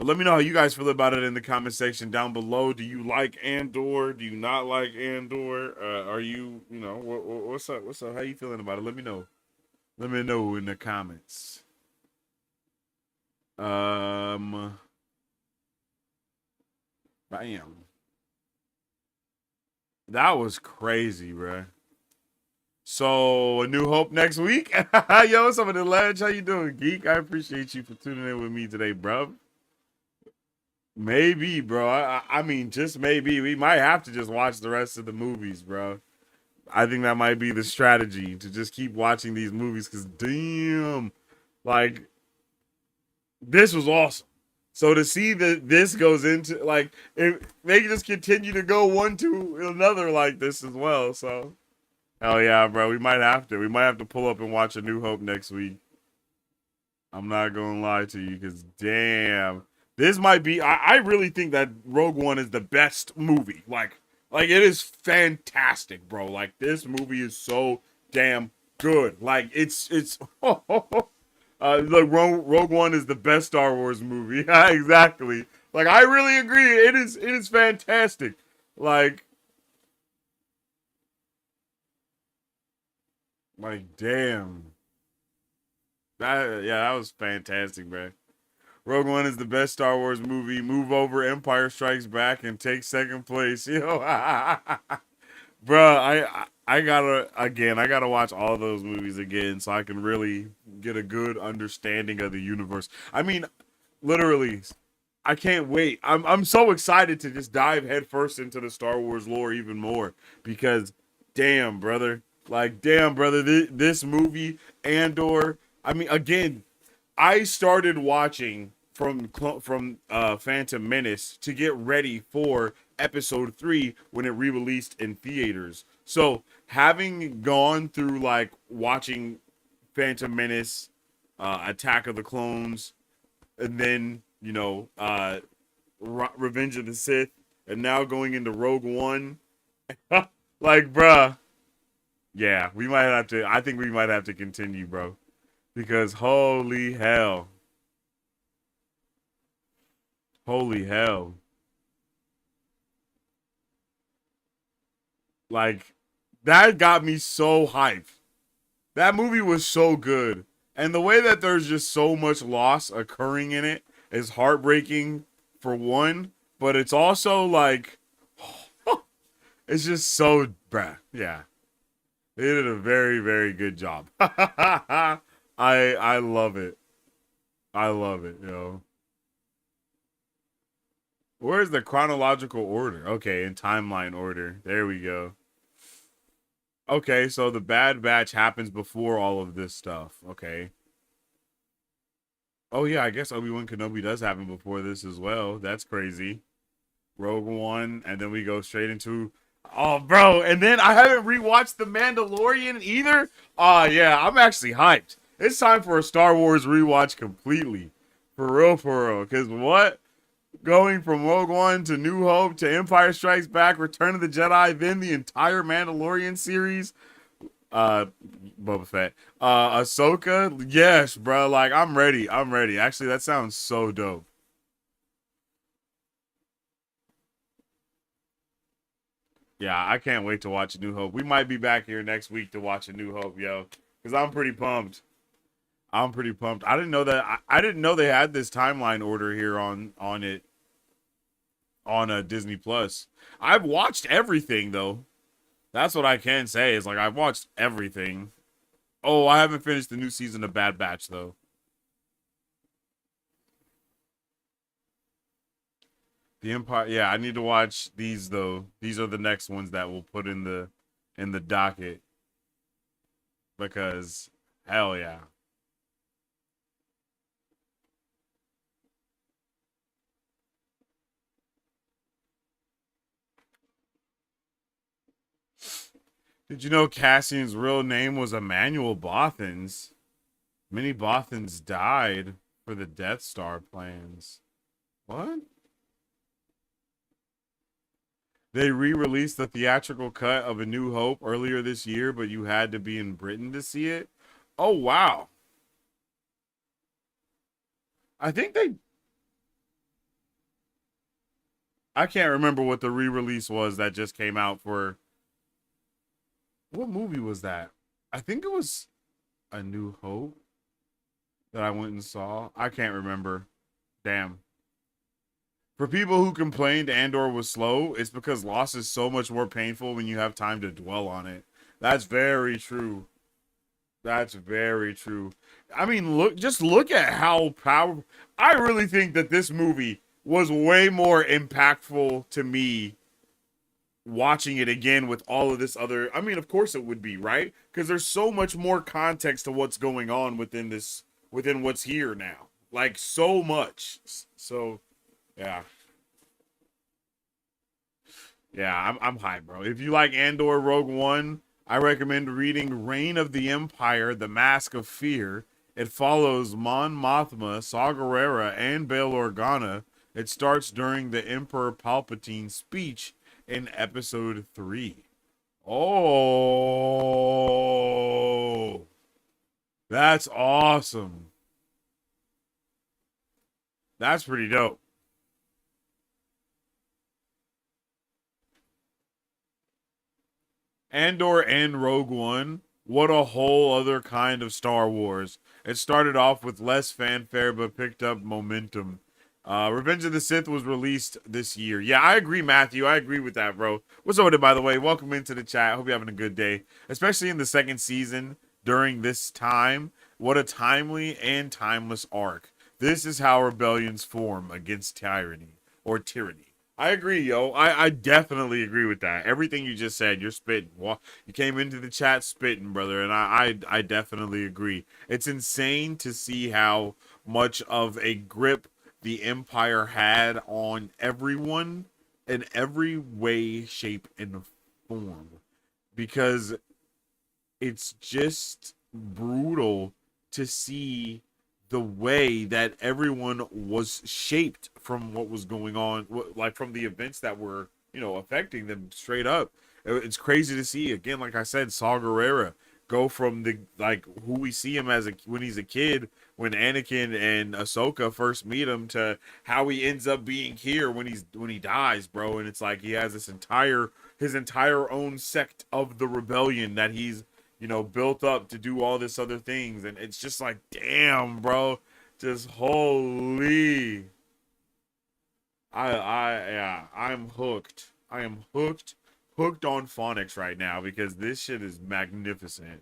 But let me know how you guys feel about it in the comment section down below. Do you like Andor? Do you not like Andor? Are you, what's up? What's up? How you feeling about it? Let me know. Let me know in the comments. Bam. That was crazy, bruh. So, A New Hope next week? Yo, what's up with the ledge? How you doing, Geek? I appreciate you for tuning in with me today, bro. Maybe, bro. I mean, just maybe. We might have to just watch the rest of the movies, bro. I think that might be the strategy, to just keep watching these movies, because damn, like, this was awesome. So to see that this goes into, like, if they just continue to go one to another like this as well. So, hell yeah, bro. We might have to. We might have to pull up and watch A New Hope next week. I'm not going to lie to you, because damn. This might be, I really think that Rogue One is the best movie. Like it is fantastic, bro. Like, this movie is so damn good. Like, it's look, Rogue One is the best Star Wars movie. Exactly. Like, I really agree. It is fantastic. Like, damn. That was fantastic, bro. Rogue One is the best Star Wars movie. Move over Empire Strikes Back and take second place. Yo, bro, I gotta watch all those movies again so I can really get a good understanding of the universe. I mean, literally, I can't wait. I'm so excited to just dive headfirst into the Star Wars lore even more, because damn, brother. Like, damn, brother, this movie, Andor, I mean, again, I started watching from Phantom Menace to get ready for episode 3 when it re-released in theaters. So having gone through, like, watching Phantom Menace, Attack of the Clones, and then, Revenge of the Sith, and now going into Rogue One, like, bruh, yeah, I think we might have to continue, bro. Because holy hell. Holy hell. Like, that got me so hyped. That movie was so good. And the way that there's just so much loss occurring in it is heartbreaking, for one. But it's also like, it's just so, bruh. Yeah. They did a very, very good job. I love it. I love it, yo. Where's the chronological order? Okay, in timeline order. There we go. Okay, so the Bad Batch happens before all of this stuff. Okay. Oh yeah, I guess Obi-Wan Kenobi does happen before this as well. That's crazy. Rogue One, and then we go straight into... Oh, bro, and then I haven't rewatched The Mandalorian either. Yeah, I'm actually hyped. It's time for a Star Wars rewatch completely. For real, because what? Going from Rogue One to New Hope to Empire Strikes Back, Return of the Jedi, then the entire Mandalorian series. Boba Fett. Ahsoka. Yes, bro. Like, I'm ready. Actually, that sounds so dope. Yeah, I can't wait to watch A New Hope. We might be back here next week to watch A New Hope, yo. Because I'm pretty pumped. I didn't know that. I didn't know they had this timeline order here on it. On Disney Plus. I've watched everything, though. That's what I can say, is like, I've watched everything. Oh, I haven't finished the new season of Bad Batch, though. The Empire, yeah, I need to watch these, though. These are the next ones that we'll put in the docket. Because, hell yeah. Did you know Cassian's real name was Emmanuel Bothans? Many Bothans died for the Death Star plans. What? They re-released the theatrical cut of A New Hope earlier this year, but you had to be in Britain to see it. Oh, wow. I think they... I can't remember what the re-release was that just came out for. What movie was that? I think it was A New Hope that I went and saw. I can't remember. Damn. For people who complained Andor was slow, it's because loss is so much more painful when you have time to dwell on it. That's very true. That's very true. I mean, look at how powerful. I really think that this movie was way more impactful to me watching it again with all of this other. I mean, of course it would be, right? Because there's so much more context to what's going on within what's here now. Like so much. So, yeah. Yeah, I'm hyped, bro. If you like Andor Rogue One, I recommend reading Reign of the Empire, The Mask of Fear. It follows Mon Mothma, Saw Gerrera, and Bail Organa. It starts during the Emperor Palpatine speech in episode 3. Oh, that's awesome. That's pretty dope. Andor and Rogue One, what a whole other kind of Star Wars. It started off with less fanfare but picked up momentum. Revenge of the Sith was released this year. Yeah, I agree, Matthew. I agree with that, bro. What's up with it, by the way? Welcome into the chat. Hope you're having a good day. Especially in the second season during this time. What a timely and timeless arc. This is how rebellions form against tyranny or tyranny. I agree, yo. I definitely agree with that. Everything you just said, you're spitting. You came into the chat spitting, brother, and I definitely agree. It's insane to see how much of a grip the Empire had on everyone in every way, shape, and form. Because it's just brutal to see the way that everyone was shaped from what was going on, like from the events that were, affecting them straight up. It's crazy to see. Again, like I said, Saw Gerrera go from who we see him as when he's a kid, when Anakin and Ahsoka first meet him, to how he ends up being here when he dies, bro. And it's like he has his entire own sect of the rebellion that he's built up to do all this other things. And it's just like, damn, bro, just holy. I'm hooked. I am hooked on phonics right now because this shit is magnificent.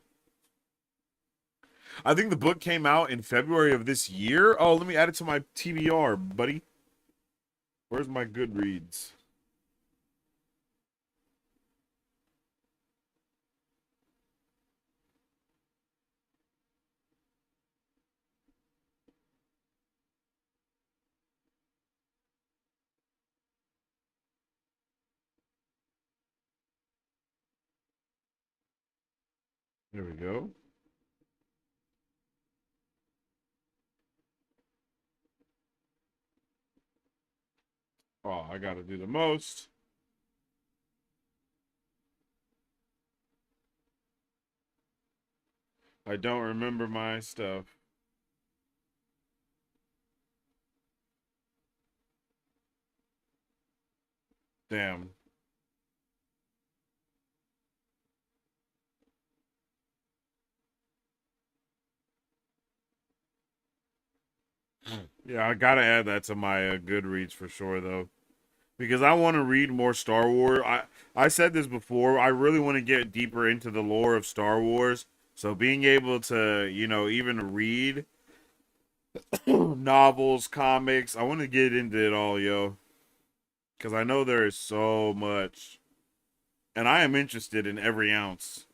I think the book came out in February of this year. Oh, let me add it to my TBR, buddy. Where's my Goodreads? There we go. Oh, I gotta do the most. I don't remember my stuff. Damn. Yeah, I gotta add that to my Goodreads for sure, though, because I want to read more Star Wars. I said this before. I really want to get deeper into the lore of Star Wars. So being able to, even read novels, comics, I want to get into it all, yo, because I know there is so much, and I am interested in every ounce.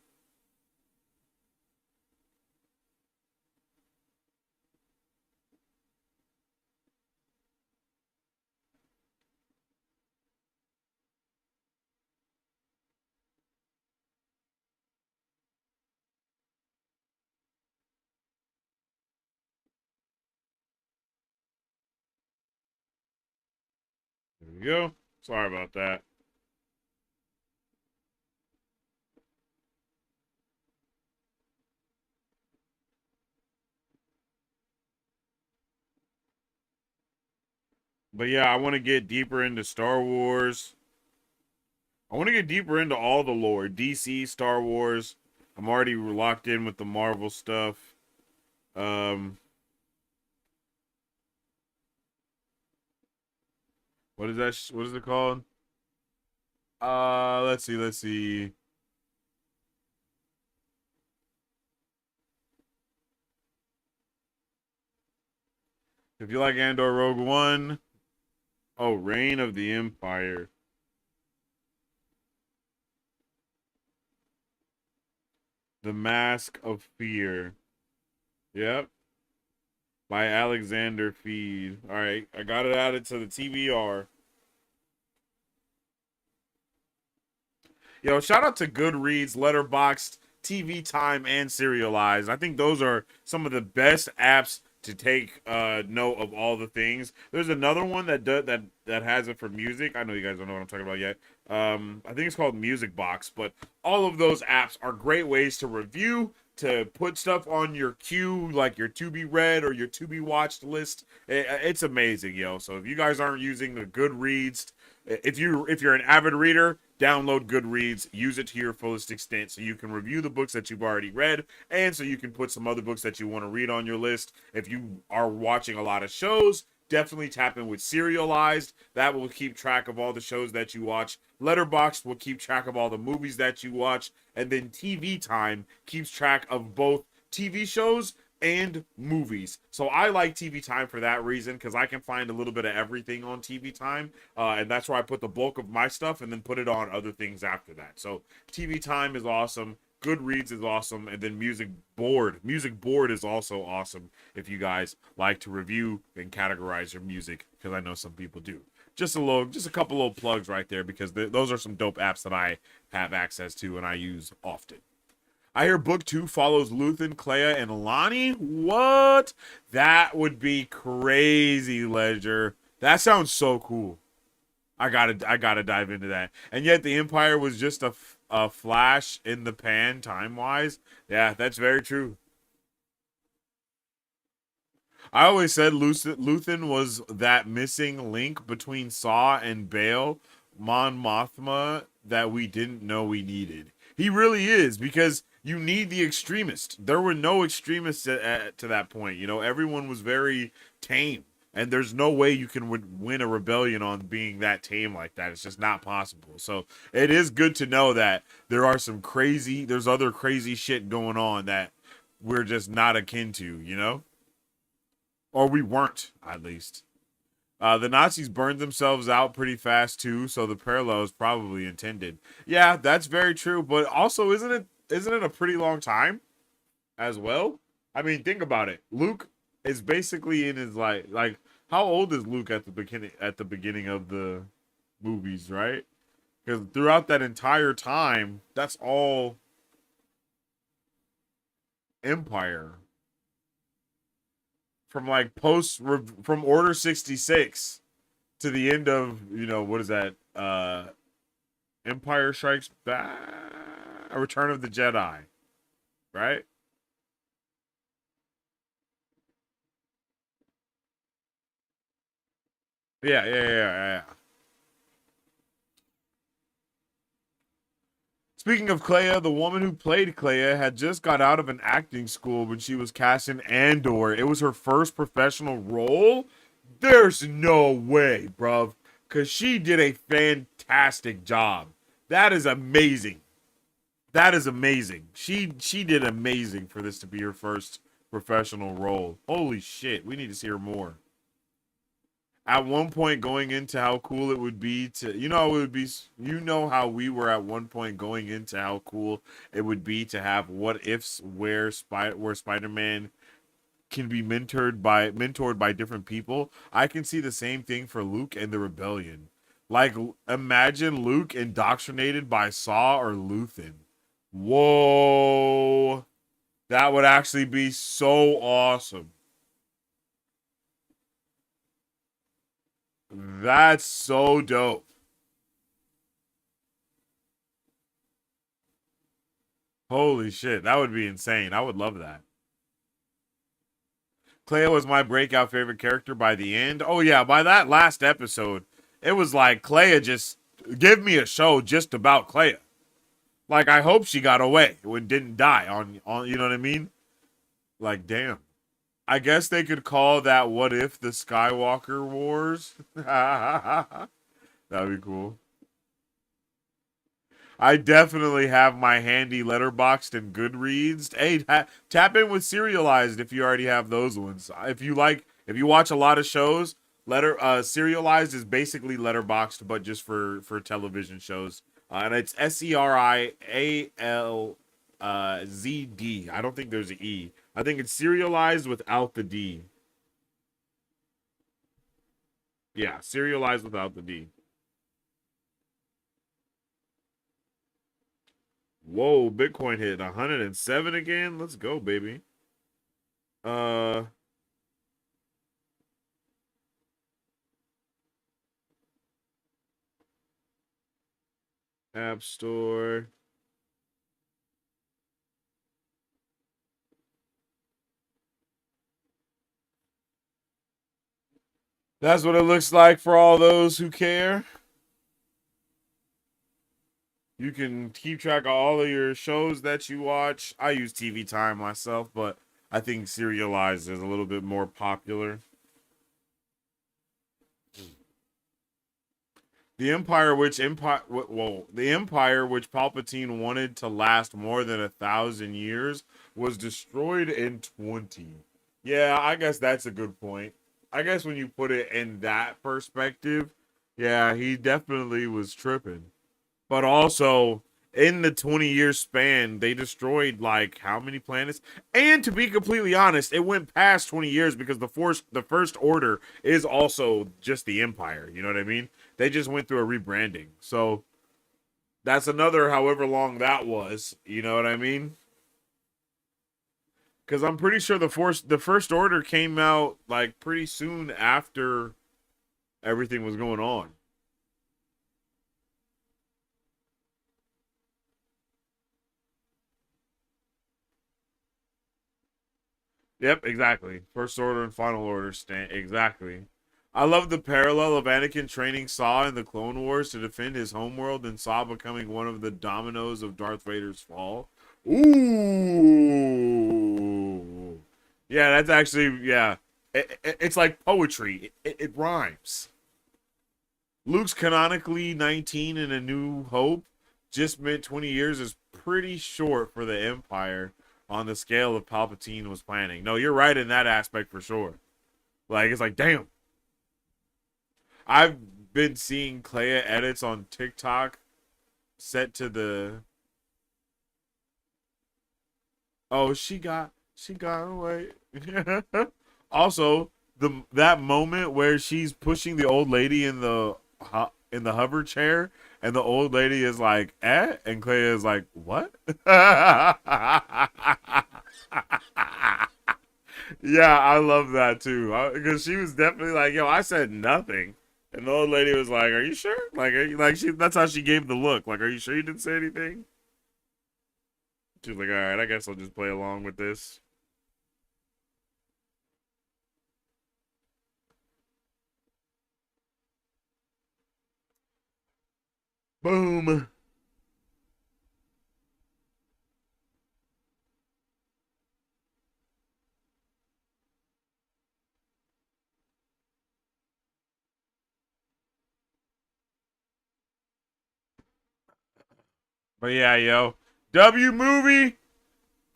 There we go. Sorry about that. But yeah, I want to get deeper into Star Wars. I want to get deeper into all the lore. DC, Star Wars. I'm already locked in with the Marvel stuff. What is that? What is it called? Let's see. If you like Andor Rogue One, oh, Reign of the Empire. The Mask of Fear. Yep. By Alexander Feed. All right, I got it added to the TBR. Yo, shout out to Goodreads, Letterboxd, TV Time, and Serialized. I think those are some of the best apps to take note of all the things. There's another one that has it for music. I know you guys don't know what I'm talking about yet. I think it's called Music Box, but all of those apps are great ways to review, to put stuff on your queue, like your to be read or your to be watched list. It's amazing, yo. So if you guys aren't using the Goodreads, if you're an avid reader, download Goodreads, use it to your fullest extent so you can review the books that you've already read, and so you can put some other books that you want to read on your list. If you are watching a lot of shows, definitely tap in with Serialized. That will keep track of all the shows that you watch. Letterboxd will keep track of all the movies that you watch. And then TV Time keeps track of both TV shows and movies. So I like TV Time for that reason, because I can find a little bit of everything on TV Time. And that's where I put the bulk of my stuff and then put it on other things after that. So TV Time is awesome. Goodreads is awesome, and then Music Board is also awesome if you guys like to review and categorize your music, because I know some people do. Just a couple little plugs right there, because those are some dope apps that I have access to and I use often. I hear book 2 follows Luthen, Clea, and Lonnie. What? That would be crazy, Ledger. That sounds so cool. I gotta dive into that. And yet the Empire was just a flash in the pan time-wise. Yeah, that's very true. I always said Luthen was that missing link between Saw and Bail, Mon Mothma, that we didn't know we needed. He really is, because you need the extremist. There were no extremists to that point. You know, everyone was very tame. And there's no way you can win a rebellion on being that tame like that. It's just not possible. So it is good to know that there's other crazy shit going on that we're just not akin to, you know? Or we weren't, at least. The Nazis burned themselves out pretty fast too, so the parallel is probably intended. Yeah, that's very true. But also, isn't it a pretty long time as well? I mean, think about it. Luke is basically in his like how old is Luke at the beginning of the movies, right? Because throughout that entire time, that's all Empire. From like from Order 66 to the end of, what is that? Empire Strikes Back, Return of the Jedi, right? Yeah. Speaking of Clea, the woman who played Clea had just got out of an acting school when she was cast in Andor. It was her first professional role? There's no way, bruv. Because she did a fantastic job. That is amazing. She did amazing for this to be her first professional role. Holy shit, we need to see her more. At one point going into how cool it would be to, how we were at one point going into how cool it would be to have what ifs where Spider-Man can be mentored by different people. I can see the same thing for Luke and the Rebellion. Like, imagine Luke indoctrinated by Saw or Luthen. Whoa. That would actually be so awesome. That's so dope. Holy shit, that would be insane. I would love that. Clea was my breakout favorite character by the end. Oh yeah, by that last episode, it was like Clea just give me a show just about Clea. Like I hope she got away and didn't die on you know what I mean? Like damn. I guess they could call that What If the Skywalker Wars. That'd be cool. I definitely have my handy Letterboxd and Goodreads. Hey, tap in with Serialized if you already have those ones. If you watch a lot of shows, Serialized is basically Letterboxd, but just for television shows. And it's SERIALZD. I don't think there's an E. I think it's Serialized without the D. Yeah, Serialized without the D. Whoa, Bitcoin hit 107 again. Let's go, baby. App Store. That's what it looks like for all those who care. You can keep track of all of your shows that you watch. I use TV Time myself, but I think Serialized is a little bit more popular. The Empire which Palpatine wanted to last more than 1,000 years was destroyed in 20. Yeah, I guess that's a good point. I guess when you put it in that perspective, yeah, he definitely was tripping. But also, in the 20-year span, they destroyed, like, how many planets? And to be completely honest, it went past 20 years because the First Order is also just the Empire. You know what I mean? They just went through a rebranding. So, that's another however long that was. You know what I mean? Because I'm pretty sure the First Order came out, like, pretty soon after everything was going on. Yep, exactly. First Order and Final Order stand exactly. I love the parallel of Anakin training Saw in the Clone Wars to defend his homeworld and Saw becoming one of the dominoes of Darth Vader's fall. Ooh. Yeah, that's actually, yeah. It's like poetry. It rhymes. Luke's canonically 19 in A New Hope just meant 20 years is pretty short for the Empire on the scale of Palpatine was planning. No, you're right in that aspect for sure. Like, it's like, damn. I've been seeing Clea edits on TikTok set to the... Oh, she got away. Also, that moment where she's pushing the old lady in the hover chair, and the old lady is like, "Eh," and Clea is like, "What?" Yeah, I love that too, because she was definitely like, "Yo, I said nothing," and the old lady was like, "Are you sure?" Like, that's how she gave the look. Like, "Are you sure you didn't say anything?" She was like, "All right, I guess I'll just play along with this." Boom. But yeah, yo. W movie.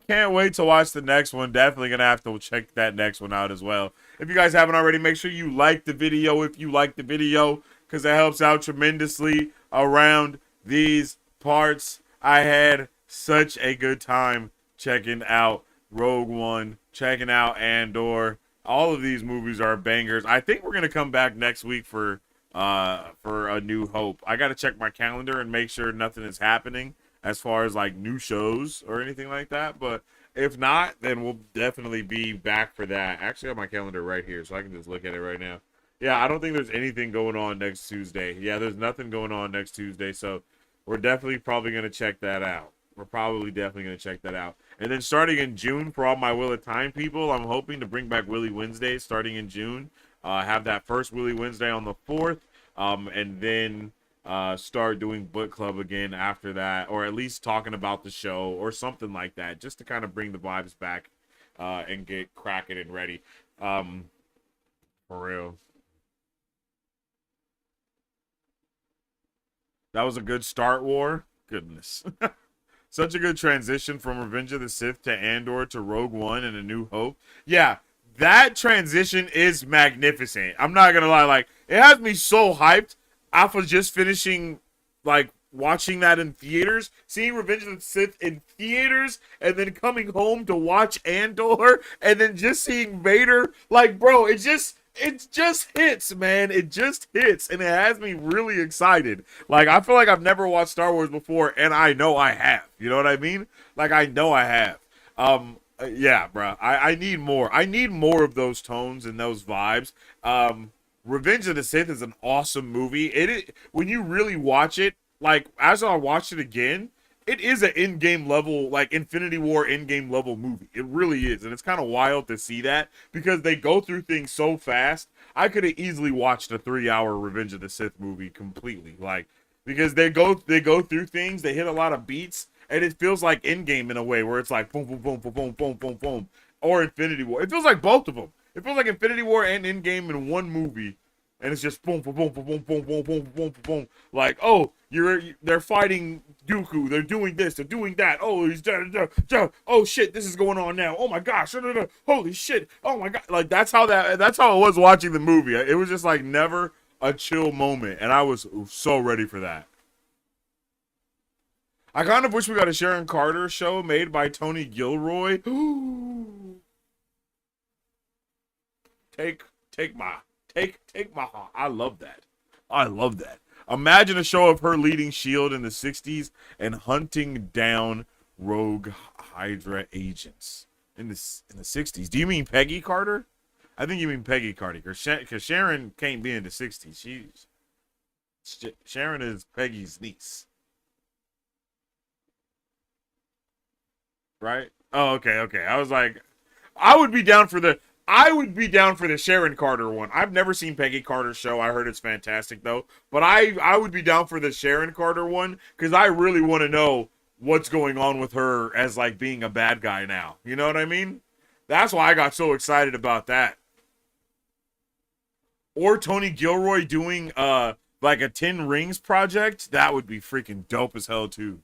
Can't wait to watch the next one. Definitely gonna have to check that next one out as well. If you guys haven't already, make sure you like the video if you like the video, because it helps out tremendously around these parts. I had such a good time checking out Rogue One, checking out Andor. All of these movies are bangers. I think we're gonna come back next week for A New Hope. I gotta check my calendar and make sure nothing is happening as far as like new shows or anything like that. But if not, then we'll definitely be back for that. Actually, I have my calendar right here, so I can just look at it right now. Yeah, I don't think there's anything going on next Tuesday. Yeah, there's nothing going on next Tuesday, so we're definitely probably going to check that out. We're probably definitely going to check that out. And then starting in June, for all my Wheel of Time people, I'm hoping to bring back Willy Wednesday starting in June. Have that first Willy Wednesday on the 4th, and then start doing book club again after that, or at least talking about the show or something like that, just to kind of bring the vibes back and get cracking and ready. For real. That was a good start, War. Goodness. Such a good transition from Revenge of the Sith to Andor to Rogue One and A New Hope. Yeah, that transition is magnificent. I'm not gonna lie, like, it has me so hyped off of just finishing, like, watching that in theaters, seeing Revenge of the Sith in theaters, and then coming home to watch Andor, and then just seeing Vader. Like, bro, it just hits, man. It just hits, and it has me really excited. Like, I feel like I've never watched Star Wars before, and I know I have. You know what I mean? Like, I know I have. Yeah, bro. I need more. I need more of those tones and those vibes. Revenge of the Sith is an awesome movie. When you really watch it, like, as I watched it again, it is an in-game level, like, Infinity War in-game level movie. It really is. And it's kind of wild to see that because they go through things so fast. I could have easily watched a 3-hour Revenge of the Sith movie completely. Like, because they go through things, they hit a lot of beats, and it feels like in-game in a way where it's like boom, boom, boom, boom, boom, boom, boom, boom, or Infinity War. It feels like both of them. It feels like Infinity War and in-game in one movie. And it's just boom, boom, boom, boom, boom, boom, boom, boom, boom, boom. Like, oh, they're fighting Dooku. They're doing this. They're doing that. Oh, he's oh shit, this is going on now. Oh my gosh, holy shit. Oh my god, like that's how it was watching the movie. It was just like never a chill moment, and I was so ready for that. I kind of wish we got a Sharon Carter show made by Tony Gilroy. Take my heart. I love that. I love that. Imagine a show of her leading S.H.I.E.L.D. in the 60s and hunting down rogue Hydra agents in the 60s. Do you mean Peggy Carter? I think you mean Peggy Carter, because Sharon can't be in the 60s. Sharon is Peggy's niece. Right? Oh, okay. I was like, I would be down for the Sharon Carter one. I've never seen Peggy Carter's show. I heard it's fantastic though. But I would be down for the Sharon Carter one because I really want to know what's going on with her as like being a bad guy now. You know what I mean? That's why I got so excited about that. Or Tony Gilroy doing like a 10 Rings project. That would be freaking dope as hell too.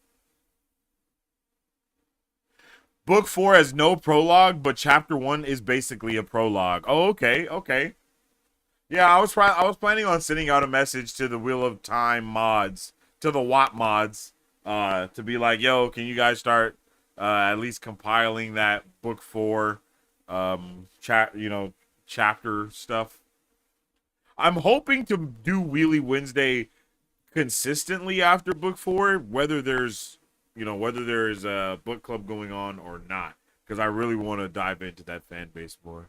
Book 4 has no prologue, but chapter 1 is basically a prologue. Oh, okay. Yeah, I was planning on sending out a message to the Wheel of Time mods, to the Watt mods, to be like, yo, can you guys start at least compiling that book 4 chapter stuff. I'm hoping to do Wheelie Wednesday consistently after book 4, whether there's a book club going on or not, because I really want to dive into that fan base more.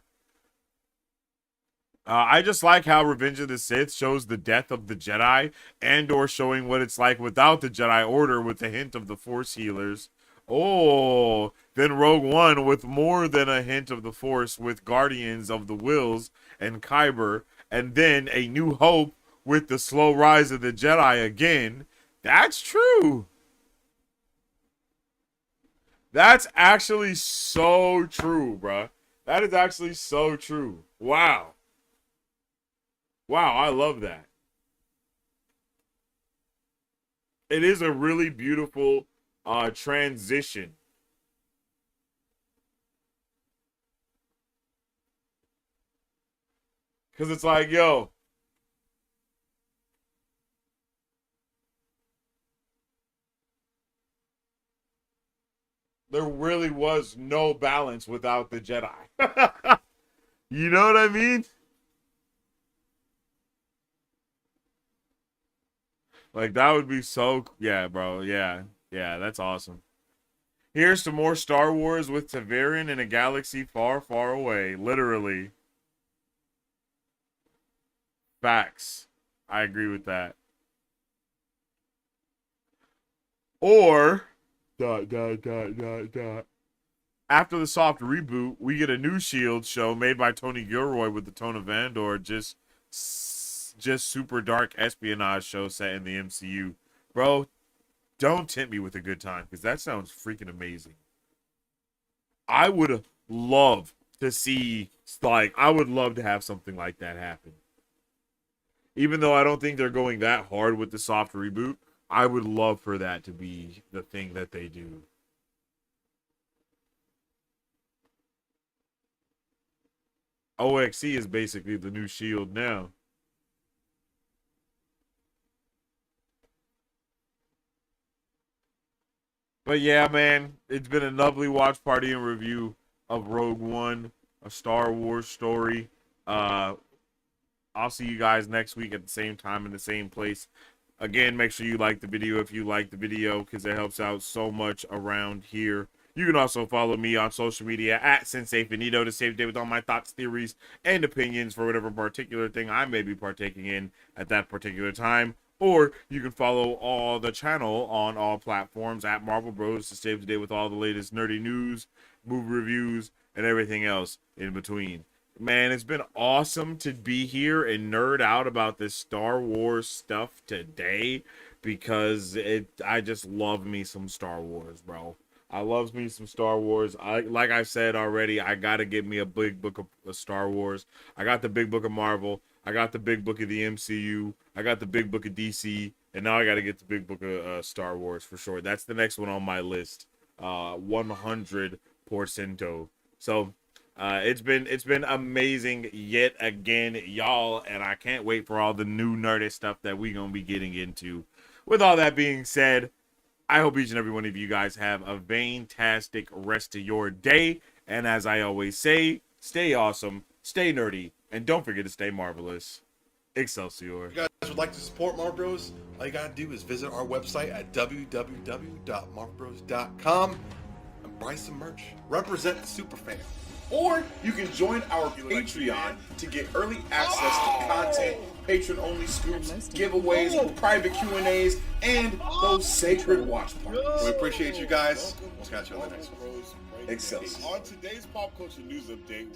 I just like how Revenge of the Sith shows the death of the Jedi, Andor showing what it's like without the Jedi Order with a hint of the Force healers. Oh, then Rogue One with more than a hint of the Force with Guardians of the Wills and Kyber, and then A New Hope with the slow rise of the Jedi again. That's true. That's actually so true, bruh. That is actually so true. Wow. Wow, I love that. It is a really beautiful transition. Because it's like, yo. There really was no balance without the Jedi. You know what I mean? Like, that would be so... Yeah, bro. Yeah, that's awesome. Here's some more Star Wars with Taverin in a galaxy far, far away. Literally. Facts. I agree with that. Or... ... after the soft reboot, we get a new S.H.I.E.L.D. show made by Tony Gilroy with the tone of Andor, just super dark espionage show set in the MCU. Bro, don't tempt me with a good time, because that sounds freaking amazing. I would love to see, like, I would love to have something like that happen. Even though I don't think they're going that hard with the soft reboot, I would love for that to be the thing that they do. OXC is basically the new S.H.I.E.L.D. now. But yeah, man, it's been a lovely watch party and review of Rogue One, a Star Wars story. I'll see you guys next week at the same time in the same place. Again, make sure you like the video if you like the video, because it helps out so much around here. You can also follow me on social media at Sensei Finito to save the day with all my thoughts, theories, and opinions for whatever particular thing I may be partaking in at that particular time. Or you can follow all the channel on all platforms at Marvel Bros to save the day with all the latest nerdy news, movie reviews, and everything else in between. Man, it's been awesome to be here and nerd out about this Star Wars stuff today, because I just love me some Star Wars, bro. I loves me some Star Wars. Like I said already, I gotta get me a big book of Star Wars. I got the big book of Marvel. I got the big book of the MCU. I got the big book of DC, and now I gotta get the big book of Star Wars for sure. That's the next one on my list. 100%. So it's been amazing yet again, y'all, and I can't wait for all the new nerdy stuff that we gonna be getting into. With all that being said, I hope each and every one of you guys have a fantastic rest of your day. And as I always say, stay awesome, stay nerdy, and don't forget to stay marvelous. Excelsior. If you guys would like to support Marvel Bros, all you gotta do is visit our website at www.marvelbros.com and buy some merch. Represent the superfan. Or you can join our Patreon to get early access to content, patron-only scoops, giveaways, private Q&As, and those sacred watch parties. We appreciate you guys. We'll catch you on the next one. Excelsior. On today's pop culture news update.